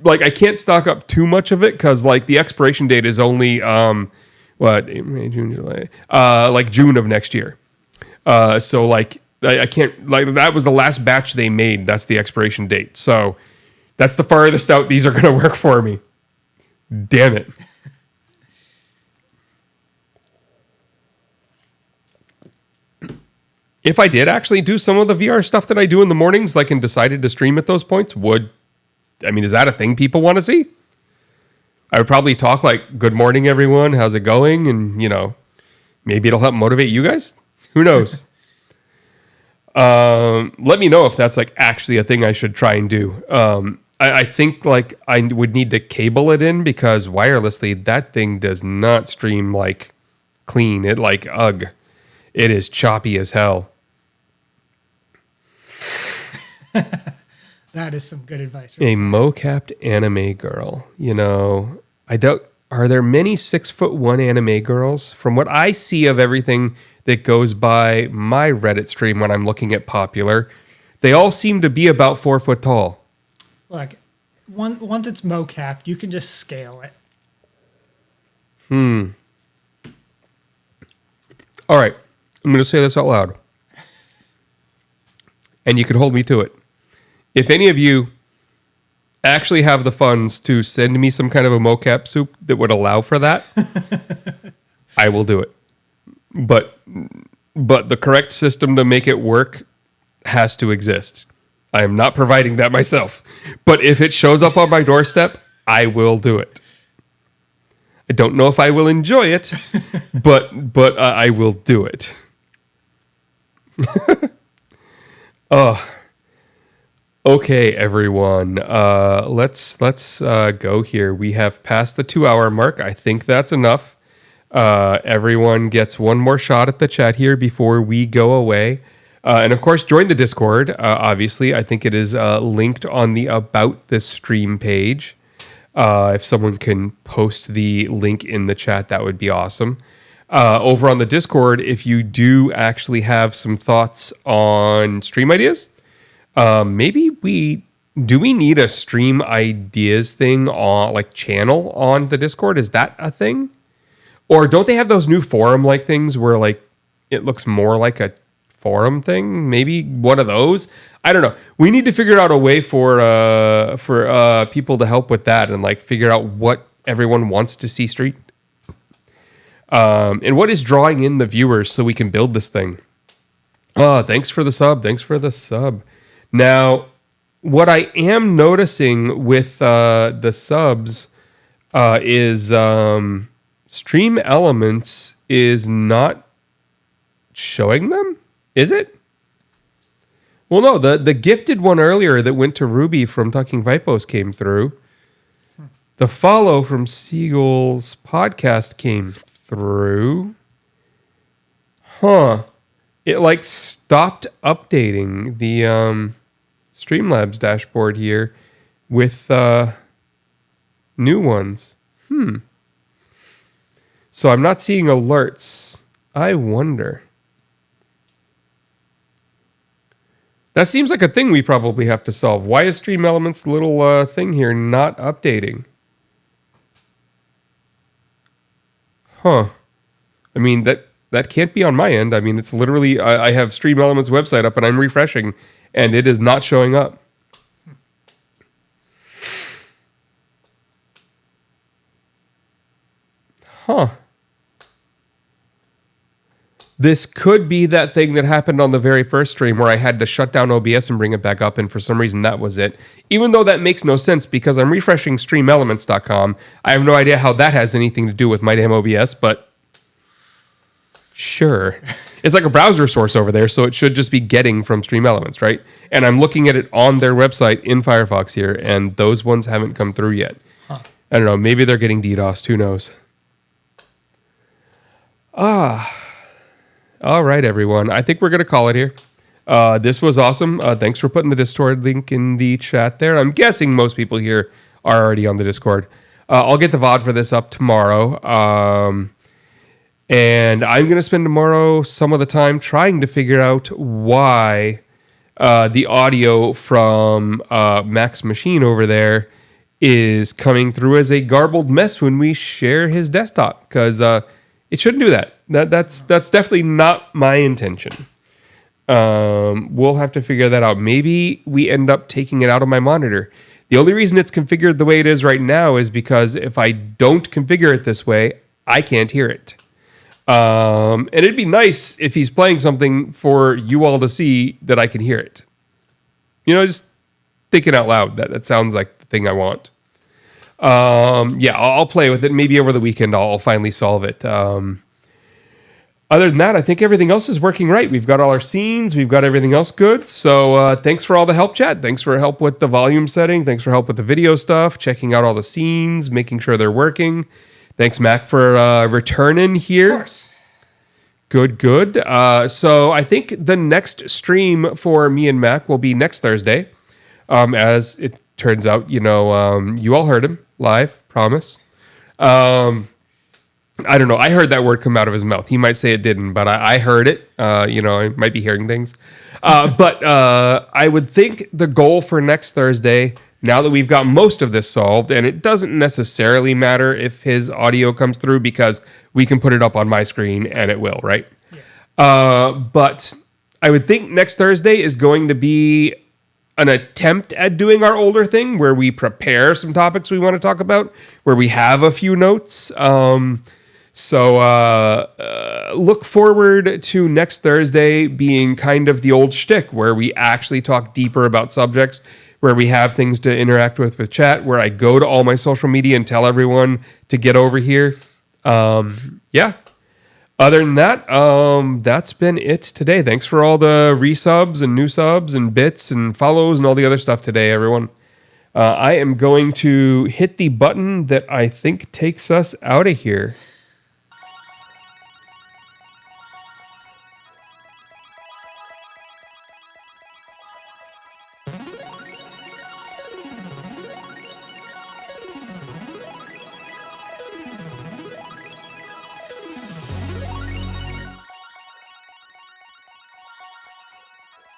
I can't stock up too much of it because like the expiration date is only May, June, July, like June of next year. So like I can't, like that was the last batch they made. That's the expiration date. So that's the farthest out these are going to work for me. Damn it. If I did actually do some of the VR stuff that I do in the mornings, like and decided to stream at those points, is that a thing people want to see? I would probably talk like, good morning, everyone. How's it going? And, maybe it'll help motivate you guys. Who knows? Let me know if that's like actually a thing I should try and do. I think like I would need to cable it in because wirelessly that thing does not stream like clean. It like, ugh. It is choppy as hell. That is some good advice. A mo-capped anime girl. I doubt, are there many 6'1" anime girls? From what I see of everything that goes by my Reddit stream when I'm looking at popular, they all seem to be about 4 foot tall. Look, once it's mo-capped, you can just scale it. All right. I'm going to say this out loud. And you can hold me to it. If any of you actually have the funds to send me some kind of a mocap soup that would allow for that, I will do it. But the correct system to make it work has to exist. I am not providing that myself. But if it shows up on my doorstep, I will do it. I don't know if I will enjoy it, but I will do it. Oh, okay, everyone. Let's go here. We have passed the 2-hour mark. I think that's enough. Everyone gets one more shot at the chat here before we go away. And of course, join the Discord. Obviously, I think it is linked on the About This Stream page. If someone can post the link in the chat, that would be awesome. Over on the Discord, if you do actually have some thoughts on stream ideas, maybe we need a stream ideas thing on like channel on the Discord? Is that a thing? Or don't they have those new forum like things where like it looks more like a forum thing? Maybe one of those. I don't know. We need to figure out a way for people to help with that and like figure out what everyone wants to see street. And what is drawing in the viewers so we can build this thing. Oh, thanks for the sub. Thanks for the sub. Now, what I am noticing with the subs is Stream Elements is not showing them. Is it? Well, no. The gifted one earlier that went to Ruby from Talking Vipos came through. The follow from Seagull's podcast came through. Huh. It like stopped updating the Streamlabs dashboard here with new ones. So I'm not seeing alerts. I wonder. That seems like a thing we probably have to solve. Why is Stream Elements' little thing here not updating? Huh. I mean, that can't be on my end. I mean, it's literally, I have Stream Elements website up and I'm refreshing and it is not showing up. Huh. This could be that thing that happened on the very first stream where I had to shut down OBS and bring it back up, and for some reason that was it. Even though that makes no sense because I'm refreshing streamelements.com. I have no idea how that has anything to do with my damn OBS, but sure. It's like a browser source over there, so it should just be getting from Stream Elements, right? And I'm looking at it on their website in Firefox here, and those ones haven't come through yet. Huh. I don't know. Maybe they're getting DDoSed. Who knows? All right, everyone. I think we're going to call it here. This was awesome. Thanks for putting the Discord link in the chat there. I'm guessing most people here are already on the Discord. I'll get the VOD for this up tomorrow. And I'm going to spend tomorrow some of the time trying to figure out why the audio from Mac's machine over there is coming through as a garbled mess when we share his desktop. Because it shouldn't do that. That's definitely not my intention. We'll have to figure that out. Maybe we end up taking it out of my monitor. The only reason it's configured the way it is right now is because if I don't configure it this way, I can't hear it. And it'd be nice if he's playing something for you all to see that I can hear it. You know, just thinking out loud. That sounds like the thing I want. Yeah, I'll play with it. Maybe over the weekend I'll finally solve it. Other than that, I think everything else is working right. We've got all our scenes. We've got everything else good. So thanks for all the help, chat. Thanks for help with the volume setting. Thanks for help with the video stuff, checking out all the scenes, making sure they're working. Thanks, Mac, for returning here. Of course. Good. So I think the next stream for me and Mac will be next Thursday. As it turns out, you all heard him live, promise. I don't know. I heard that word come out of his mouth. He might say it didn't, but I heard it. I might be hearing things. But I would think the goal for next Thursday, now that we've got most of this solved, and it doesn't necessarily matter if his audio comes through because we can put it up on my screen and it will, right? Yeah. But I would think next Thursday is going to be an attempt at doing our older thing where we prepare some topics we want to talk about, where we have a few notes. So look forward to next Thursday being kind of the old shtick where we actually talk deeper about subjects, where we have things to interact with chat, where I go to all my social media and tell everyone to get over here. Yeah. Other than that, that's been it today. Thanks for all the resubs and new subs and bits and follows and all the other stuff today, everyone. I am going to hit the button that I think takes us out of here.